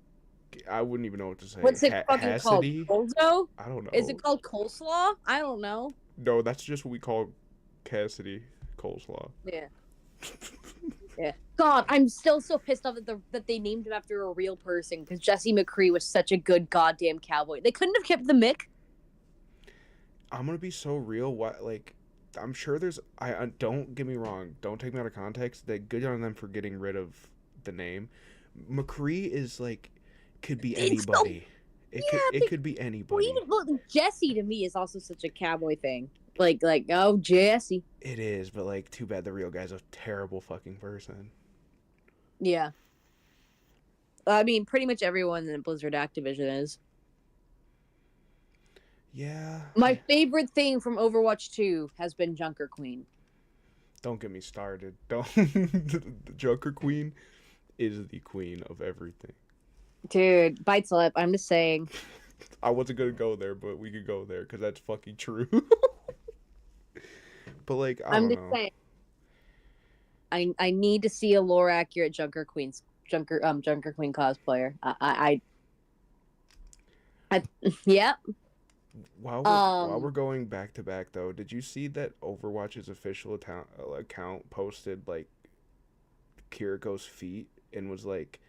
I wouldn't even know what to say. What's it fucking Hassity? called? Colzo? I don't know. Is it called coleslaw? I don't know. No, that's just what we call Cassidy coleslaw. Yeah. Yeah. God, I'm still so pissed off that they named him after a real person because Jesse McCree was such a good goddamn cowboy. They couldn't have kept the Mick. I'm gonna be so real. What, like, I'm sure there's. I don't get me wrong. Don't take me out of context. They good on them for getting rid of the name. McCree is like, could be It's so- anybody. Yeah, It could be Well, anybody. even look, Jesse to me is also such a cowboy thing. Like oh Jesse. It is, but like, too bad the real guy's a terrible fucking person. Yeah. I mean, pretty much everyone in Blizzard Activision is. Yeah. My favorite thing from Overwatch 2 has been Junker Queen. Don't get me started. Don't. The Joker Queen is the queen of everything. Dude, bites lip. I'm just saying. I wasn't gonna go there, but we could go there because that's fucking true. But like, I I'm don't just know. saying. I need to see a lore accurate Junker Queen cosplayer. I yeah. While we're going back to back though, did you see that Overwatch's official account posted like Kiriko's feet and was like,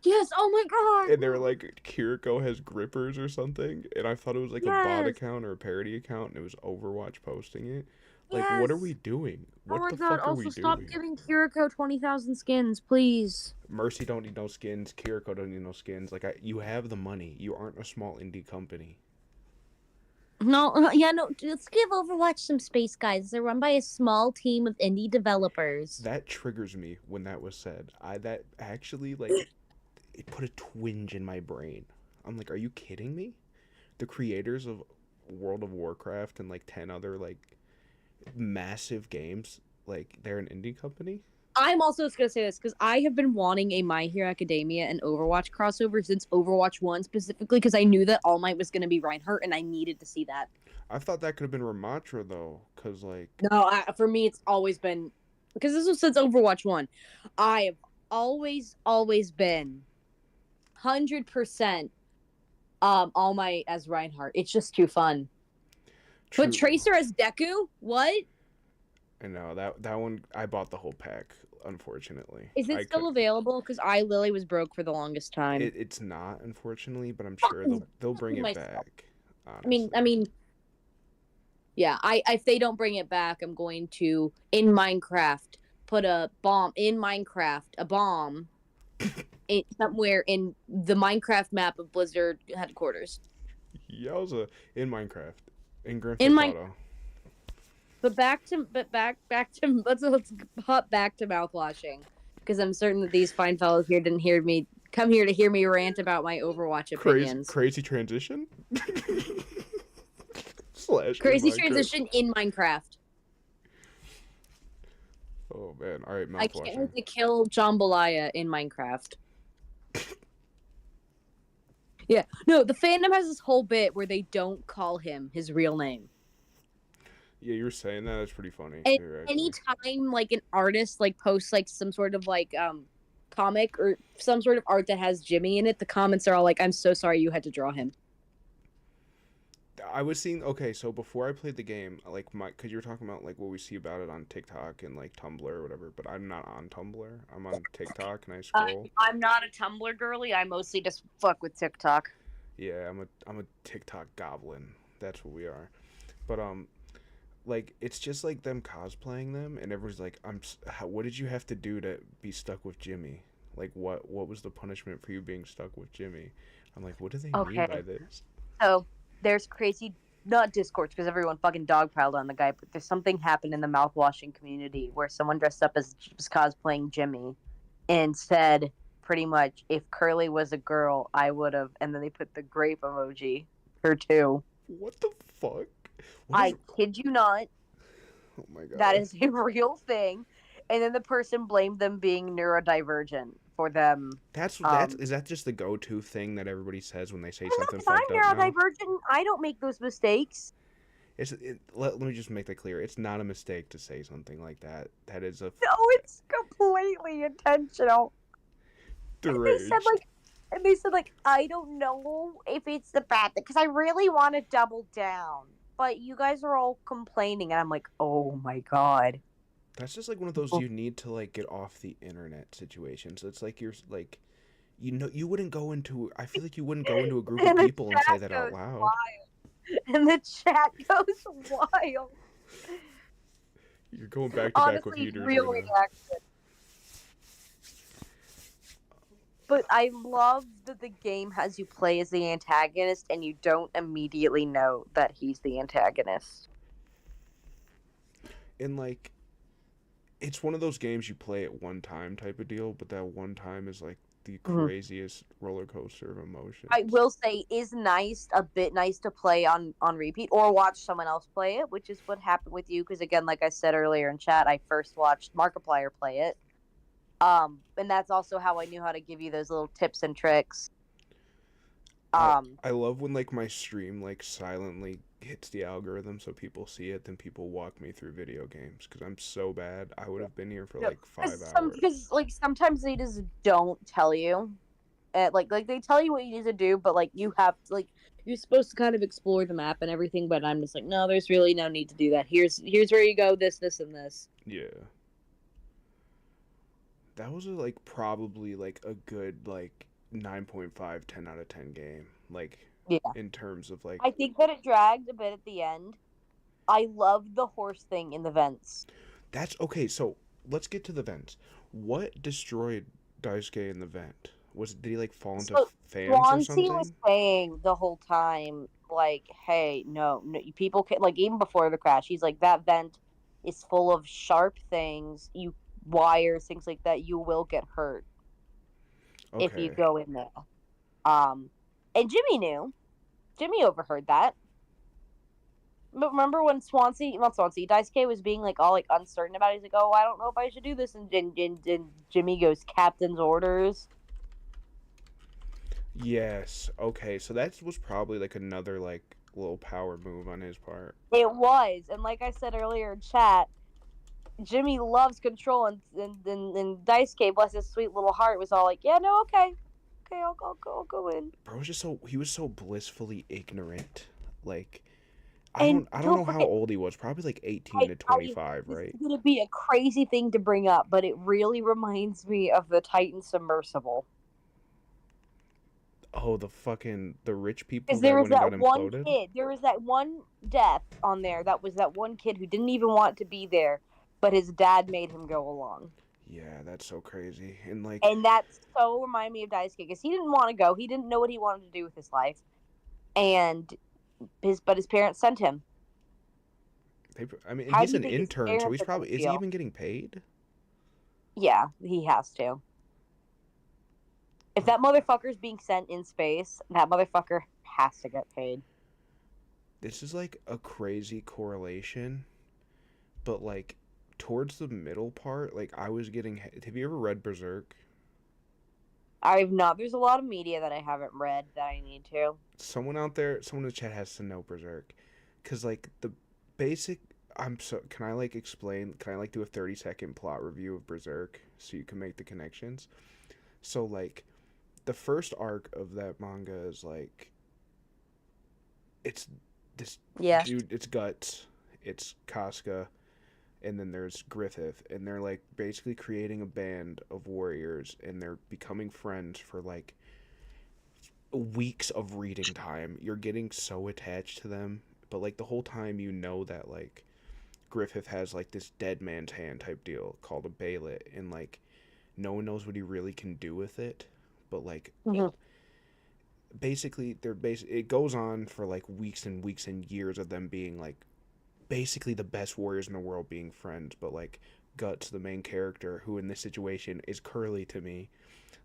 Yes. Oh my god. and they were like, Kiriko has grippers or something, and I thought it was like a bot Yes. account or a parody account, and it was Overwatch posting it. Like, what are Yes. we doing? Oh What my the god. fuck are Also, we stop doing? giving Kiriko 20,000 skins, please. Mercy don't need no skins. Kiriko don't need no skins. Like, you have the money. You aren't a small indie company. No, no. Let's give Overwatch some space, guys. They're run by a small team of indie developers. That triggers me when that was said. That actually like it put a twinge in my brain. I'm like, are you kidding me? The creators of World of Warcraft and like 10 other like massive games, like they're an indie company? I'm also just gonna say this because I have been wanting a My Hero Academia and Overwatch crossover since Overwatch 1, specifically because I knew that All Might was gonna be Reinhardt and I needed to see that. I thought that could have been Ramatra though, cause like No, for me it's always been because this was since Overwatch 1. I have always been 100% All Might as Reinhardt. It's just too fun. true. But Tracer as Deku? What? I know that one. I bought the whole pack. Unfortunately, Is it still available? Because I literally was broke for the longest time. It's not, unfortunately, but I'm sure they'll bring it myself. back. Honestly. I mean, yeah. If they don't bring it back, I'm going to in Minecraft put a bomb somewhere in the Minecraft map of Blizzard headquarters. Yowza! In Minecraft, in Grand In Theft Auto. But back to let's hop back to mouthwashing because I'm certain that these fine fellows here didn't come here to hear me rant about my Overwatch opinions. Crazy transition. Crazy transition in Minecraft. Oh man! All right, I mouthwashing. can't wait to kill Jambalaya in Minecraft. Yeah, no, the fandom has this whole bit where they don't call him his real name. Yeah, you were saying that. That's pretty funny. And too, anytime like an artist like posts like some sort of like comic or some sort of art that has Jimmy in it, the comments are all like, "I'm so sorry you had to draw him." I was seeing. Okay, so before I played the game, like because you were talking about like what we see about it on TikTok and like Tumblr or whatever, but I'm not on Tumblr. I'm on TikTok and I scroll. I'm not a Tumblr girly. I mostly just fuck with TikTok. Yeah, I'm a TikTok goblin. That's what we are. But like it's just like them cosplaying them, and everyone's like, what did you have to do to be stuck with Jimmy? Like what was the punishment for you being stuck with Jimmy? I'm like, what do they mean by this? So there's crazy, not discourse because everyone fucking dogpiled on the guy, but there's something happened in the mouthwashing community where someone dressed up as was cosplaying Jimmy and said pretty much, if Curly was a girl, I would have, and then they put the grape emoji, her too. What the fuck? I kid you not. Oh my god. That is a real thing. And then the person blamed them being neurodivergent for them. Is that just the go-to thing that everybody says when they say something fucked I'm up now? neurodivergent. I don't make those mistakes. Let me just make that clear. It's not a mistake to say something like that. That is a No, it's completely intentional. deranged. And they said I don't know if it's the bad thing because I really want to double down, but you guys are all complaining, and I'm like, oh my god. That's just like one of those you need to like get off the internet situations. It's like you're like, you wouldn't go into. I feel like you wouldn't go into a group of people and say that out loud. Wild. And the chat goes wild. You're going back to back with heaters. Real right now. reaction. But I love that the game has you play as the antagonist and you don't immediately know that he's the antagonist. And like, it's one of those games you play at one time type of deal, but that one time is like the craziest roller coaster of emotions. I will say is a bit nice to play on repeat or watch someone else play it, which is what happened with you. Because again, like I said earlier in chat, I first watched Markiplier play it. And that's also how I knew how to give you those little tips and tricks. I love when like my stream like silently hits the algorithm so people see it, then people walk me through video games because I'm so bad. I would have been here for like 5 hours. Because like sometimes they just don't tell you, like they tell you what you need to do, but like you have to, like you're supposed to kind of explore the map and everything. But I'm just like, no, there's really no need to do that. Here's where you go. This, and this. Yeah. That was like probably like a good like 9.5, 10 out of 10 game. Like in terms of like I think that it dragged a bit at the end. I loved the horse thing in the vents. That's okay, so let's get to the vents. What destroyed Daisuke in the vent? Did he like fall into fans or something? Was saying the whole time, like, hey, no, people can, like, even before the crash, he's like, that vent is full of sharp things, wires, things like that. You will get hurt if you Okay. go in there. And Jimmy knew. Jimmy overheard that. But remember when Daisuke was being like all like uncertain about it? He's like, oh, I don't know if I should do this, and Jimmy goes, captain's orders. Yes. Okay. So that was probably like another like little power move on his part. It was, and like I said earlier in chat, Jimmy loves control, and Daisuke, bless his sweet little heart, was all like, yeah, no, okay, I'll go in. Bro was just he was so blissfully ignorant. Like, And I don't know how forget, old he was. Probably like 18 to 25, this right? is gonna be a crazy thing to bring up, but it really reminds me of the Titan submersible. Oh, the rich people Because that there was went and that got one imploded? kid, there was that one death on there. That was that one kid who didn't even want to be there, but his dad made him go along. Yeah, that's so crazy. And like, And that so reminded me of Daisuke, because he didn't want to go. He didn't know what he wanted to do with his life, and his parents sent him. I mean, How he's do you an think his intern, so parents he's are gonna probably, is he feel? even getting paid? Yeah, he has to. If that motherfucker's being sent in space, that motherfucker has to get paid. This is like a crazy correlation, but like towards the middle part, like I was getting. Have you ever read Berserk? I've not. There's a lot of media that I haven't read that I need to. Someone out there, someone in the chat has to know Berserk, because like the basic. Can I like explain? Can I like do a 30-second plot review of Berserk so you can make the connections? So like, the first arc of that manga is like, it's this Yeah. dude. It's Guts. It's Casca. And then there's Griffith, and they're like basically creating a band of warriors, and they're becoming friends for like weeks of reading time. You're getting so attached to them, but like the whole time you know that like Griffith has like this dead man's hand type deal called a Baylet, and like no one knows what he really can do with it, but like basically it goes on for like weeks and weeks and years of them being like basically the best warriors in the world being friends, but like Guts, the main character, who in this situation is Curly to me,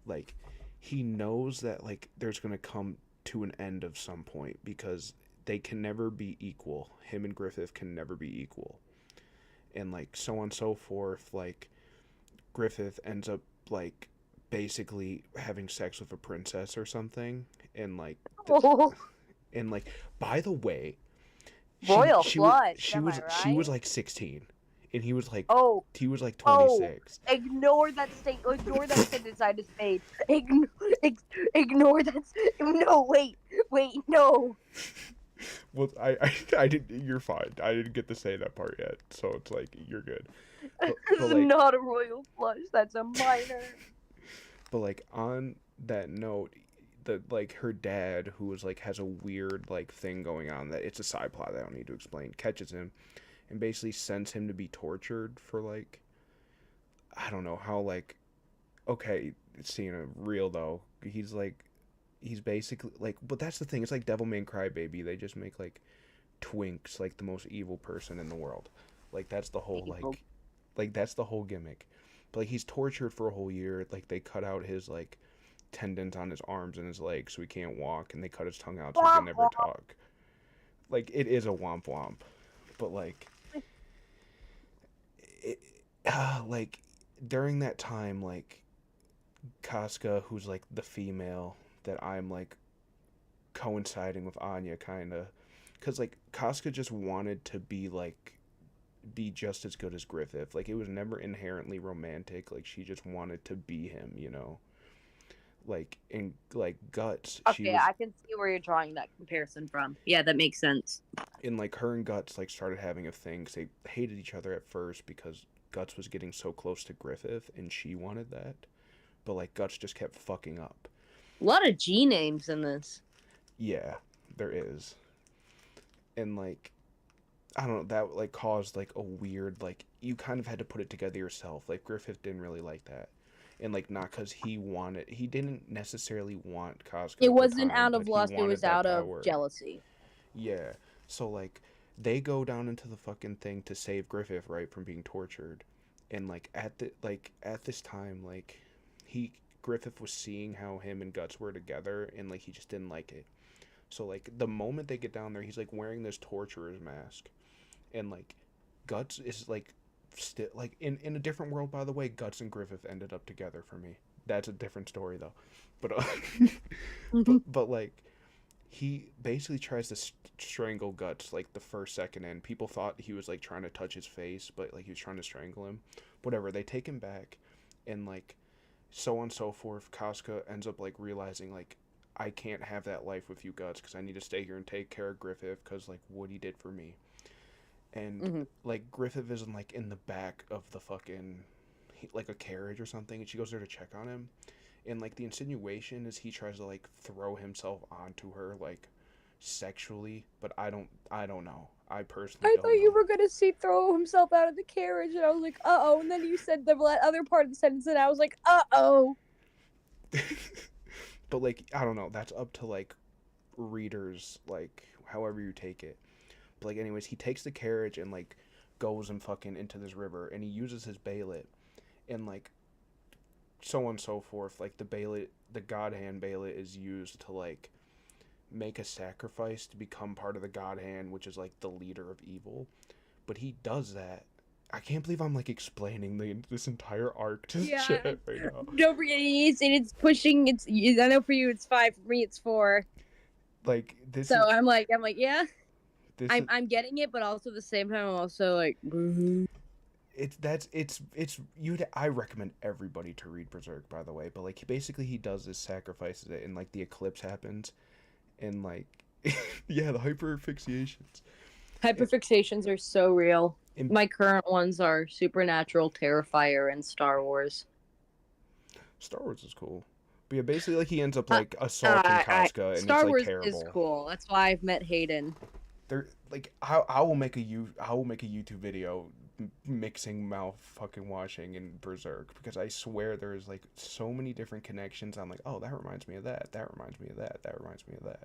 like he knows that like there's gonna come to an end of some point because they can never be equal. Him and Griffith can never be equal. And like so on and so forth, like Griffith ends up like basically having sex with a princess or something, and like and like by the way, Royal she flush. she Am was I right? she was like 16, and he was like Oh, 26. ignore that state. Ignore that sentence I just made. Ignore that. No, wait, no. Well, I didn't. You're fine. I didn't get to say that part yet, so it's like you're good. This but is like, not a royal flush. That's a minor. but like on that note, like her dad, who was like has a weird like thing going on that it's a side plot that I don't need to explain, catches him, and basically sends him to be tortured for like, I don't know how like, okay, seeing it real though, he's basically like, but that's the thing. It's like Devilman Crybaby. They just make like Twinks like the most evil person in the world. Like that's the whole like that's the whole gimmick. But like he's tortured for a whole year. Like they cut out his like tendons on his arms and his legs so he can't walk, and they cut his tongue out so he can never talk. Like it is a womp womp, but like like during that time, like Casca, who's like the female that I'm like coinciding with Anya kind of, because like Casca just wanted to be just as good as Griffith. Like it was never inherently romantic. Like she just wanted to be him, you know. Like in like Guts, Okay, I can see where you're drawing that comparison from. Yeah, that makes sense. in like her and Guts like started having a thing 'cause they hated each other at first because Guts was getting so close to Griffith and she wanted that, but like Guts just kept fucking up. A lot of G names in this. Yeah, there is. And like I don't know, that like caused like a weird, like you kind of had to put it together yourself. Like Griffith didn't really like that. And like not because he didn't necessarily want Casca. It wasn't out of lust, it was out of jealousy. Yeah. So like they go down into the fucking thing to save Griffith, right, from being tortured. And like at this time, like he Griffith was seeing how him and Guts were together, and like he just didn't like it. So like the moment they get down there, he's like wearing this torturer's mask. And like Guts is like still like in a different world, by the way, Guts and Griffith ended up together for me. That's a different story though. But but like he basically tries to strangle Guts like the first second in. People thought he was like trying to touch his face, but like he was trying to strangle him. Whatever. They take him back, and like so on and so forth. Casca ends up like realizing like I can't have that life with you, Guts, because I need to stay here and take care of Griffith because like what he did for me. And like Griffith is like in the back of the fucking like a carriage or something, and she goes there to check on him. And like the insinuation is he tries to like throw himself onto her like sexually, but I don't know. I personally I don't thought you know. were gonna see throw himself out of the carriage, and I was like, uh-oh. And then you said the other part of the sentence, and I was like, uh-oh. But like I don't know. That's up to like readers, like however you take it. But like anyways, he takes the carriage and like goes and fucking into this river, and he uses his bailet, and like so on and so forth. Like the bailet, the God Hand bailet is used to like make a sacrifice to become part of the God Hand, which is like the leader of evil. But he does that. I can't believe I'm like explaining this entire arc to chat right now. Don't forget, it's pushing. I know for you it's 5. For me it's 4. Like this. So is, I'm like, yeah. this I'm getting it, but also at the same time, I'm also like. I recommend everybody to read Berserk, by the way. But like basically he does this, sacrifices it, and like the eclipse happens, and like yeah, the hyperfixations. Hyperfixations are so real. And My current ones are Supernatural, Terrifier, and Star Wars. Star Wars is cool. But yeah, basically like he ends up like assaulting Casca, and Star it's like Wars terrible. is cool. That's why I've met Hayden. They're like I will make a YouTube video mixing Mouthwashing and Berserk, because I swear there's like so many different connections. I'm like, oh, that reminds me of that. That reminds me of that. That reminds me of that.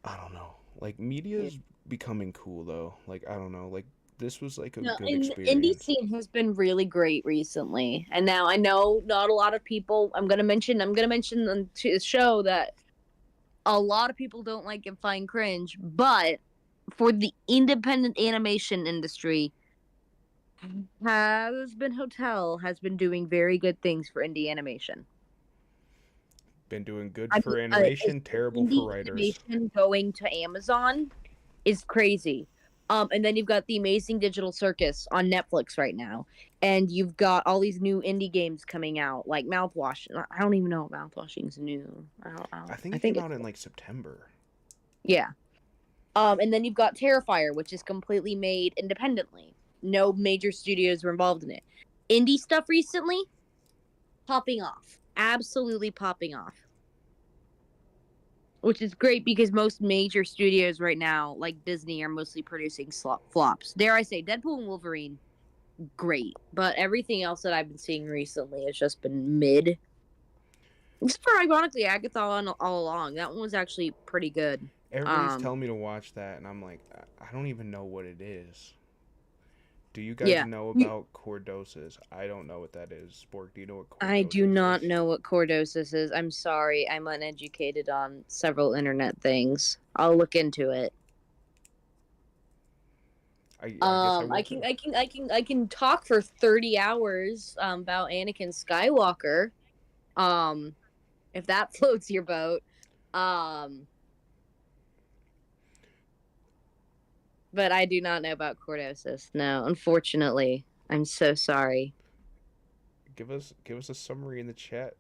I don't know. Like media's becoming cool though. Like I don't know. Like this was like a good experience. Indie scene has been really great recently, and now I know not a lot of people. I'm gonna mention on the show that a lot of people don't like and find cringe, but for the independent animation industry, has been doing very good things for indie animation. Been doing good for animation, terrible for writers. Animation going to Amazon is crazy. And then you've got The Amazing Digital Circus on Netflix right now, and you've got all these new indie games coming out, like Mouthwashing. I don't even know if Mouthwashing's new. I think it came out in like September. Yeah. And then you've got Terrifier, which is completely made independently. No major studios were involved in it. Indie stuff recently, popping off. Absolutely popping off. Which is great because most major studios right now, like Disney, are mostly producing flops. Dare I say, Deadpool and Wolverine, great. But everything else that I've been seeing recently has just been mid. Except for, ironically, Agatha all along. That one was actually pretty good. Everybody's telling me to watch that, and I'm like, I don't even know what it is. Do you guys know about Cordosis? I don't know what that is. Spork, do you know what Cordosis is? I do not know what Cordosis is. I'm sorry. I'm uneducated on several internet things. I'll look into it. I can talk for 30 hours about Anakin Skywalker. If that floats your boat. But I do not know about Cordosis. No, unfortunately. I'm so sorry. Give us a summary in the chat,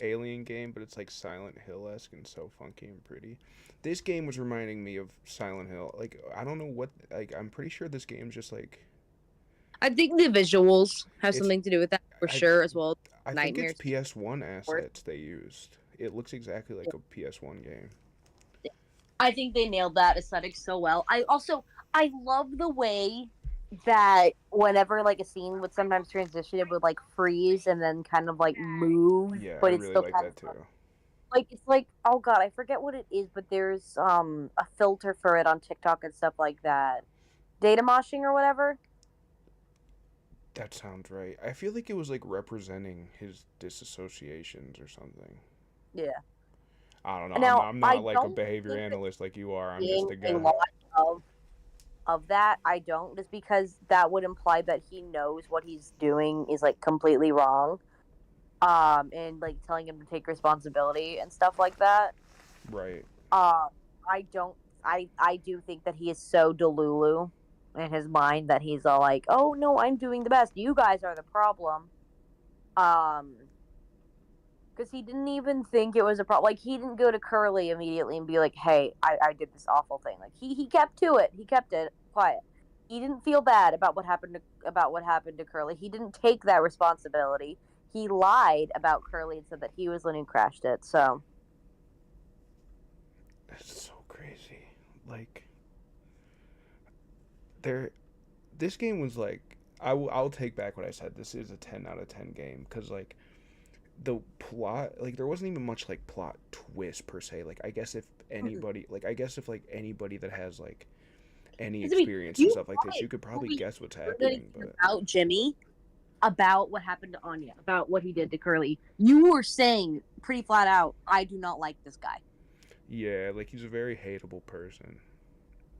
alien game, but it's like Silent Hill-esque and so funky and pretty. This game was reminding me of Silent Hill. Like, I don't know what, like, I'm pretty sure this game's just like... I think the visuals have something to do with that for sure, as well. I think it's PS1 assets they used. It looks exactly like a PS1 game. I think they nailed that aesthetic so well. I love the way that whenever like a scene would sometimes transition, it would like freeze and then kind of like move. Yeah, but I it's really still like kind that too. Like it's like, oh god, I forget what it is, but there's a filter for it on TikTok and stuff like that. Data moshing or whatever. That sounds right. I feel like it was like representing his disassociations or something. Yeah. I don't know. I'm Now I'm I not like a don't behavior think that analyst like you are. I'm just seeing a a guy. lot of that. I don't, just because that would imply that he knows what he's doing is like completely wrong. And like telling him to take responsibility and stuff like that. Right. Uh, I don't. I do think that he is so delulu in his mind that he's all like, "Oh no, I'm doing the best. You guys are the problem." Um, because he didn't even think it was a problem. Like he didn't go to Curly immediately and be like, "Hey, I did this awful thing." Like he kept to it. He kept it quiet. He didn't feel bad about what happened to Curly. He didn't take that responsibility. He lied about Curly and said that he was the one who crashed it. So That's so crazy. Like there, this game was like I'll take back what I said. This is a 10 out of 10 game because like the plot, like there wasn't even much like plot twist per se. Like I guess if like anybody that has like any 'Cause, I mean, experience and you stuff like this, you could probably probably guess what's heard happening. anything But about Jimmy, about what happened to Anya, about what he did to Curly. You were saying pretty flat out, I do not like this guy. yeah, like he's a very hateable person.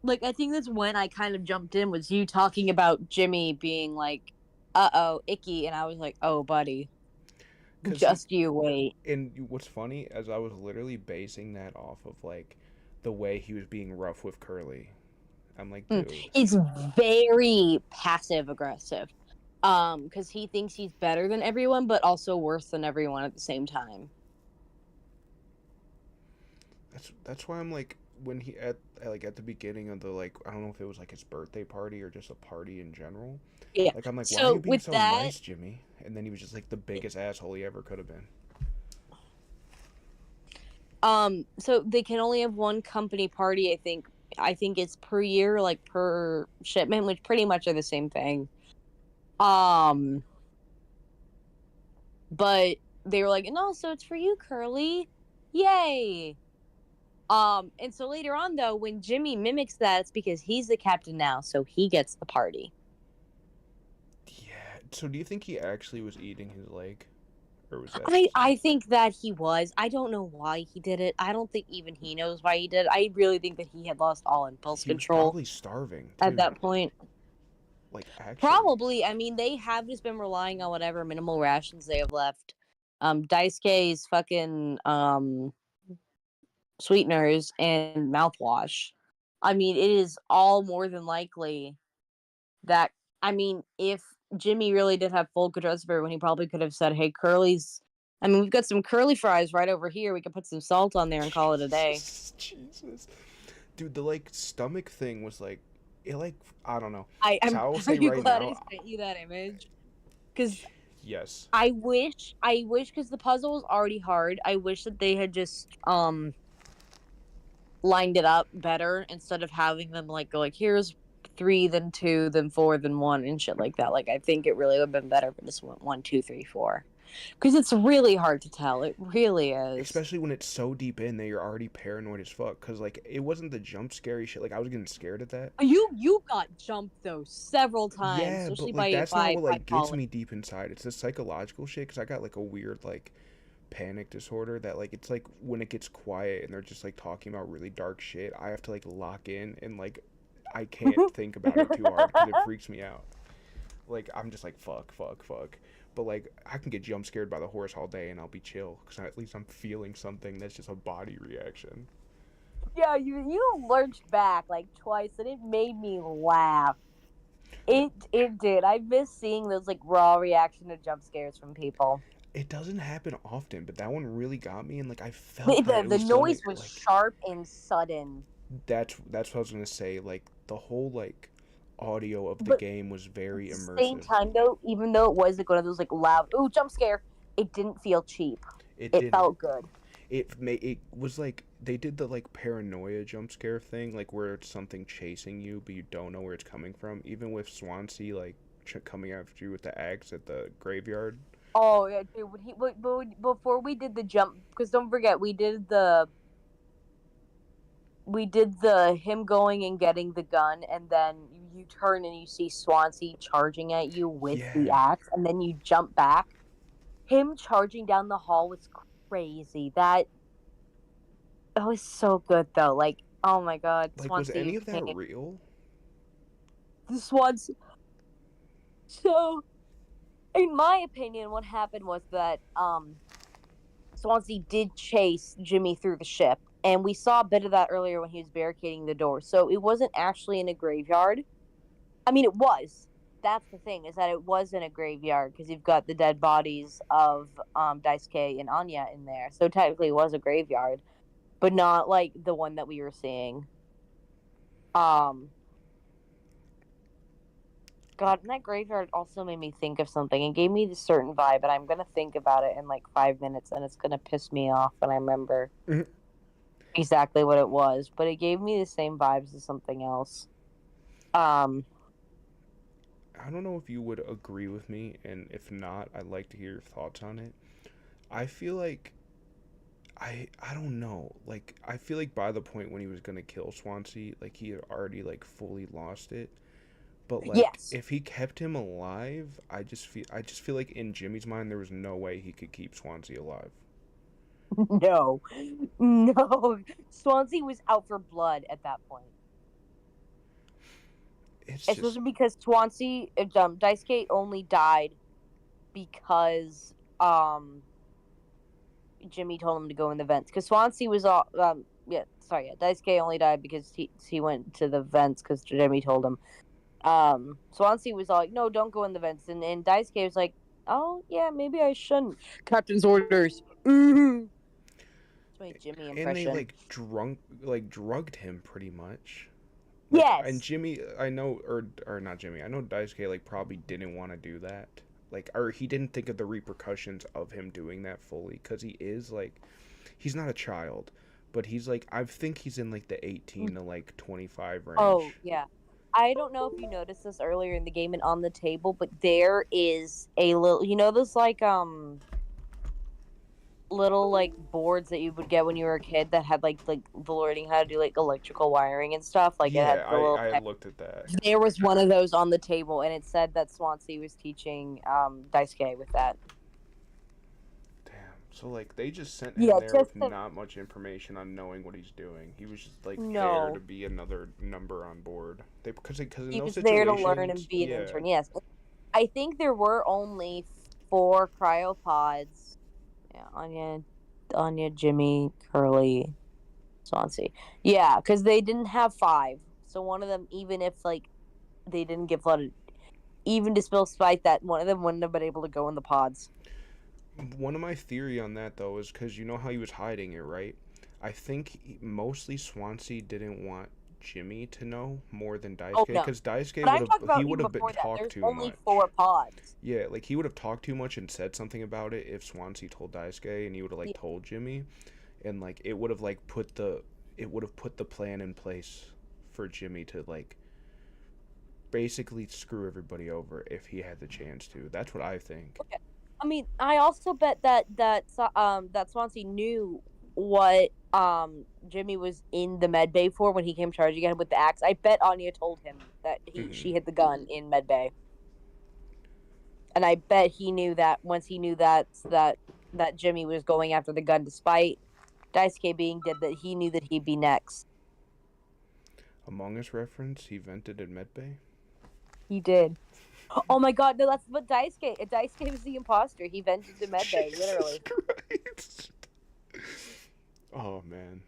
Like, I think that's when I kind of jumped in, was you talking about Jimmy being like, uh-oh, icky, and I was like, oh, buddy, Cause he, just you wait. and what's funny as I was literally basing that off of like the way he was being rough with Curly. I'm like, dude, It's very passive aggressive. Because he thinks he's better than everyone, but also worse than everyone at the same time. that's why I'm like when he at the beginning of the like I don't know if it was like his birthday party or just a party in general. Yeah. Like I'm like, why are you So being with so that, nice, Jimmy? And then he was just like the biggest asshole he ever could have been. so they can only have one company party, I think. I think it's per year, like per shipment, which pretty much are the same thing. Um, but they were like, no, so it's for you, Curly. Yay. And so later on though, when Jimmy mimics that, it's because he's the captain now, so he gets the party. Yeah. So do you think he actually was eating his leg, or was that I just I think that he was. I don't know why he did it. I don't think even he knows why he did it. I really think that he had lost all impulse he was control probably starving at too? that point. Like actually. Probably. I mean, they have just been relying on whatever minimal rations they have left. Daisuke's fucking sweeteners and mouthwash. I mean, it is all more than likely that, I mean, if Jimmy really did have full control of everyone, he probably could have said, "Hey, Curly's. I mean, we've got some curly fries right over here. We could put some salt on there and call it a day." Jesus. Dude, the like stomach thing was like it like I don't know. So I'm. I will Are say you right glad I now, sent you that image? Because yes. I wish, because the puzzle was already hard. I wish that they had just lined it up better instead of having them like go like, here's 3, then 2, then 4, then 1, and shit like that. Like, I think it really would have been better if it just went 1, 2, 3, 4, because it's really hard to tell. It really is. Especially when it's so deep in that you're already paranoid as fuck. Cause like it wasn't the jump scary shit. Like I was getting scared at that. You got jumped though several times, Yeah, especially but like that's not what by like gets Colin. me deep inside. It's the psychological shit. Cause I got like a weird like panic disorder that like it's like when it gets quiet and they're just like talking about really dark shit. I have to like lock in and like I can't think about it too hard because it freaks me out. Like I'm just like fuck, fuck, fuck. But like I can get jump scared by the horse all day and I'll be chill because at least I'm feeling something that's just a body reaction. yeah, you lurched back like twice, and it made me laugh. It did. I miss seeing those like raw reaction to jump scares from people. It doesn't happen often, but that one really got me and like I The, felt that the, it the was so noise was like sharp and sudden. that's what I was gonna say. Like the whole like audio of the But game was very at the same immersive. time, though, even though it was like one of those like loud ooh jump scare, it didn't feel cheap. It It didn't. felt good. It was like they did the like paranoia jump scare thing, like where it's something chasing you, but you don't know where it's coming from. Even with Swansea like coming after you with the axe at the graveyard. Oh yeah, dude. Before we did the jump, because don't forget we did the him going and getting the gun, and then you turn and you see Swansea charging at you with the Yeah. axe, and then you jump back. Him charging down the hall was crazy. That was so good though. Like, oh my god, Like, was Swansea any of that came. real? The Swansea. So, in my opinion, what happened was that Swansea did chase Jimmy through the ship, and we saw a bit of that earlier when he was barricading the door. So it wasn't actually in a graveyard. I mean, it was. That's the thing, is that it was in a graveyard because you've got the dead bodies of Daisuke and Anya in there. So technically, it was a graveyard, but not like the one that we were seeing. God, and that graveyard also made me think of something. It gave me this certain vibe, and I'm gonna think about it in like 5 minutes, and it's gonna piss me off when I remember exactly what it was. But it gave me the same vibes as something else. I don't know if you would agree with me, and if not, I'd like to hear your thoughts on it. I feel like I don't know. Like, I feel like by the point when he was gonna kill Swansea, like he had already like fully lost it. But like, Yes. if he kept him alive, I just feel like in Jimmy's mind there was no way he could keep Swansea alive. No, no. Swansea was out for blood at that point. It's Especially because Swansea, Daisuke only died because Jimmy told him to go in the vents. Because Swansea was all Daisuke only died because he went to the vents because Jimmy told him. Swansea was all like, no, don't go in the vents, and Daisuke was like, oh yeah, maybe I shouldn't. Captain's orders. That's my Jimmy impression. And they drugged him pretty much. Yes. And Jimmy, I know, or not Jimmy, I know Daisuke like probably didn't want to do that. Like, or he didn't think of the repercussions of him doing that fully, because he is like, he's not a child, but he's like, I think he's in like the 18 to like 25 range. Oh yeah. I don't know if you noticed this earlier in the game and on the table, but there is a little, those like little like boards that you would get when you were a kid that had like the learning how to do like electrical wiring and stuff. Like yeah, it had the little. I looked at that. There was one of those on the table, and it said that Swansea was teaching Daisuke with that. Damn. So like they just sent him there with not much information on knowing what he's doing. He was just like there to be another number on board. Because he was there to learn and be an intern. Yes, I think there were only 4 cryopods. Yeah, Anya, Jimmy, Curly, Swansea. Yeah, because they didn't have 5. So one of them, even if like they didn't get flooded, even despite that, one of them wouldn't have been able to go in the pods. One of my theory on that though is because you know how he was hiding it, right? I think mostly Swansea didn't want Jimmy to know more than Daisuke, because Daisuke would have talked too much. Only 4 pods. Yeah, like he would have talked too much and said something about it if Swansea told Daisuke, and he would have like told Jimmy, and like it would have like put the plan in place for Jimmy to like basically screw everybody over if he had the chance to. That's what I think. Okay. I mean, I also bet that Swansea knew what Jimmy was in the med bay for when he came charging at him with the axe. I bet Anya told him that she hid the gun in med bay, and I bet he knew that once he knew that Jimmy was going after the gun, despite Daisuke being dead, that he knew that he'd be next. Among Us reference, he vented in med bay. He did. Oh my god, no, that's what Daisuke was the imposter. He vented the med bay, literally. Christ. Oh man.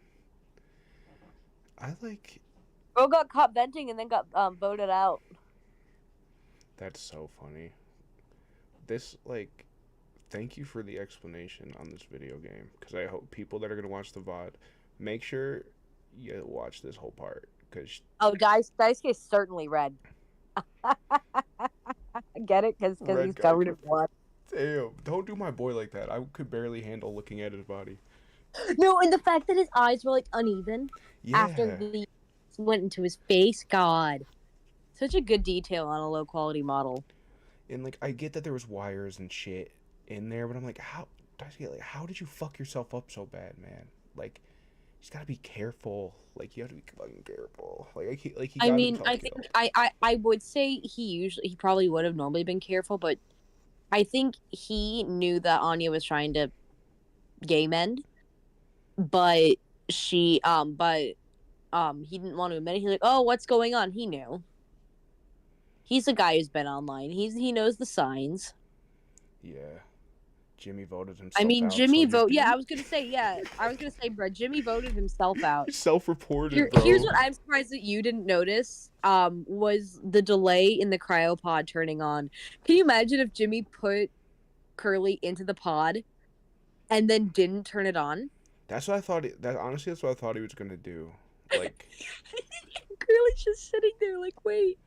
Bro got caught venting and then got voted out. That's so funny. Thank you for the explanation on this video game, because I hope people that are going to watch the VOD, make sure you watch this whole part. Daisuke is certainly red. Get it? Because he's covered in blood. Damn, don't do my boy like that. I could barely handle looking at his body. No, and the fact that his eyes were like uneven after the went into his face. God, such a good detail on a low quality model. And like, I get that there was wires and shit in there, but I'm like, how did you fuck yourself up so bad, man? Like, you just gotta be careful. Like, you have to be fucking careful. He I got mean, himself I think killed. I would say he probably would have normally been careful, but I think he knew that Anya was trying to game end, but he didn't want to admit it. He's like, "Oh, what's going on?" He knew. He's a guy who's been online. He knows the signs. Yeah. Jimmy voted himself I mean, out. Jimmy so vote. Yeah, I was gonna say, bro. Jimmy voted himself out. Self-reported, bro. Here's what I'm surprised that you didn't notice. Was the delay in the cryopod turning on? Can you imagine if Jimmy put Curly into the pod and then didn't turn it on? That's what I thought. Honestly, that's what I thought he was gonna do. Like, Curly's just sitting there, like, wait.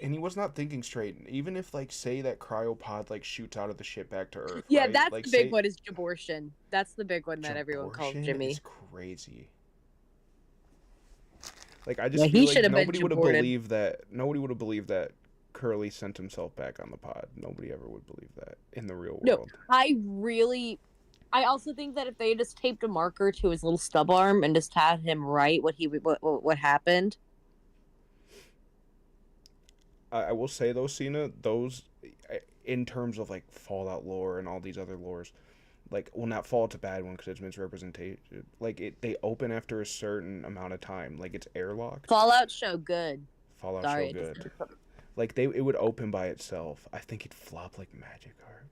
and he was not thinking straight. Even if, like, say that cryopod like shoots out of the ship back to Earth. Yeah, right? that's like, the big one is Jabortion. That's the big one that everyone calls Jabortion Jimmy. is crazy. Like, I just Yeah, feel he like should have been nobody would have Jaborted. believed that. Nobody would have believed that Curly sent himself back on the pod. Nobody ever would believe that in the real No, world. I also think that if they just taped a marker to his little stub arm and just had him write what happened. I will say though, Cena, those in terms of like Fallout lore and all these other lores, like, well, not Fallout's a bad one because it's misrepresentation. Like, they open after a certain amount of time. Like, it's airlocked. Fallout show good. Fallout Sorry, so good. Like, it would open by itself. I think it'd flop like Magikarp.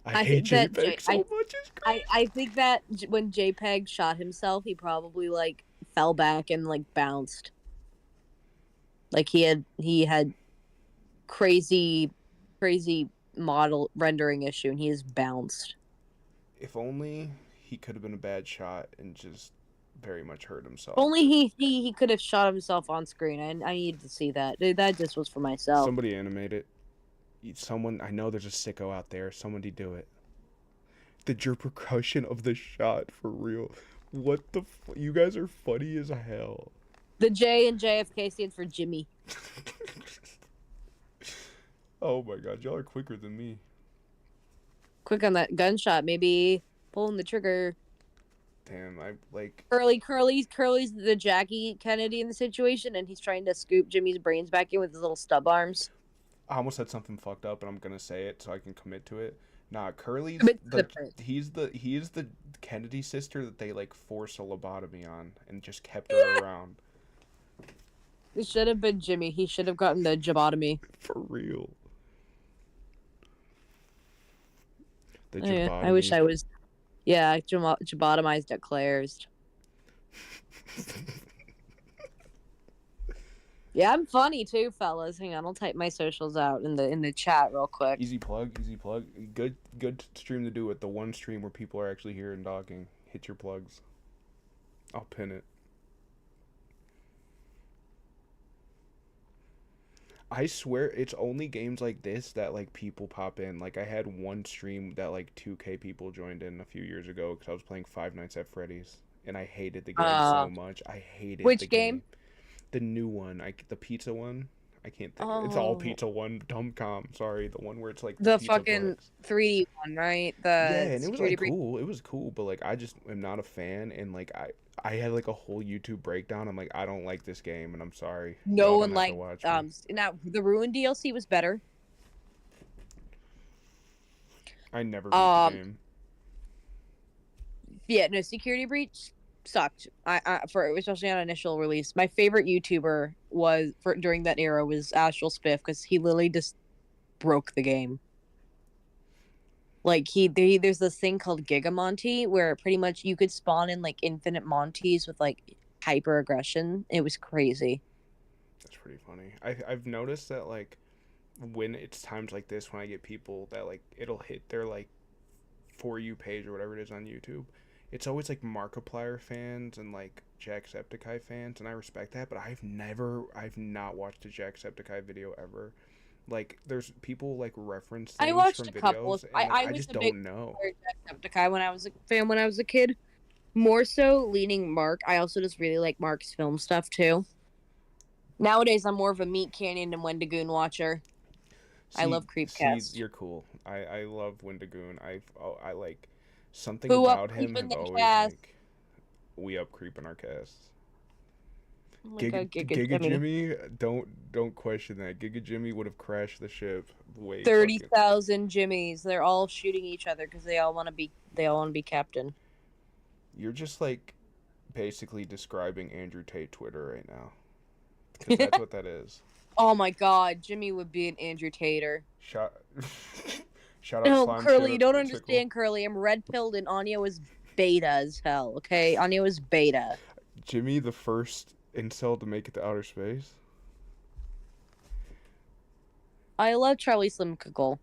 I hate JPEG so much. It's crazy. I think that when JPEG shot himself, he probably like fell back and like bounced. Like he had crazy model rendering issue and he has bounced. If only he could have been a bad shot and just very much hurt himself. If only he could have shot himself on screen. I need to see that. Dude, that just was for myself. Somebody animate it. Someone, I know there's a sicko out there. Somebody do it. The repercussion of the shot, for real. What the you guys are funny as hell. The J in JFK stands for Jimmy. Oh my god, y'all are quicker than me. Quick on that gunshot, maybe pulling the trigger. Damn, I like Curly's the Jackie Kennedy in the situation, and he's trying to scoop Jimmy's brains back in with his little stub arms. I almost said something fucked up, and I'm gonna say it so I can commit to it. Nah, Curly's he's the Kennedy sister that they like forced a lobotomy on and just kept her around. It should have been Jimmy. He should have gotten the jabotomy. For real. The Oh, yeah. jabotomy. I wish I was. Yeah, jabotomized at Claire's. Yeah, I'm funny too, fellas. Hang on, I'll type my socials out in the chat real quick. Easy plug. Good stream to do it. The one stream where people are actually here and talking. Hit your plugs. I'll pin it. I swear it's only games like this that like people pop in. Like I had one stream that like 2K people joined in a few years ago because I was playing Five Nights at Freddy's and I hated the game so much. I hated which the game? The new one, the pizza one. I can't think. It's all pizza one. Dumbcom. Sorry, the one where it's like the fucking 3D one, right? And it was like cool. It was cool, but like I just am not a fan. And like I had like a whole YouTube breakdown. I'm like, I don't like this game, and I'm sorry. No one liked. Now the Ruin DLC was better. I never beat the game. Yeah, no, Security Breach sucked. For especially on initial release. My favorite YouTuber during that era was Astral Spiff because he literally just broke the game. Like there's this thing called Giga Monty where pretty much you could spawn in like infinite Monties with like hyper aggression. It was crazy. That's pretty funny. I've noticed that like when it's times like this when I get people that like it'll hit their like For You page or whatever it is on YouTube. It's always like Markiplier fans and like Jacksepticeye fans, and I respect that, but I've not watched a Jacksepticeye video ever. Like there's people like reference things I watched from a videos, couple. and like, I just don't know. Jacksepticeye when I was a fan when I was a kid. More so leaning Mark. I also just really like Mark's film stuff too. Nowadays I'm more of a Meat Canyon and Wendigoon watcher. I love Creepcast. See, you're cool. I love Wendigoon. I like something Who up about him creeping have the always cast? like we up creeping our casts. Oh my god, Giga Jimmy. Jimmy, don't question that. Giga Jimmy would have crashed the ship way fucking. 30,000 Jimmys. They're all shooting each other because they all want to be captain. You're just like basically describing Andrew Tate Twitter right now. Because that's what that is. Oh my god, Jimmy would be an Andrew Tater. Shout out No, Slime Curly, Shit you don't Tickle. understand, Curly. I'm red pilled and Anya was beta as hell, okay? Anya was beta. Jimmy, the first incel to make it to outer space. I love Charlie Slim Cookle.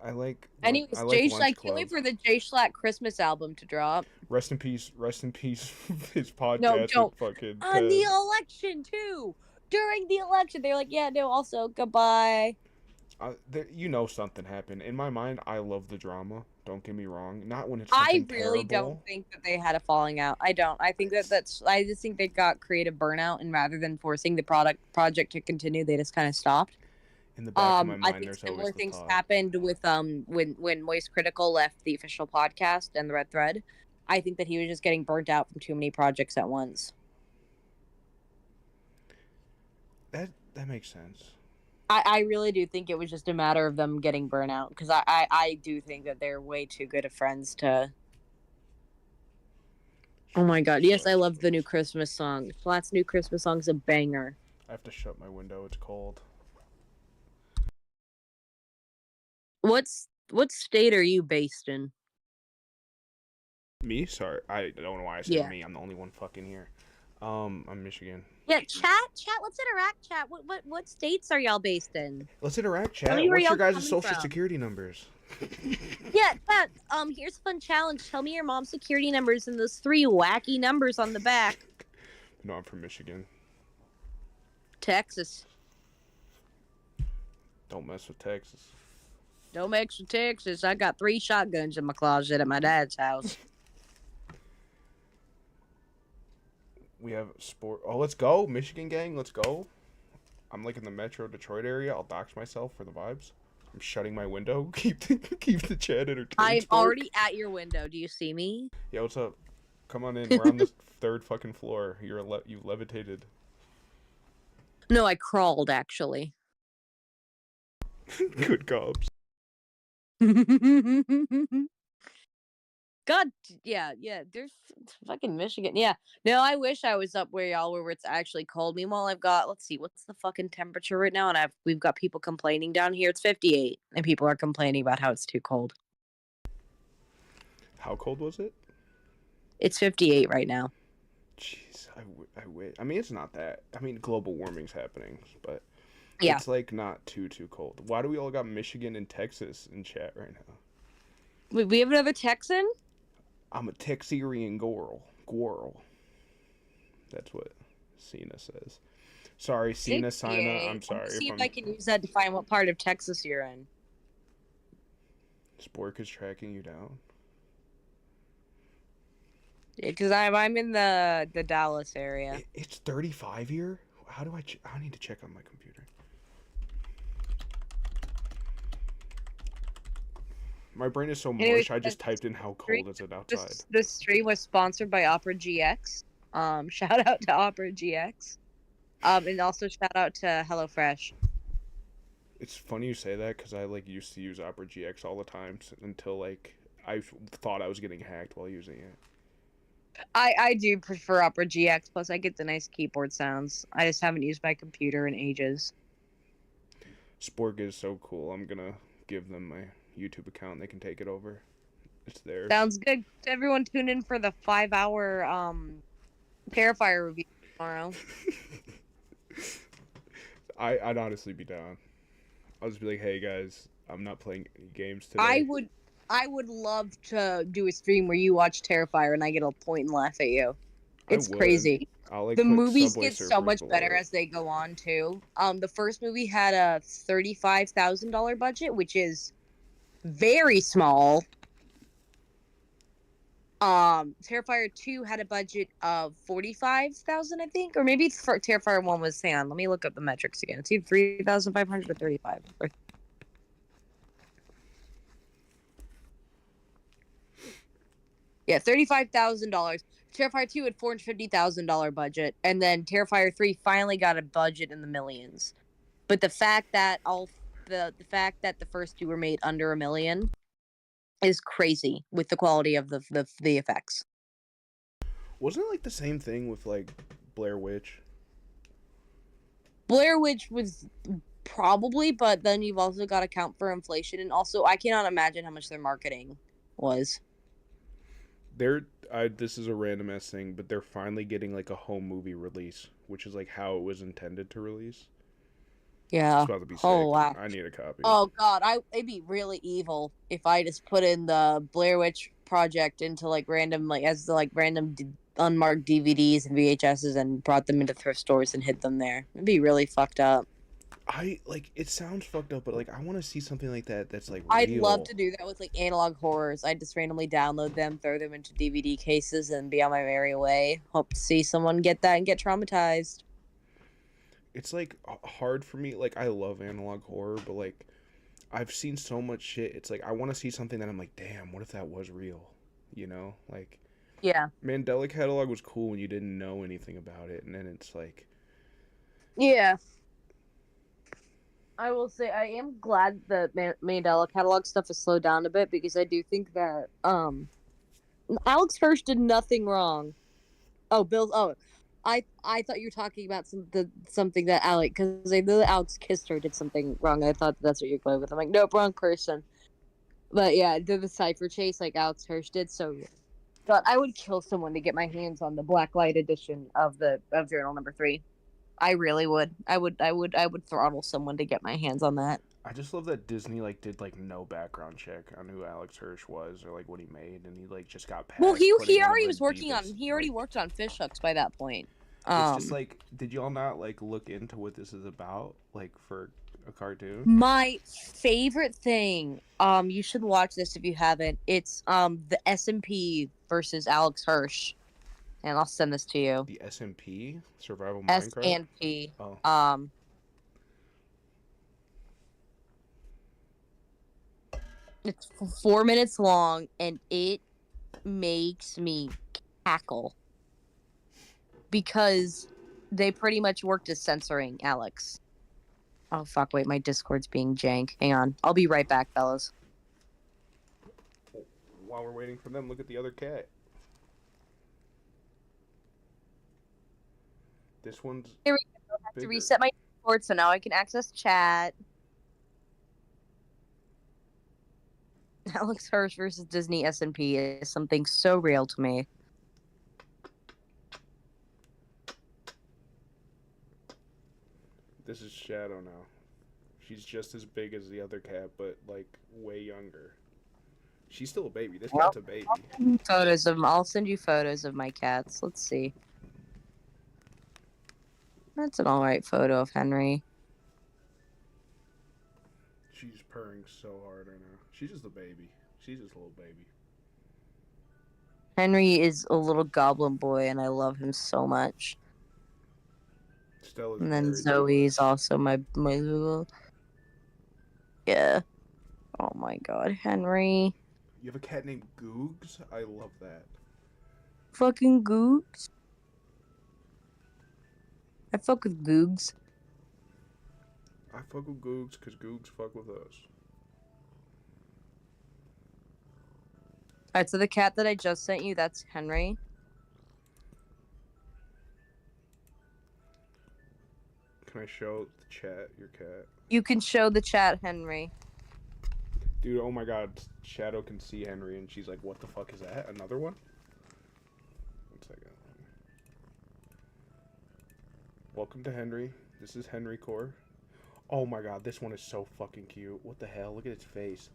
I like. Anyways, I like Jay Lunch Schlatt, can't Club. wait for the Jay Schlatt Christmas album to drop. Rest in peace. Rest in peace. His podcast. No, don't. With fucking On the Ted. election, too! During the election, they're like, yeah, no, also, goodbye. You know something happened. In my mind, I love the drama. Don't get me wrong. Not when it's I something really terrible. don't think that they had a falling out. I don't. I think I just think they got creative burnout, and rather than forcing the project to continue, they just kind of stopped. In the back of my I mind, think there's similar always the things thought. happened with when Moist Critical left the official podcast and the Red Thread. I think that he was just getting burnt out from too many projects at once. That makes sense. I really do think it was just a matter of them getting burnt out, because I do think that they're way too good of friends to. Oh my god, yes, I love the new Christmas song. Flat's new Christmas song's a banger. I have to shut my window. It's cold. What state are you based in? Me? Sorry. I don't know why I said Yeah. me. I'm the only one fucking here. I'm Michigan. Yeah, chat. Let's interact. Chat. What states are y'all based in? Let's interact, chat. Tell me where What's your y'all guys' coming social from. security numbers? Yeah, chat. Here's a fun challenge. Tell me your mom's security numbers and those 3 wacky numbers on the back. No, I'm from Michigan. Texas. Don't mess with Texas. Don't mix with Texas. I got 3 shotguns in my closet at my dad's house. We have Spork. Oh, let's go, Michigan gang. Let's go. I'm like in the Metro Detroit area. I'll dox myself for the vibes. I'm shutting my window. Keep the chat entertained. I'm Spork. already at your window. Do you see me? Yeah, what's up? Come on in. We're on the 3rd fucking floor. You levitated. No, I crawled actually. Good gobs. God, yeah, there's fucking Michigan. Yeah, no, I wish I was up where y'all were, where it's actually cold. Meanwhile, I've got, let's see, what's the fucking temperature right now? And we've got people complaining down here. It's 58, and people are complaining about how it's too cold. How cold was it? It's 58 right now. Jeez, I wish. I mean, it's not that. I mean, global warming's happening, but Yeah. it's like not too cold. Why do we all got Michigan and Texas in chat right now? Wait, we have another Texan? I'm a Texian Gorl. That's what Cena says. Sorry, Cena, 68. Sina. I'm sorry. Let's see if I'm... I can use that to find what part of Texas you're in. Spork is tracking you down. Because I'm in the Dallas area. It's 35 here? How do I need to check on my computer. My brain is so Anyways, mush, I just typed in how cold is it outside. This stream was sponsored by Opera GX. Shout out to Opera GX. And also shout out to HelloFresh. It's funny you say that because I used to use Opera GX all the time until I thought I was getting hacked while using it. I do prefer Opera GX, plus I get the nice keyboard sounds. I just haven't used my computer in ages. Spork is so cool. I'm gonna give them my YouTube account. They can take it over. It's theirs. Sounds good. Everyone tune in for the 5-hour Terrifier review tomorrow. I'd honestly be down. I'll just be like, hey guys, I'm not playing any games today. I would love to do a stream where you watch Terrifier and I get a point and laugh at you. It's crazy. I'll, the put movies Subway get so Surfers much below better it. as they go on too. The first movie had a $35,000 budget, which is very small. Terrifier 2 had a budget of $45,000, I think, or maybe Terrifier 1 was. Hang on, let me look up the metrics again. It's either 3,500 or 35. Yeah, $35,000. Terrifier 2 had $450,000 budget, and then Terrifier 3 finally got a budget in the millions. But the fact that the fact that the first two were made under $1 million is crazy with the quality of the effects. Wasn't it like the same thing with like Blair Witch? Blair Witch was probably, but then you've also got to account for inflation, and also I cannot imagine how much their marketing was. This is a random ass thing, but they're finally getting like a home movie release, which is like how it was intended to release. Yeah. It's about to be sick. Oh wow. I need a copy. Oh god, it'd be really evil if I just put in the Blair Witch Project into like random unmarked DVDs and VHSs and brought them into thrift stores and hid them there. It'd be really fucked up. It sounds fucked up, but like I want to see something like that that's like real. I'd love to do that with like analog horrors. I'd just randomly download them, throw them into DVD cases, and be on my merry way. Hope to see someone get that and get traumatized. It's like hard for me. Like I love analog horror, but like I've seen so much shit. It's like I want to see something that I'm like, damn, what if that was real? You know, like yeah. Mandela Catalog was cool when you didn't know anything about it, and then it's like, yeah. I will say I am glad that Mandela Catalog stuff has slowed down a bit because I do think that Alex Hirsch did nothing wrong. I thought you were talking about something that Alec, because I know that Alex kissed her did something wrong. I thought that's what you're going with. I'm like, nope, wrong person. But yeah, did the cipher chase like Alex Hirsch did. So, but I would kill someone to get my hands on the Blacklight edition of Journal Number 3. I really would. I would throttle someone to get my hands on that. I just love that Disney like did like no background check on who Alex Hirsch was or like what he made, and he like just got past. Well, he already was working on. He already worked on Fish Hooks by that point. It's just like, did y'all not like look into what this is about, like for a cartoon? My favorite thing, you should watch this if you haven't. It's the SMP versus Alex Hirsch, and I'll send this to you. The SMP Survival S Minecraft. and P. Oh. It's 4 minutes long, and it makes me cackle. Because they pretty much worked as censoring Alex. Oh, fuck, wait, my Discord's being jank. Hang on. I'll be right back, fellas. While we're waiting for them, look at the other cat. This one's Here we go. I have to reset my Discord, so now I can access chat. Alex Hirsch versus Disney S&P is something so real to me. This is Shadow now. She's just as big as the other cat, but like way younger. She's still a baby. This cat's a baby. I'll send you photos of my cats. Let's see. That's an alright photo of Henry. She's purring so hard right now. She's just a baby. She's just a little baby. Henry is a little goblin boy, and I love him so much. Stella's and then very Zoe's also my little... Yeah. Oh my god, Henry. You have a cat named Googs? I love that. Fucking Googs. I fuck with Googs. I fuck with Googs because Googs fuck with us. Alright, so the cat that I just sent you, that's Henry. Can I show the chat your cat? You can show the chat, Henry. Dude, oh my god, Shadow can see Henry and she's like, what the fuck is that? Another one? 1 second. Welcome to Henry. This is Henry Core. Oh my god, this one is so fucking cute. What the hell? Look at its face.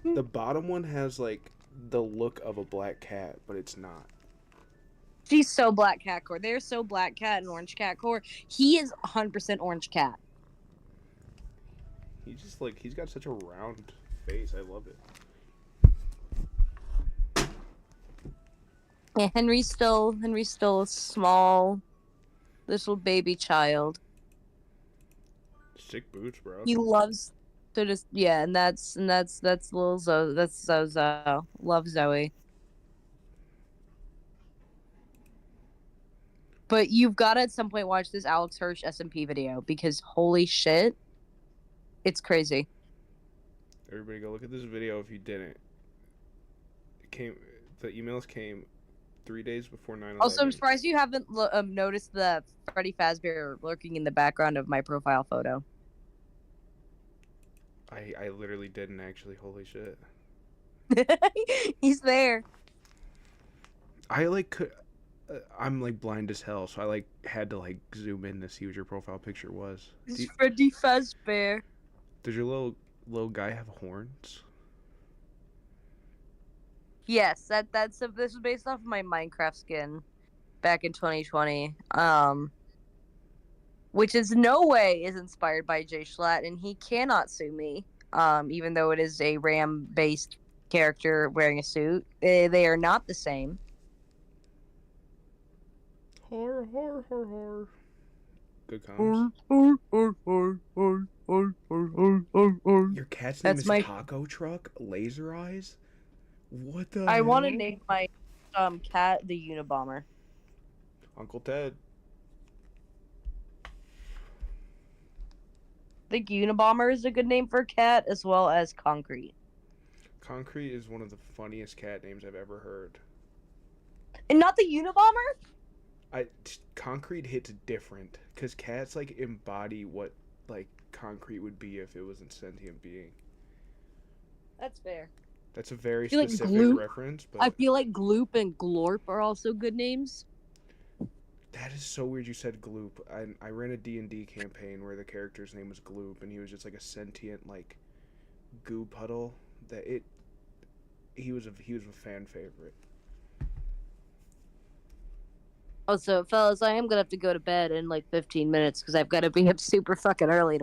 The bottom one has like the look of a black cat, but it's not. She's so black cat core. They're so black cat and orange cat core. He is 100% orange cat. He's just like, he's got such a round face. I love it. Yeah, Henry's still a small little baby child. Sick boots, bro. He loves So just yeah, and that's little Zoe. That's Zozo. Love Zoe. But you've got to at some point watch this Alex Hirsch SMP video because holy shit, it's crazy. Everybody go look at this video if you didn't. The emails came 3 days before 9/11. Also, I'm surprised you haven't noticed the Freddy Fazbear lurking in the background of my profile photo. I literally didn't actually. Holy shit. He's there. I'm like blind as hell, so I like had to like zoom in to see what your profile picture was. It's Freddy Fazbear. Does your little guy have horns? Yes, this was based off of my Minecraft skin back in 2020. Which is no way is inspired by Jay Schlatt, and he cannot sue me. Even though it is a Ram based character wearing a suit. They are not the same. Horror. Good Or, comments. Your cat's name That's is my- Taco Truck? Laser Eyes? What the I want to hell? name my cat the Unabomber. Uncle Ted. I think Unabomber is a good name for a cat, as well as Concrete. Concrete is one of the funniest cat names I've ever heard. And not the Unabomber? Concrete hits different, because cats like embody what like concrete would be if it was a sentient being. That's fair. That's a very feel like specific Gloop- reference, but I feel like Gloop and Glorp are also good names. that is so weird you said Gloop. I ran a D&D campaign where the character's name was Gloop, and he was just like a sentient like goo puddle. He was a fan favorite. Also, fellas, I am gonna have to go to bed in like 15 minutes because I've got to be up super fucking early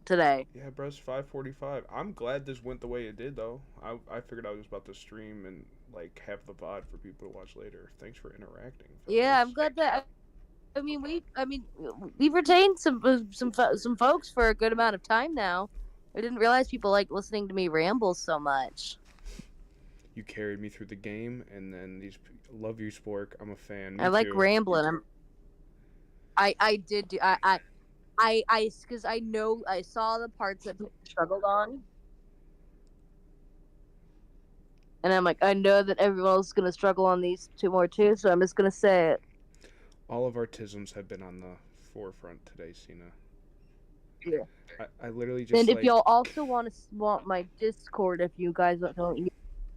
today. Yeah, bro, it's 5:45. I'm glad this went the way it did, though. I figured I was just about to stream and like have the VOD for people to watch later. Thanks for interacting. Yeah, fellas. I'm glad that. We've retained some folks for a good amount of time now. I didn't realize people like listening to me ramble so much. You carried me through the game, and then love you, Spork. I'm a fan. Me I like too. rambling. Because I know I saw the parts that people struggled on, and I'm like, I know that everyone else is gonna struggle on these two more too, so I'm just gonna say it. All of our tisms have been on the forefront today, Cena. Yeah. I literally just And if like, y'all also want my Discord, if you guys don't use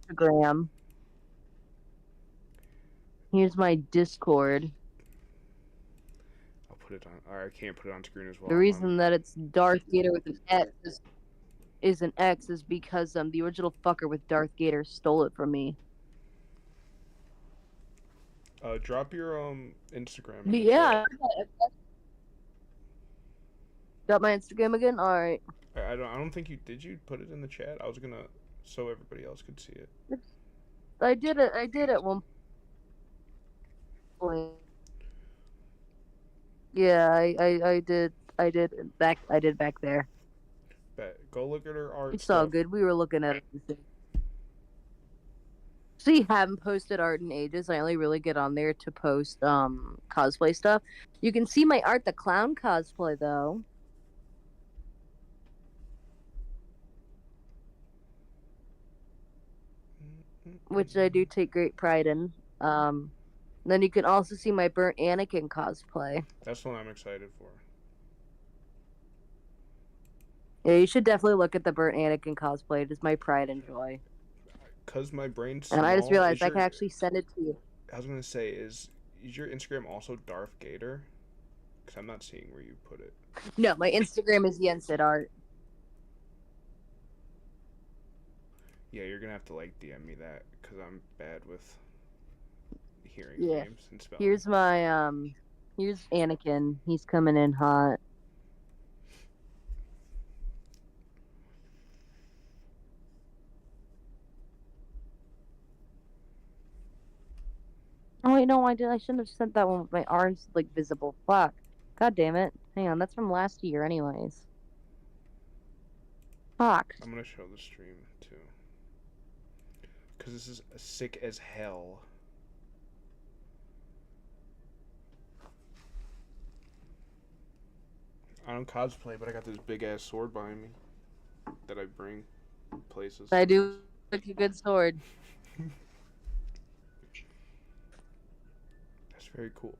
Instagram, here's my Discord. I'll put it on. Or I can't put it on screen as well. The reason that it's Darth Gator with an X is because the original fucker with Darth Gator stole it from me. Drop your Instagram. in the Yeah. chat. Got my Instagram again? Alright. I don't think you did. You put it in the chat. I was gonna so everybody else could see it. I did it at one point. Yeah, I did back there. Go look at her art. It's all stuff. good. We were looking at everything. See, haven't posted art in ages. I only really get on there to post cosplay stuff. You can see my Art the Clown cosplay though. Which I do take great pride in. Then you can also see my Burnt Anakin cosplay. That's what I'm excited for. Yeah, you should definitely look at the Burnt Anakin cosplay. It is my pride and joy. Cause my brain's And I just small, realized is I your- can actually send it to you. I was gonna say, is your Instagram also Darth Gator? Because I'm not seeing where you put it. No, my Instagram is Yensid Art. Yeah, you're gonna have to like DM me that because I'm bad with hearing Yeah. names and spelling. Here's my here's Anakin. He's coming in hot. Oh wait, no, I shouldn't have sent that one with my arms like visible. Fuck. God damn it. Hang on, that's from last year anyways. Fuck. I'm gonna show the stream too, cause this is sick as hell. I don't cosplay, but I got this big ass sword behind me that I bring places. I do like a good sword. That's very cool.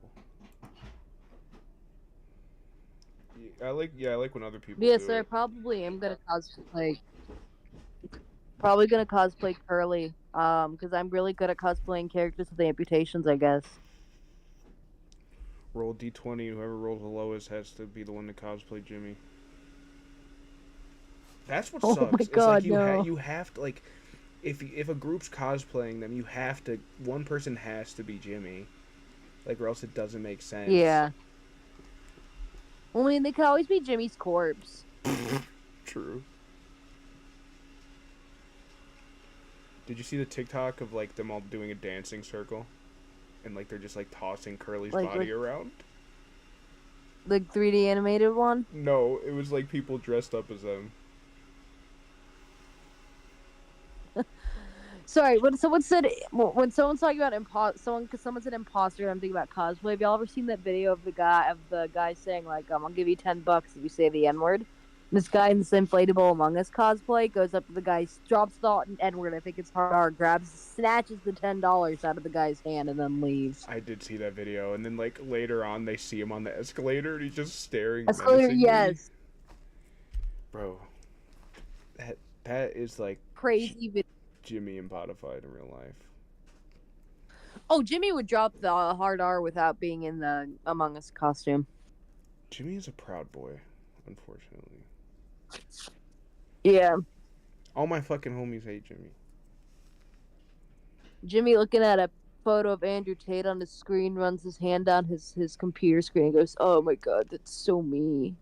I like when other people Yes, do sir. it. Probably am gonna cosplay. Probably gonna cosplay Curly. Because I'm really good at cosplaying characters with amputations, I guess. Roll D20. Whoever rolls the lowest has to be the one to cosplay Jimmy. That's what Oh sucks. my It's God, like no. you have to, like, if a group's cosplaying them, you have to, one person has to be Jimmy, like, or else it doesn't make sense. Yeah. Well, I mean, they could always be Jimmy's corpse. True. Did you see the TikTok of, like, them all doing a dancing circle? And, like, they're just, like, tossing Curly's body around? The 3D animated one? No, it was, like, people dressed up as them. Sorry, when someone said when someone's talking about someone said imposter, I'm thinking about cosplay. Have y'all ever seen that video of the guy saying like, I'll give you $10 if you say the N-word? This guy in this inflatable Among Us cosplay goes up to the guy, drops the N-word, I think it's hard, grabs, snatches the $10 out of the guy's hand, and then leaves. I did see that video, and then, like, later on, they see him on the escalator, and he's just staring Escalator, menacingly. yes. Bro, that is, like, Crazy video. Jimmy embodified in real life. Oh, Jimmy would drop the hard R without being in the Among Us costume. Jimmy is a proud boy, unfortunately. Yeah. All my fucking homies hate Jimmy. Jimmy looking at a photo of Andrew Tate on his screen, runs his hand down his computer screen and goes, oh my God, that's so me.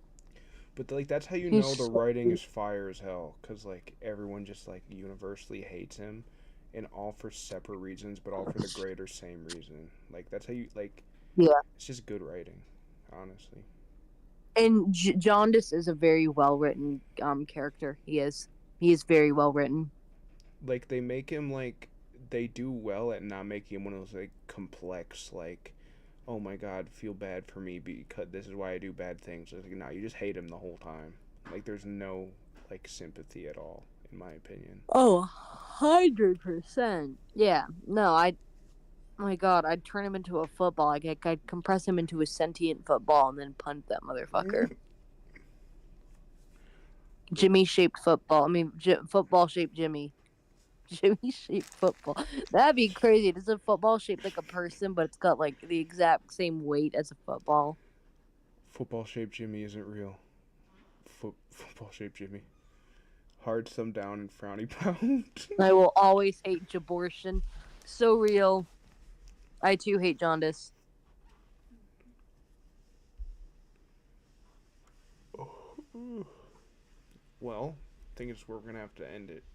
But, like, that's how you He's know the so writing is fire as hell. Because, like, everyone just, like, universally hates him. And all for separate reasons, but all for the greater same reason. Like, that's how you, like... Yeah. It's just good writing, honestly. And Jaundice is a very well-written character. He is very well-written. Like, they make him, like... They do well at not making him one of those, like, complex, like... Oh my God, feel bad for me because this is why I do bad things. It's like, nah, you just hate him the whole time. Like, there's no, like, sympathy at all, in my opinion. Oh, 100%. Yeah. No, oh my God, I'd turn him into a football. I'd compress him into a sentient football and then punt that motherfucker. Jimmy-shaped football. I mean, football-shaped Jimmy. Jimmy-shaped football. That'd be crazy. It's a football shaped like a person, but it's got, like, the exact same weight as a football. Football-shaped Jimmy isn't real. Football-shaped Jimmy. Hard thumb down and frowny pound. I will always hate Jabortion. So real. I, too, hate jaundice. Well, I think it's where we're going to have to end it.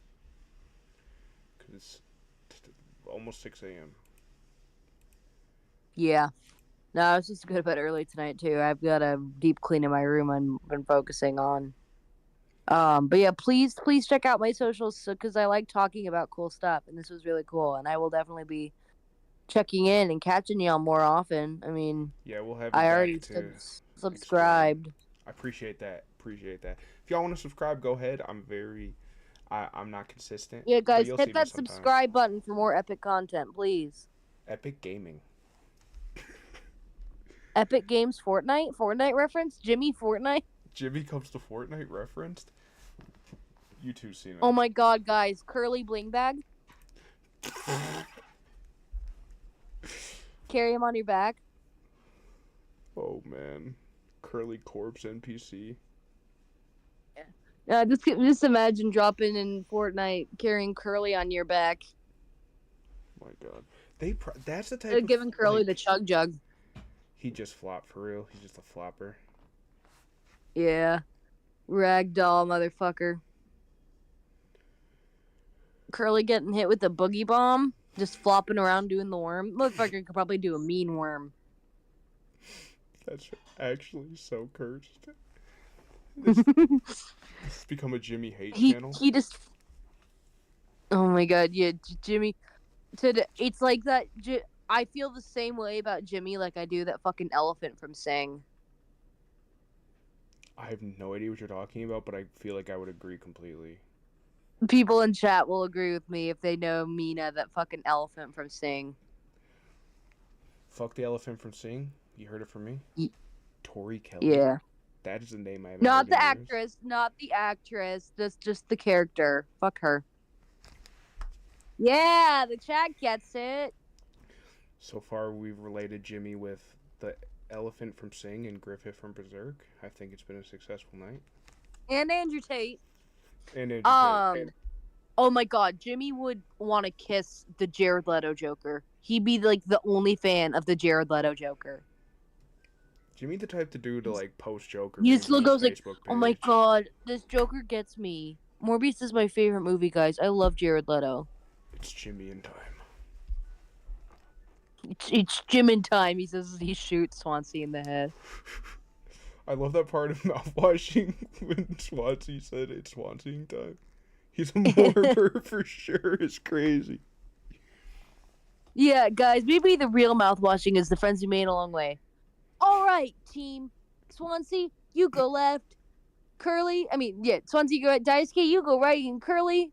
Because it's almost 6 a.m. Yeah. No, I was just going to bed early tonight, too. I've got a deep clean in my room I've been focusing on. But yeah, please check out my socials because I like talking about cool stuff, and this was really cool, and I will definitely be checking in and catching y'all more often. I mean, yeah, we'll have you I back already to subscribed. I appreciate that. If y'all want to subscribe, go ahead. I'm not consistent. Yeah, but guys, you'll see hit me that sometime. subscribe button for more epic content, please. Epic Gaming. Epic Games Fortnite reference? Jimmy Fortnite? Jimmy comes to Fortnite referenced? You too, Cena. Oh my God, guys. Curly bling bag. Carry him on your back. Oh, man. Curly Corpse NPC. Just imagine dropping in Fortnite, carrying Curly on your back. My God. That's the type of... Giving Curly like, the chug jug. He just flopped for real. He's just a flopper. Yeah. Ragdoll motherfucker. Curly getting hit with a boogie bomb. Just flopping around doing the worm. Motherfucker could probably do a mean worm. That's actually so cursed. It's become a Jimmy hate channel. he just. Oh my god, yeah, Jimmy. It's like that. I feel the same way about Jimmy like I do that fucking elephant from Sing. I have no idea what you're talking about, but I feel like I would agree completely. People in chat will agree with me if they know Mina, that fucking elephant from Sing. Fuck the elephant from Sing. You heard it from me. Tori Kelly. Yeah. That is the name I have. Not the actress. Not the actress. Just the character. Fuck her. Yeah, the chat gets it. So far, we've related Jimmy with the elephant from Sing and Griffith from Berserk. I think it's been a successful night. And Andrew Tate. And Andrew Tate. Oh my god, Jimmy would want to kiss the Jared Leto Joker. He'd be like the only fan of the Jared Leto Joker. Jimmy the type to do to like post Joker. He still goes like, Facebook oh my page. god, this Joker gets me. Morbius is my favorite movie, guys. I love Jared Leto. It's Jimmy in time. It's Jim in time, he says as he shoots Swansea in the head. I love that part of Mouthwashing when Swansea said it's Swansea time. He's a morber for sure. It's crazy. Yeah, guys, maybe the real Mouthwashing is the friends we made along the way. Alright, team. Swansea, you go left. Swansea, go right. Daisuke, you go right. And Curly,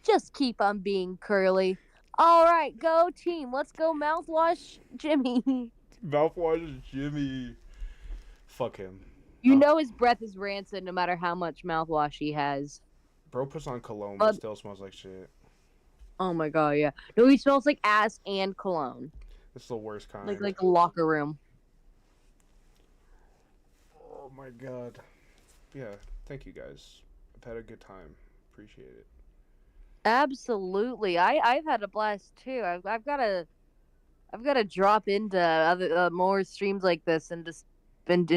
just keep on being Curly. Alright, go team. Let's go mouthwash Jimmy. Mouthwash Jimmy. Fuck him. You know his breath is rancid no matter how much mouthwash he has. Bro puts on cologne, but still smells like shit. Oh my god, yeah. No, he smells like ass and cologne. It's the worst kind. Like a locker room. Oh my god. Yeah, thank you guys. I've had a good time. Appreciate it. Absolutely. I've had a blast too. I've got to drop into other more streams like this and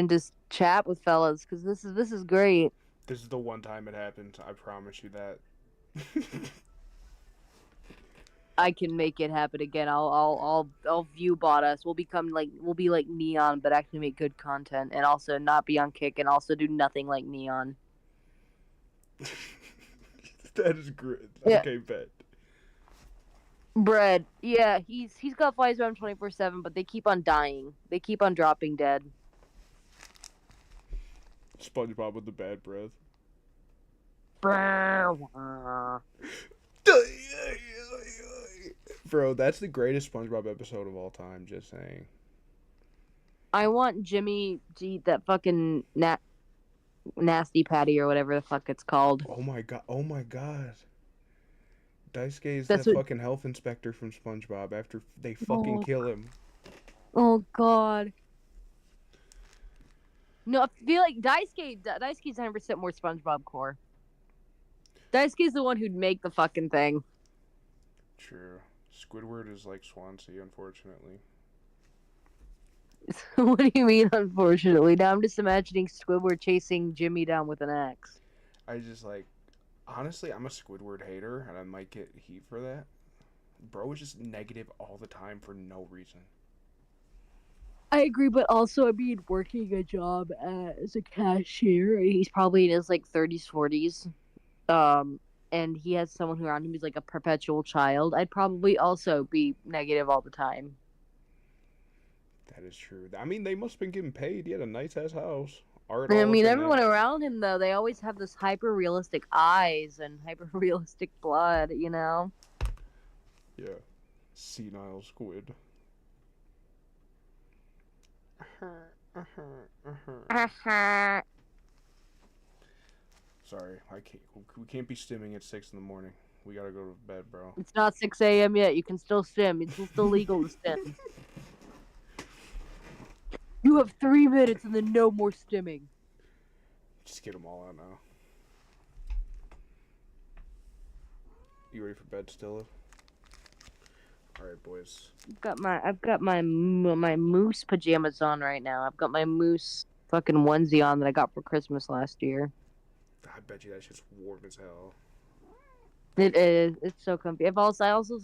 just chat with fellas because this is great. This is the one time it happened. I promise you that. I can make it happen again. I'll view bot us. We'll be like Neon, but actually make good content and also not be on Kick and also do nothing like Neon. That is great. Yeah. Okay, bet. Bread. Yeah, he's got flies around 24/7, but they keep on dying. They keep on dropping dead. SpongeBob with the bad breath. Bro, that's the greatest SpongeBob episode of all time, just saying. I want Jimmy to eat that fucking nasty patty or whatever the fuck it's called. Oh my god. Daisuke is That's that what- fucking health inspector from SpongeBob after they fucking Oh. kill him. Oh god. No, I feel like Daisuke's 100% more SpongeBob core. Daisuke's the one who'd make the fucking thing. True. Squidward is like Swansea, unfortunately. What do you mean, unfortunately? Now I'm just imagining Squidward chasing Jimmy down with an axe. I just like, honestly, I'm a Squidward hater, and I might get heat for that. Bro is just negative all the time for no reason. I agree, but also, I mean, working a job as a cashier, he's probably in his, 30s, 40s, and he has someone around him who's, a perpetual child. I'd probably also be negative all the time. That is true. I mean, they must have been getting paid. He had a nice-ass house. Art I all mean, up in everyone there. around him, though, they always have this hyper-realistic eyes and hyper-realistic blood, you know? Yeah. Senile squid. Sorry, we can't be stimming at 6 in the morning. We gotta go to bed, bro. It's not 6 a.m. yet. You can still stim. It's still legal to stim. You have 3 minutes and then no more stimming. Just get them all out now. You ready for bed, Stilla? All right, boys. I've got my moose pajamas on right now. I've got my moose fucking onesie on that I got for Christmas last year. I bet you that shit's warm as hell. It is. It's so comfy. I also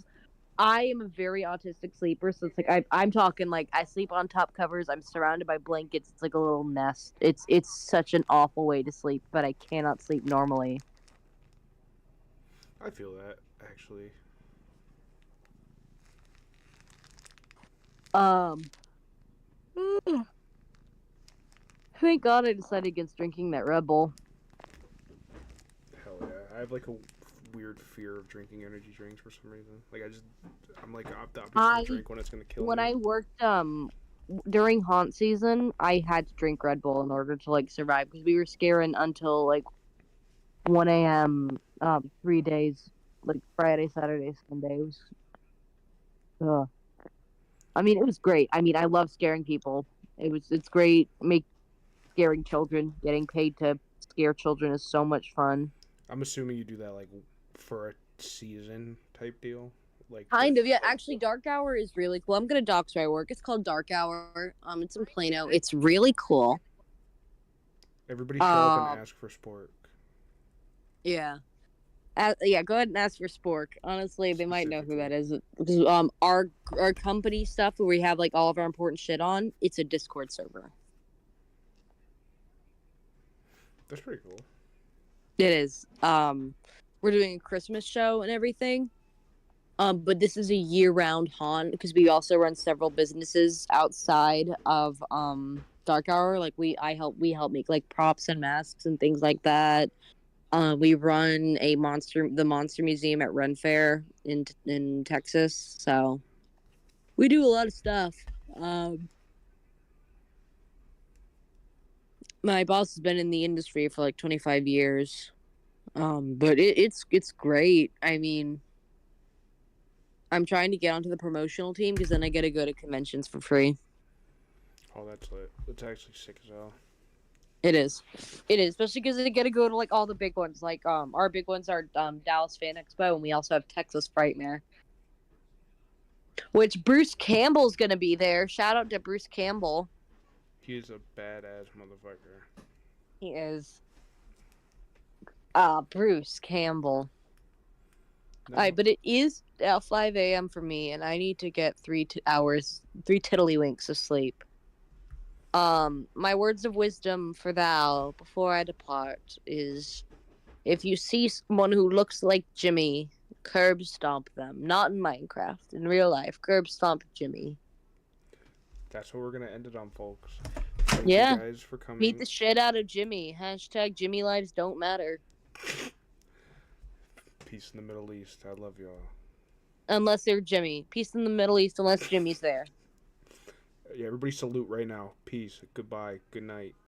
I am a very autistic sleeper, so it's like I'm talking like I sleep on top covers. I'm surrounded by blankets. It's like a little nest. It's such an awful way to sleep, but I cannot sleep normally. I feel that actually. Um, thank God I decided against drinking that Red Bull. Hell yeah. I have like a weird fear of drinking energy drinks for some reason. Like I'm like I'm just gonna drink when it's gonna kill When me. I worked during haunt season, I had to drink Red Bull in order to like survive because we were scaring until like 1 a.m. 3 days, like Friday, Saturday, Sunday. It was, I mean, it was great. I mean, I love scaring people. It's great. Make scaring children, getting paid to scare children is so much fun. I'm assuming you do that like for a season type deal. Like Kind of, yeah. Actually, Dark Hour is really cool. I'm gonna dox where I work. It's called Dark Hour. It's in Plano. It's really cool. everybody show up and ask for Spork. Yeah. Yeah, go ahead and ask for Spork. Honestly, they might know who that is. Because our company stuff where we have like all of our important shit on, it's a Discord server. That's pretty cool. It is. We're doing a Christmas show and everything. But this is a year-round haunt because we also run several businesses outside of Dark Hour. Like we help make like props and masks and things like that. We run the Monster Museum at Ren Fair in Texas. So we do a lot of stuff. My boss has been in the industry for like 25 years. But it's great. I mean, I'm trying to get onto the promotional team because then I get to go to conventions for free. Oh, that's lit. That's actually sick as hell. It is, especially because I get to go to like all the big ones. Like our big ones are Dallas Fan Expo, and we also have Texas Frightmare, which Bruce Campbell's gonna be there. Shout out to Bruce Campbell. He's a badass motherfucker. He is. Bruce Campbell. No. All right, but it is 5 a.m. for me, and I need to get 3 tiddlywinks of sleep. My words of wisdom for thou before I depart is, if you see someone who looks like Jimmy, curb stomp them. Not in Minecraft, in real life. Curb stomp Jimmy. That's what we're gonna end it on, folks. Thank Yeah. you guys for coming. Beat the shit out of Jimmy. Hashtag Jimmy lives don't matter. Peace in the Middle East. I love y'all. Unless they're Jimmy. Peace in the Middle East unless Jimmy's there. Yeah, everybody salute right now. Peace. Goodbye. Good night.